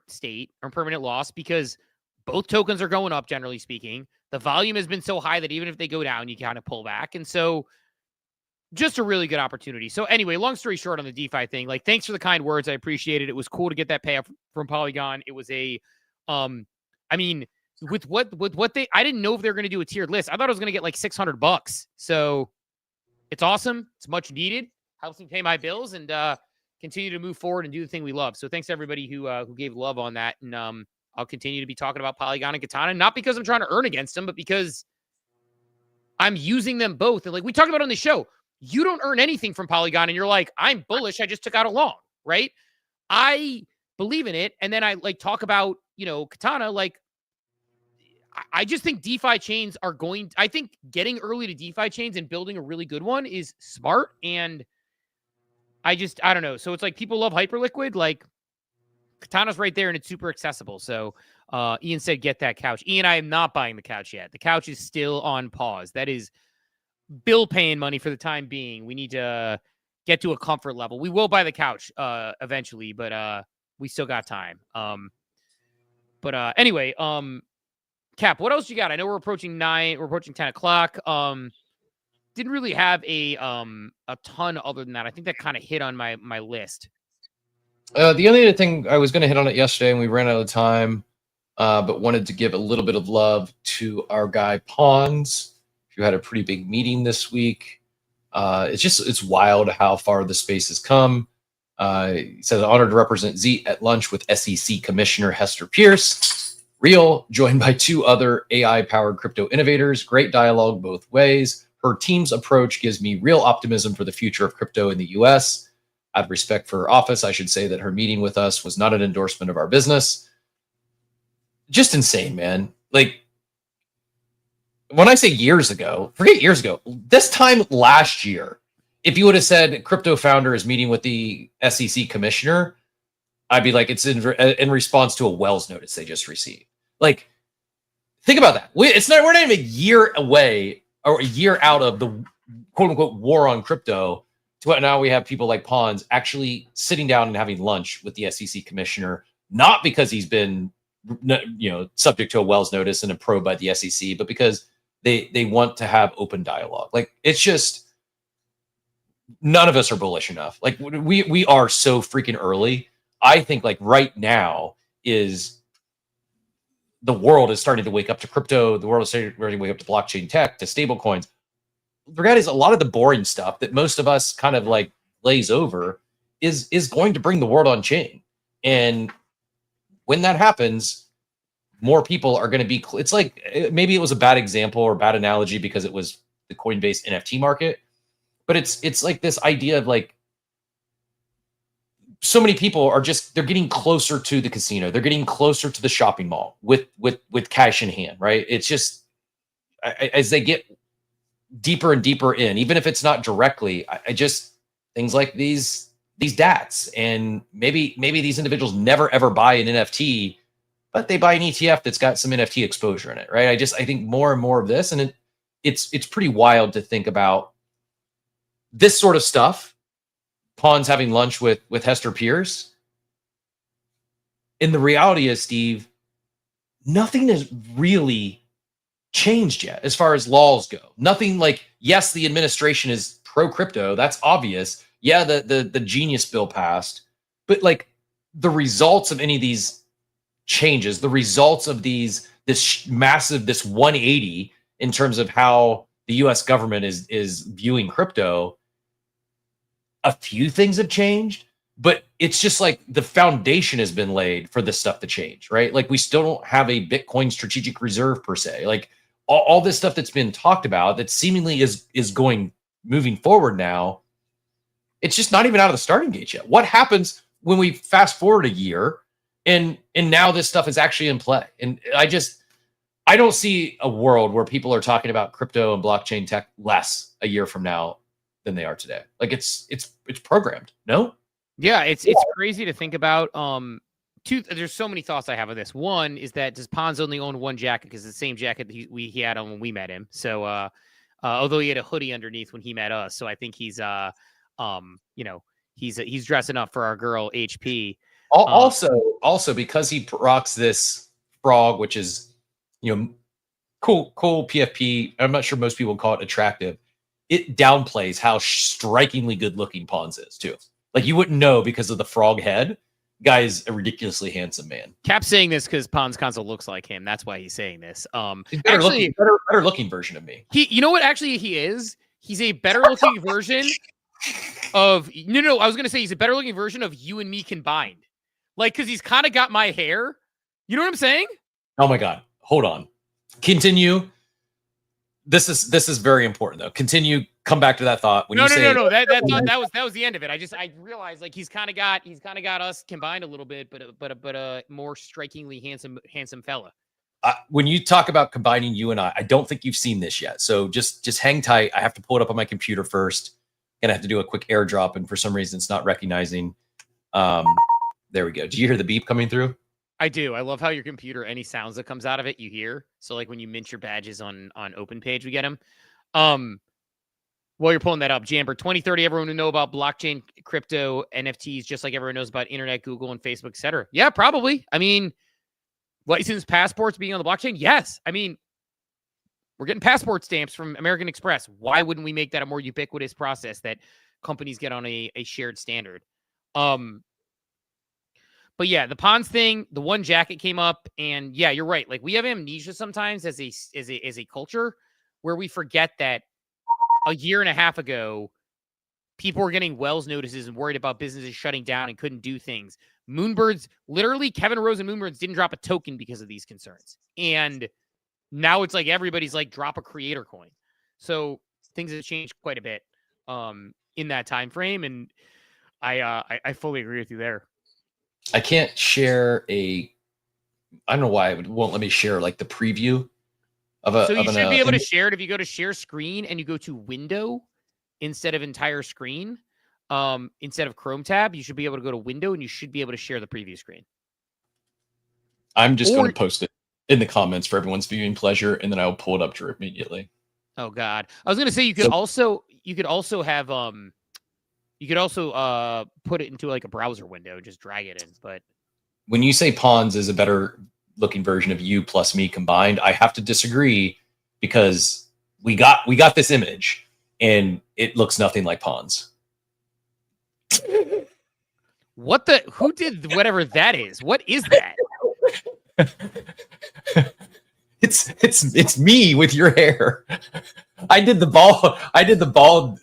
state or permanent loss, because both tokens are going up, generally speaking. The volume has been so high that even if they go down, you kind of pull back. And so just a really good opportunity. So anyway, long story short on the DeFi thing, like, thanks for the kind words. I appreciate it. It was cool to get that payoff from Polygon. It was I mean, with what I didn't know if they were going to do a tiered list. I thought I was going to get like $600. So it's awesome. It's much needed. Helps me pay my bills and continue to move forward and do the thing we love. So thanks to everybody who gave love on that. And I'll continue to be talking about Polygon and Katana, not because I'm trying to earn against them, but because I'm using them both. And like we talked about on the show, you don't earn anything from Polygon and you're like, I'm bullish. I just took out a long, right? I believe in it. And then I like talk about, Katana, like I just think DeFi chains I think getting early to DeFi chains and building a really good one is smart. And I don't know. So it's like people love Hyperliquid, like Katana's right there and it's super accessible. So Ian said, get that couch. Ian, I am not buying the couch yet. The couch is still on pause. That is bill paying money for the time being. We need to get to a comfort level. We will buy the couch eventually, but we still got time. Anyway, Cap, what else you got? I know we're approaching 9. We're approaching 10 o'clock. Didn't really have a ton other than that. I think that kind of hit on my list. The only other thing, I was going to hit on it yesterday and we ran out of time, but wanted to give a little bit of love to our guy Pawns, who had a pretty big meeting this week. It's wild how far the space has come. He said, honored to represent Z at lunch with SEC Commissioner Hester Pierce. Real, joined by 2 other AI-powered crypto innovators. Great dialogue both ways. Her team's approach gives me real optimism for the future of crypto in the US. Out of respect for her office, I should say that her meeting with us was not an endorsement of our business. Just insane, man. Like, when I say years ago, forget years ago, this time last year, if you would have said crypto founder is meeting with the SEC commissioner, I'd be like, it's in response to a Wells notice they just received. Like, think about that. We're not even a year away or a year out of the quote unquote war on crypto. To what now we have people like Pawns actually sitting down and having lunch with the SEC commissioner, not because he's been, subject to a Wells notice and a probe by the SEC, but because they want to have open dialogue. Like, it's just none of us are bullish enough. Like we are so freaking early. I think like right now is the world is starting to wake up to crypto. The world is starting to wake up to blockchain tech, to stable coins. The reality is a lot of the boring stuff that most of us kind of like glaze over is going to bring the world on chain. And when that happens, more people are going to be, it's like, maybe it was a bad example or bad analogy because it was the Coinbase NFT market, but it's like this idea of like, so many people are just, they're getting closer to the casino. They're getting closer to the shopping mall with cash in hand, right? It's just, as they get deeper and deeper in, even if it's not directly, I just, things like these DATs, and maybe these individuals never ever buy an NFT, but they buy an ETF that's got some NFT exposure in it, right? I think more and more of this, and it's pretty wild to think about this sort of stuff. Pawns having lunch with Hester Pierce. And the reality is, Steve, nothing has really changed yet as far as laws go. Nothing like, yes, the administration is pro crypto. That's obvious. Yeah, the Genius bill passed, but like the results of any of these changes, the results of this massive 180 in terms of how the US government is viewing crypto, a few things have changed, but it's just like the foundation has been laid for this stuff to change, right? Like we still don't have a Bitcoin strategic reserve per se. Like all this stuff that's been talked about that seemingly is going moving forward now, it's just not even out of the starting gate yet. What happens when we fast forward a year and now this stuff is actually in play? And I don't see a world where people are talking about crypto and blockchain tech less a year from now than they are today. Like it's programmed. No? Yeah, it's crazy to think about. There's so many thoughts I have of this. One is that does Pons only own one jacket because it's the same jacket he had on when we met him. So although he had a hoodie underneath when he met us, so I think he's he's dressing up for our girl HP. Also because he rocks this frog, which is cool PFP. I'm not sure most people call it attractive. It downplays how strikingly good looking Pons is too. Like you wouldn't know because of the frog head. Guy is a ridiculously handsome man. Cap's saying this because Pons Console looks like him. That's why he's saying this. He's better looking version of me. You know what? Actually, he is. He's a better looking version of no. I was gonna say he's a better looking version of you and me combined. Like because he's kind of got my hair. You know what I'm saying? Oh my god! Hold on. Continue. This is very important though. Continue. Come back to that thought. No. That was the end of it. I realized like he's kind of got us combined a little bit, but a more strikingly handsome fella. When you talk about combining you and I don't think you've seen this yet. So just hang tight. I have to pull it up on my computer first. Gonna have to do a quick airdrop, and for some reason it's not recognizing. There we go. Do you hear the beep coming through? I do. I love how your computer, any sounds that comes out of it, you hear. So like when you mint your badges on open page, we get them. While you're pulling that up, Jamber 2030, everyone will know about blockchain, crypto, NFTs, just like everyone knows about internet, Google, and Facebook, etc. Yeah, probably. I mean, licensed passports being on the blockchain? Yes. I mean, we're getting passport stamps from American Express. Why wouldn't we make that a more ubiquitous process that companies get on a shared standard? But yeah, the Pons thing, the one jacket came up, and yeah, you're right. Like we have amnesia sometimes as a culture where we forget that a year and a half ago, people were getting Wells notices and worried about businesses shutting down and couldn't do things. Moonbirds, literally, Kevin Rose and Moonbirds didn't drop a token because of these concerns. And now it's like everybody's like, drop a creator coin. So things have changed quite a bit in that time frame. And I fully agree with you there. I can't share I don't know why it won't let me share like the preview of a. So you should be able to share it if you go to share screen and you go to window instead of entire screen. Instead of Chrome tab, you should be able to go to window and you should be able to share the preview screen. I'm just going to post it in the comments for everyone's viewing pleasure, and then I'll pull it up immediately. Oh God, I was going to say you could also have you could also put it into like a browser window, just drag it in. But when you say Pons is a better looking version of you plus me combined, I have to disagree because we got this image and it looks nothing like Pons. Who did whatever that is? What is that? It's me with your hair. I did the bald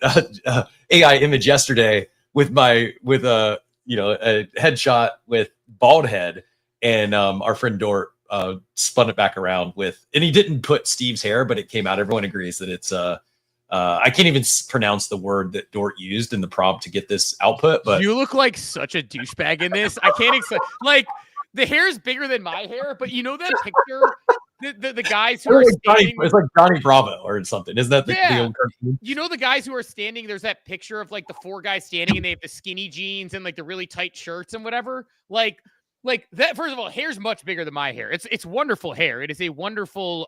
AI image yesterday with a headshot with bald head, and our friend Dort spun it back around and he didn't put Steve's hair, but it came out. Everyone agrees that it's I can't even pronounce the word that Dort used in the prompt to get this output. But you look like such a douchebag in this. I can't explain. Like, the hair is bigger than my hair, but you know that picture. The guys who are standing, it's like Johnny Bravo or something. Isn't that the old cartoon? You know the guys who are standing, there's that picture of like the 4 guys standing and they have the skinny jeans and like the really tight shirts and whatever. Like that, first of all, hair's much bigger than my hair. It's wonderful hair. It is a wonderful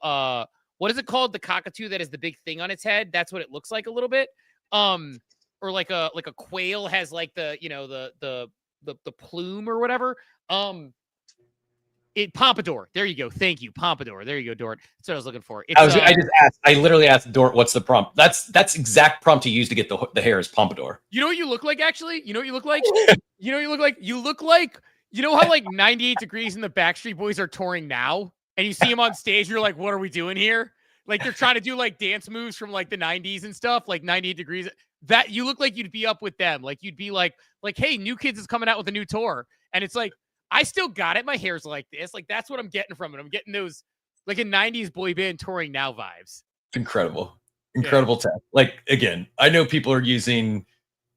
what is it called? The cockatoo that has the big thing on its head. That's what it looks like a little bit. Or like a quail has like the the plume or whatever. Pompadour. There you go. Thank you. Pompadour. There you go, Dort. That's what I was looking for. I literally asked Dort, what's the prompt? That's exact prompt to use to get the hair is Pompadour. You know what you look like, actually? You know what you look like? You look like, you know how like 98 Degrees and the Backstreet Boys are touring now? And you see them on stage, you're like, what are we doing here? Like they're trying to do like dance moves from like the 90s and stuff, like 98 Degrees. That you look like you'd be up with them. Like you'd be like, hey, New Kids is coming out with a new tour. And it's like, I still got it. My hair's like this. Like, that's what I'm getting from it. I'm getting those, like, a 90s boy band touring now vibes. Incredible. Tech. Like, again, I know people are using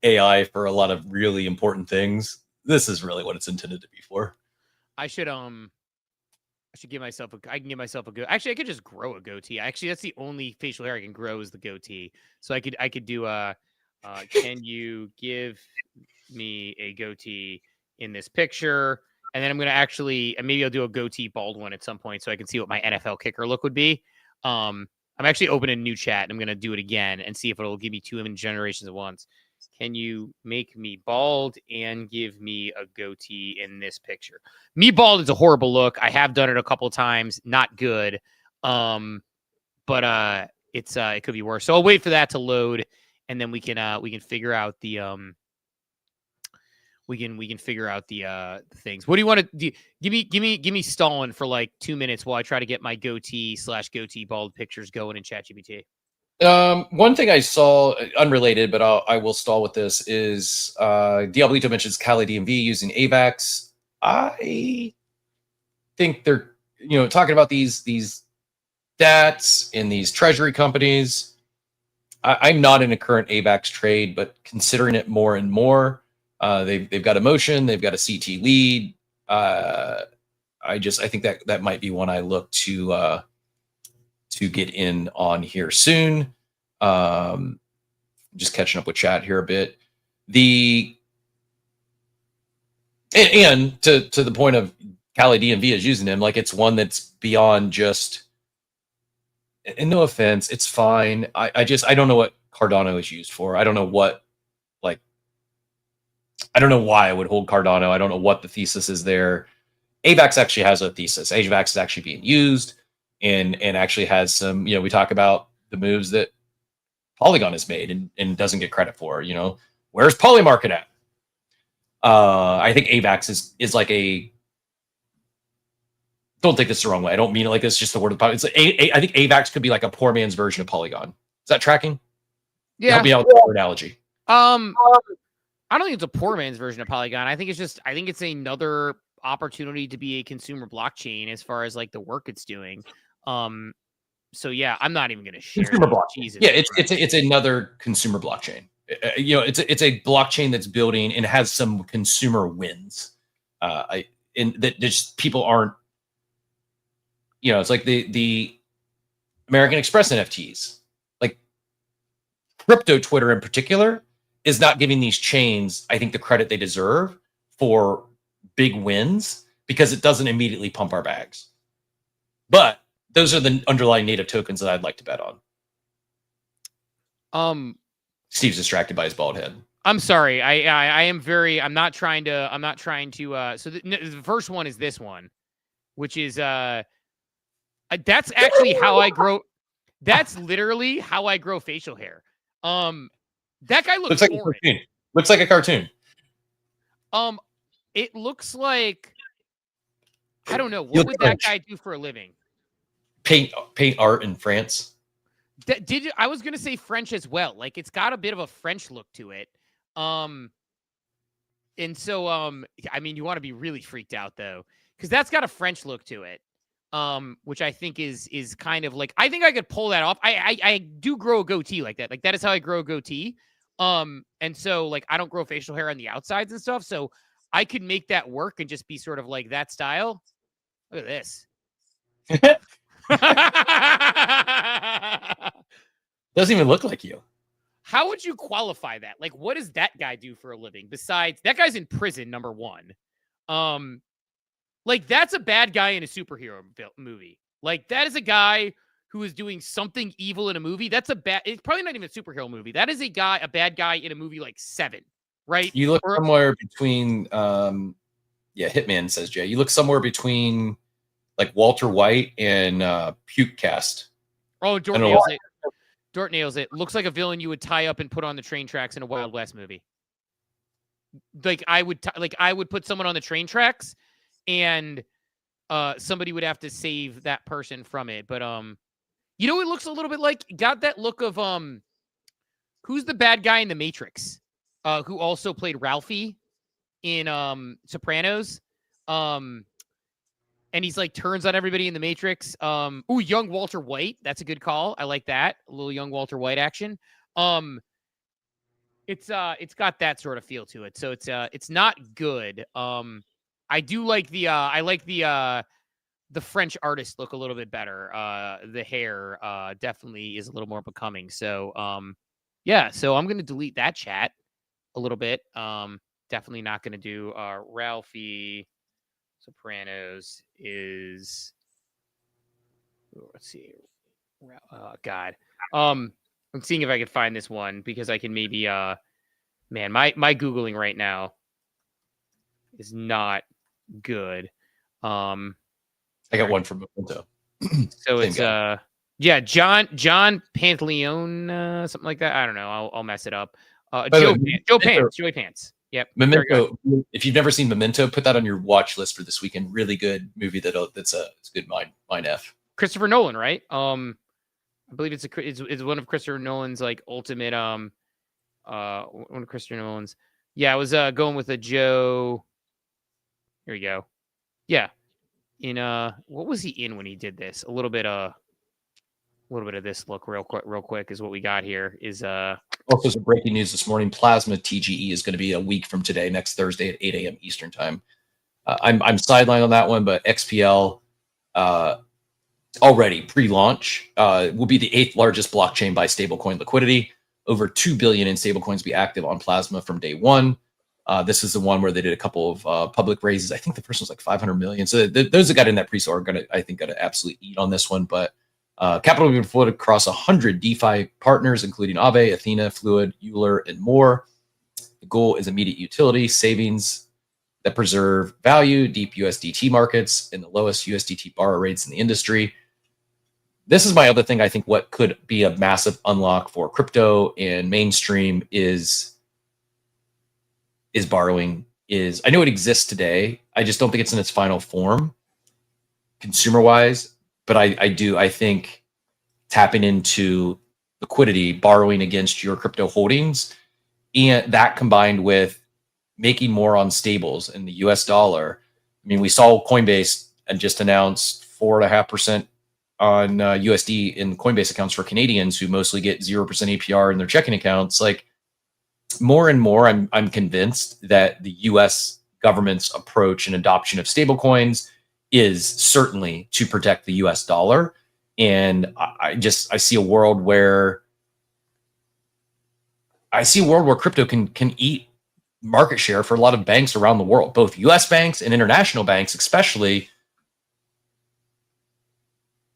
AI for a lot of really important things. This is really what it's intended to be for. I should give myself I can give myself a actually, I could just grow a goatee. Actually, that's the only facial hair I can grow is the goatee. So I could do can you give me a goatee in this picture? And then I'm going to actually, and maybe I'll do a goatee bald one at some point so I can see what my NFL kicker look would be. I'm actually opening a new chat and I'm going to do it again and see if it'll give me 2 generations at once. Can you make me bald and give me a goatee in this picture? Me bald is a horrible look. I have done it a couple of times. Not good. But it could be worse. So I'll wait for that to load and then we can figure out the, we can figure out the things. What do you want to do? Give me Stalin for like 2 minutes while I try to get my goatee bald pictures going in ChatGPT. One thing I saw, unrelated, but I will stall with this, is Diablito mentions Cali DMV using AVAX. I think they're talking about these DATs in these treasury companies. I'm not in a current AVAX trade, but considering it more and more. They've got emotion. They've got a CT lead. I think that might be one I look to get in on here soon. Just catching up with chat here a bit. And to the point of Cali DMV is using him, like it's one that's beyond just. And no offense, it's fine. I don't know what Cardano is used for. I don't know what I don't know why I would hold Cardano. I don't know what the thesis is there. AVAX actually has a thesis. AVAX is actually being used and actually has some, we talk about the moves that Polygon has made and doesn't get credit for, where's Polymarket at? I think AVAX is like don't take this the wrong way. I don't mean it like this, just the word of it's I think AVAX could be like a poor man's version of Polygon. Is that tracking? Yeah. Help me out with the analogy. I don't think it's a poor man's version of Polygon. I think it's another opportunity to be a consumer blockchain as far as like the work it's doing. So yeah, I'm not even going to share consumer blockchain. Jesus, yeah, it's another consumer blockchain. It's a blockchain that's building and has some consumer wins. That just people aren't. It's like the American Express NFTs, like crypto Twitter in particular. Is not giving these chains, I think, the credit they deserve for big wins because it doesn't immediately pump our bags. But those are the underlying native tokens that I'd like to bet on. Steve's distracted by his bald head. I'm sorry. I am very. I'm not trying to. So the first one is this one, which is that's actually how I grow. That's literally how I grow facial hair. That guy looks like a cartoon. Looks like a cartoon. It looks like, I don't know. What would that guy do for a living? Paint art in France. I was gonna say French as well. Like it's got a bit of a French look to it. And so I mean, you want to be really freaked out though, because that's got a French look to it. Which I think is kind of like, I think I could pull that off. I do grow a goatee like that. Like that is how I grow a goatee. And so like I don't grow facial hair on the outsides and stuff. So I could make that work and just be sort of like that style. Look at this. Doesn't even look like you. How would you qualify that? Like, what does that guy do for a living? Besides, that guy's in prison, number one. Like, that's a bad guy in a superhero movie. Like, that is a guy who is doing something evil in a movie. It's probably not even a superhero movie. That is a bad guy in a movie like Seven, right? You look somewhere between, Hitman, says Jay. You look somewhere between like Walter White and Pukecast. Oh, Dort nails it. Dort nails it. Looks like a villain you would tie up and put on the train tracks in a Wild West movie. Like I would put someone on the train tracks, and somebody would have to save that person from it. But it looks a little bit like, got that look of who's the bad guy in The Matrix, who also played Ralphie in Sopranos. And he's like turns on everybody in The Matrix. Young Walter White. That's a good call. I like that. A little young Walter White action. It's got that sort of feel to it. So it's not good. I do like the French artist look a little bit better. The hair definitely is a little more becoming. So so I'm gonna delete that chat a little bit. Definitely not gonna do Ralphie Sopranos is, let's see. God. I'm seeing if I could find this one because I can maybe man, my Googling right now is not good. I got one from Memento. So it's John Pantaleone, something like that. I don't know. I'll mess it up. Joey Pants. Yep. Memento. If you've never seen Memento, put that on your watch list for this weekend. Really good movie. It's a good mind F. Christopher Nolan, right? I believe it's one of Christopher Nolan's like ultimate one of Christopher Nolan's. Yeah, I was going with a Joe. Here we go. Yeah. In what was he in when he did this? A little bit of this look real quick is what we got here is also some breaking news this morning. Plasma TGE is going to be a week from today, next Thursday at 8 a.m. Eastern time. I'm sidelined on that one, but XPL already pre-launch will be the 8th largest blockchain by stablecoin liquidity. Over 2 billion in stablecoins be active on Plasma from day one. This is the one where they did a couple of public raises. I think the first one was like 500 million. So those that got in that pre-sale are going to absolutely eat on this one. But capital will be flowed across 100 DeFi partners, including Aave, Athena, Fluid, Euler, and more. The goal is immediate utility, savings that preserve value, deep USDT markets, and the lowest USDT borrow rates in the industry. This is my other thing. I think what could be a massive unlock for crypto and mainstream is borrowing. I know it exists today. I just don't think it's in its final form, consumer-wise. But I think tapping into liquidity, borrowing against your crypto holdings, and that combined with making more on stables in the US dollar. I mean, we saw Coinbase and just announced 4.5% on USD in Coinbase accounts for Canadians who mostly get 0% APR in their checking accounts. Like more and more, I'm convinced that the US government's approach and adoption of stablecoins is certainly to protect the US dollar. And I see a world where crypto can eat market share for a lot of banks around the world, both US banks and international banks, especially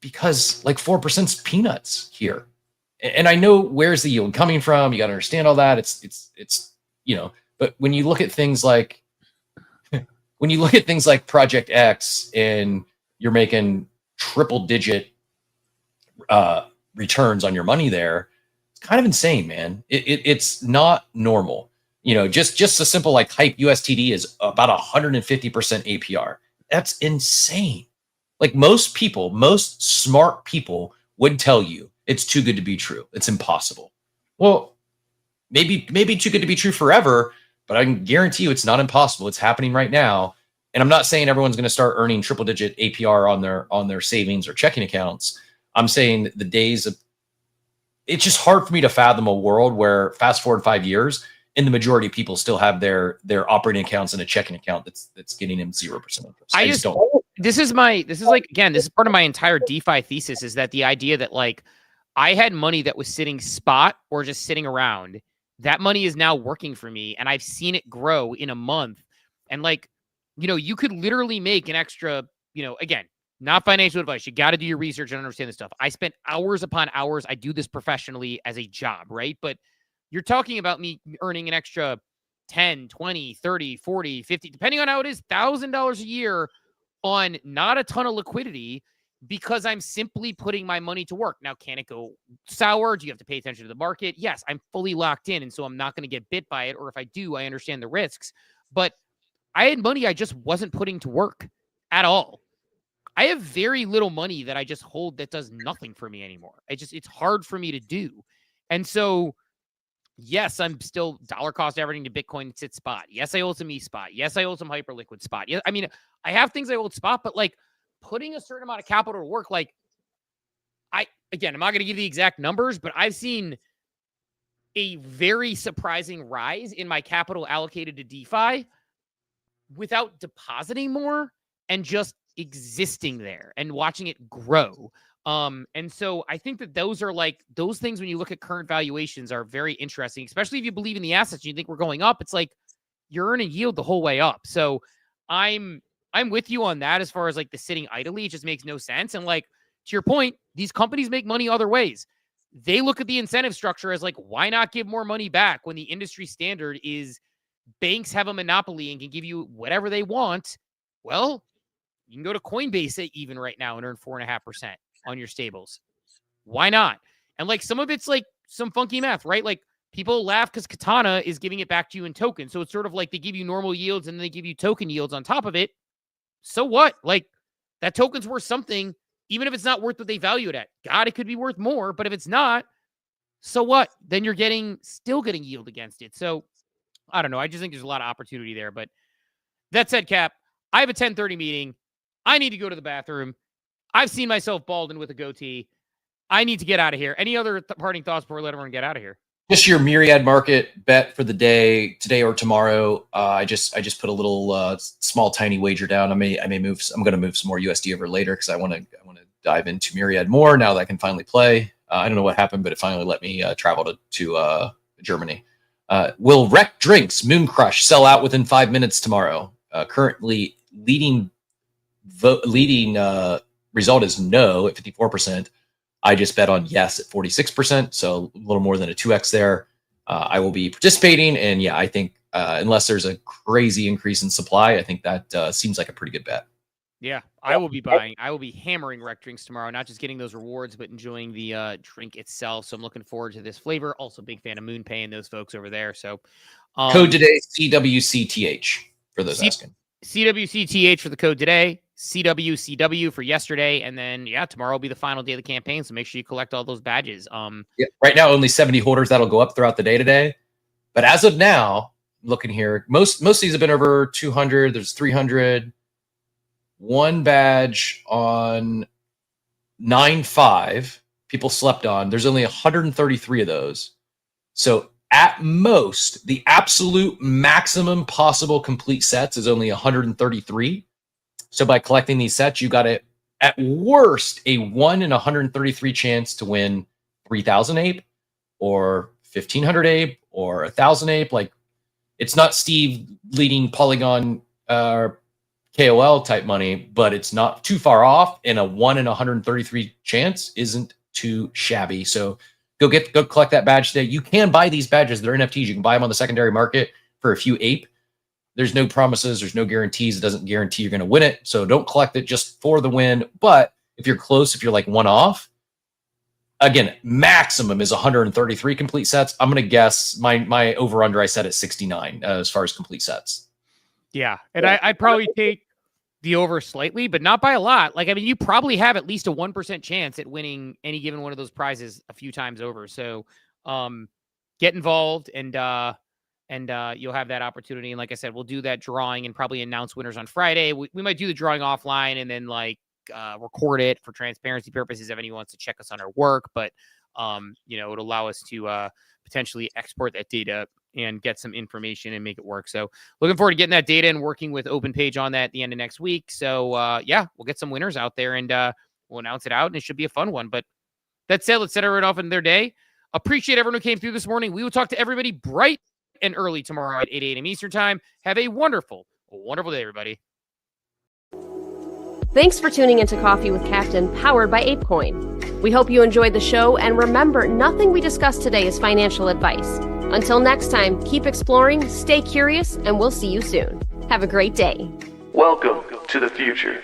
because like 4% is peanuts here. And I know where's the yield coming from. You got to understand all that. It's but when you look at things like Project X and you're making triple digit returns on your money there, it's kind of insane, man. It's not normal. just a simple like Hype USTD is about 150% APR. That's insane. Like most smart people would tell you it's too good to be true. It's impossible. Well, maybe too good to be true forever, but I can guarantee you it's not impossible. It's happening right now. And I'm not saying everyone's going to start earning triple digit APR on their savings or checking accounts. I'm saying the days of it's just hard for me to fathom a world where fast forward 5 years and the majority of people still have their operating accounts in a checking account that's getting them 0% interest. I just don't. This is part of my entire DeFi thesis is that the idea that like I had money that was sitting spot or just sitting around, that money is now working for me and I've seen it grow in a month. And like, you could literally make an extra, again, not financial advice. You got to do your research and understand this stuff. I spent hours upon hours. I do this professionally as a job, right? But you're talking about me earning an extra 10, 20, 30, 40, 50, depending on how it is, $1,000 a year on not a ton of liquidity because I'm simply putting my money to work. Now, can it go sour? Do you have to pay attention to the market? Yes, I'm fully locked in. And so I'm not going to get bit by it. Or if I do, I understand the risks. But I had money I just wasn't putting to work at all. I have very little money that I just hold that does nothing for me anymore. It's hard for me to do. And so, yes, I'm still dollar cost averaging to Bitcoin and sit spot. Yes, I hold some spot. Yes, I hold some Hyperliquid spot. Yeah, I mean, I have things I hold spot, but like putting a certain amount of capital to work, like I'm not going to give the exact numbers, but I've seen a very surprising rise in my capital allocated to DeFi without depositing more and just existing there and watching it grow. And so I think that those are like those things when you look at current valuations are very interesting, especially if you believe in the assets and you think we're going up. It's like you're earning yield the whole way up. So I'm with you on that as far as like the sitting idly. It just makes no sense. And like to your point, these companies make money other ways. They look at the incentive structure as like, why not give more money back when the industry standard is banks have a monopoly and can give you whatever they want? Well, you can go to Coinbase even right now and earn 4.5% on your stables. Why not? And like some of it's like some funky math, right? Like people laugh because Katana is giving it back to you in tokens. So it's sort of like they give you normal yields and then they give you token yields on top of it. So what? Like that token's worth something, even if it's not worth what they value it at. God, it could be worth more, but if it's not, so what? Then you're still getting yield against it. So I don't know. I just think there's a lot of opportunity there. But that said, Cap, I have a 10:30 meeting. I need to go to the bathroom. I've seen myself balding with a goatee. I need to get out of here. Any other parting thoughts before we let everyone get out of here? Just your myriad market bet for the day, today or tomorrow. I just put a little small tiny wager down. I'm going to move some more USD over later because I want to dive into myriad more now that I can finally play. I don't know what happened, but it finally let me travel to Germany. Will Rec Drinks Moon Crush sell out within 5 minutes tomorrow? Currently leading result is no at 54%. I just bet on yes at 46%, so a little more than a 2x there. I will be participating, and yeah, I think unless there's a crazy increase in supply, I think that seems like a pretty good bet. Yeah, I will be buying. I will be hammering Rec Drinks tomorrow, not just getting those rewards, but enjoying the drink itself. So I'm looking forward to this flavor. Also, big fan of MoonPay and those folks over there. So code today CWCTH for those asking. CWCTH for the code today. CWCW for yesterday, and then tomorrow will be the final day of the campaign. So make sure you collect all those badges. Right now only 70 holders that'll go up throughout the day today. But as of now, looking here, most of these have been over 200. There's 300. One badge on 9.5 people slept on. There's only 133 of those. So at most, the absolute maximum possible complete sets is only 133. So by collecting these sets, you got it at worst a 1 in 133 chance to win 3,000 ape or 1,500 ape or 1,000 ape. Like it's not Steve leading Polygon KOL type money, but it's not too far off. And a 1 in 133 chance isn't too shabby. So go collect that badge today. You can buy these badges. They're NFTs. You can buy them on the secondary market for a few ape. There's no promises. There's no guarantees. It doesn't guarantee you're going to win it. So don't collect it just for the win. But if you're close, if you're like one off, again, maximum is 133 complete sets. I'm going to guess my over under I set at 69 as far as complete sets. Yeah, and I'd probably take the over slightly, but not by a lot. Like, I mean, you probably have at least a 1% chance at winning any given one of those prizes a few times over. So get involved and you'll have that opportunity. And like I said, we'll do that drawing and probably announce winners on Friday. We might do the drawing offline and then record it for transparency purposes if anyone wants to check us on our work. But, it'll allow us to potentially export that data and get some information and make it work. So looking forward to getting that data and working with OpenPage on that at the end of next week. So we'll get some winners out there and we'll announce it out and it should be a fun one. But that said, let's set everyone off in their day. Appreciate everyone who came through this morning. We will talk to everybody bright and early tomorrow at 8 a.m. Eastern time. Have a wonderful day, everybody. Thanks for tuning into Coffee with Captain, powered by ApeCoin. We hope you enjoyed the show, and remember, nothing we discussed today is financial advice. Until next time, keep exploring, stay curious, and we'll see you soon. Have a great day. Welcome to the future.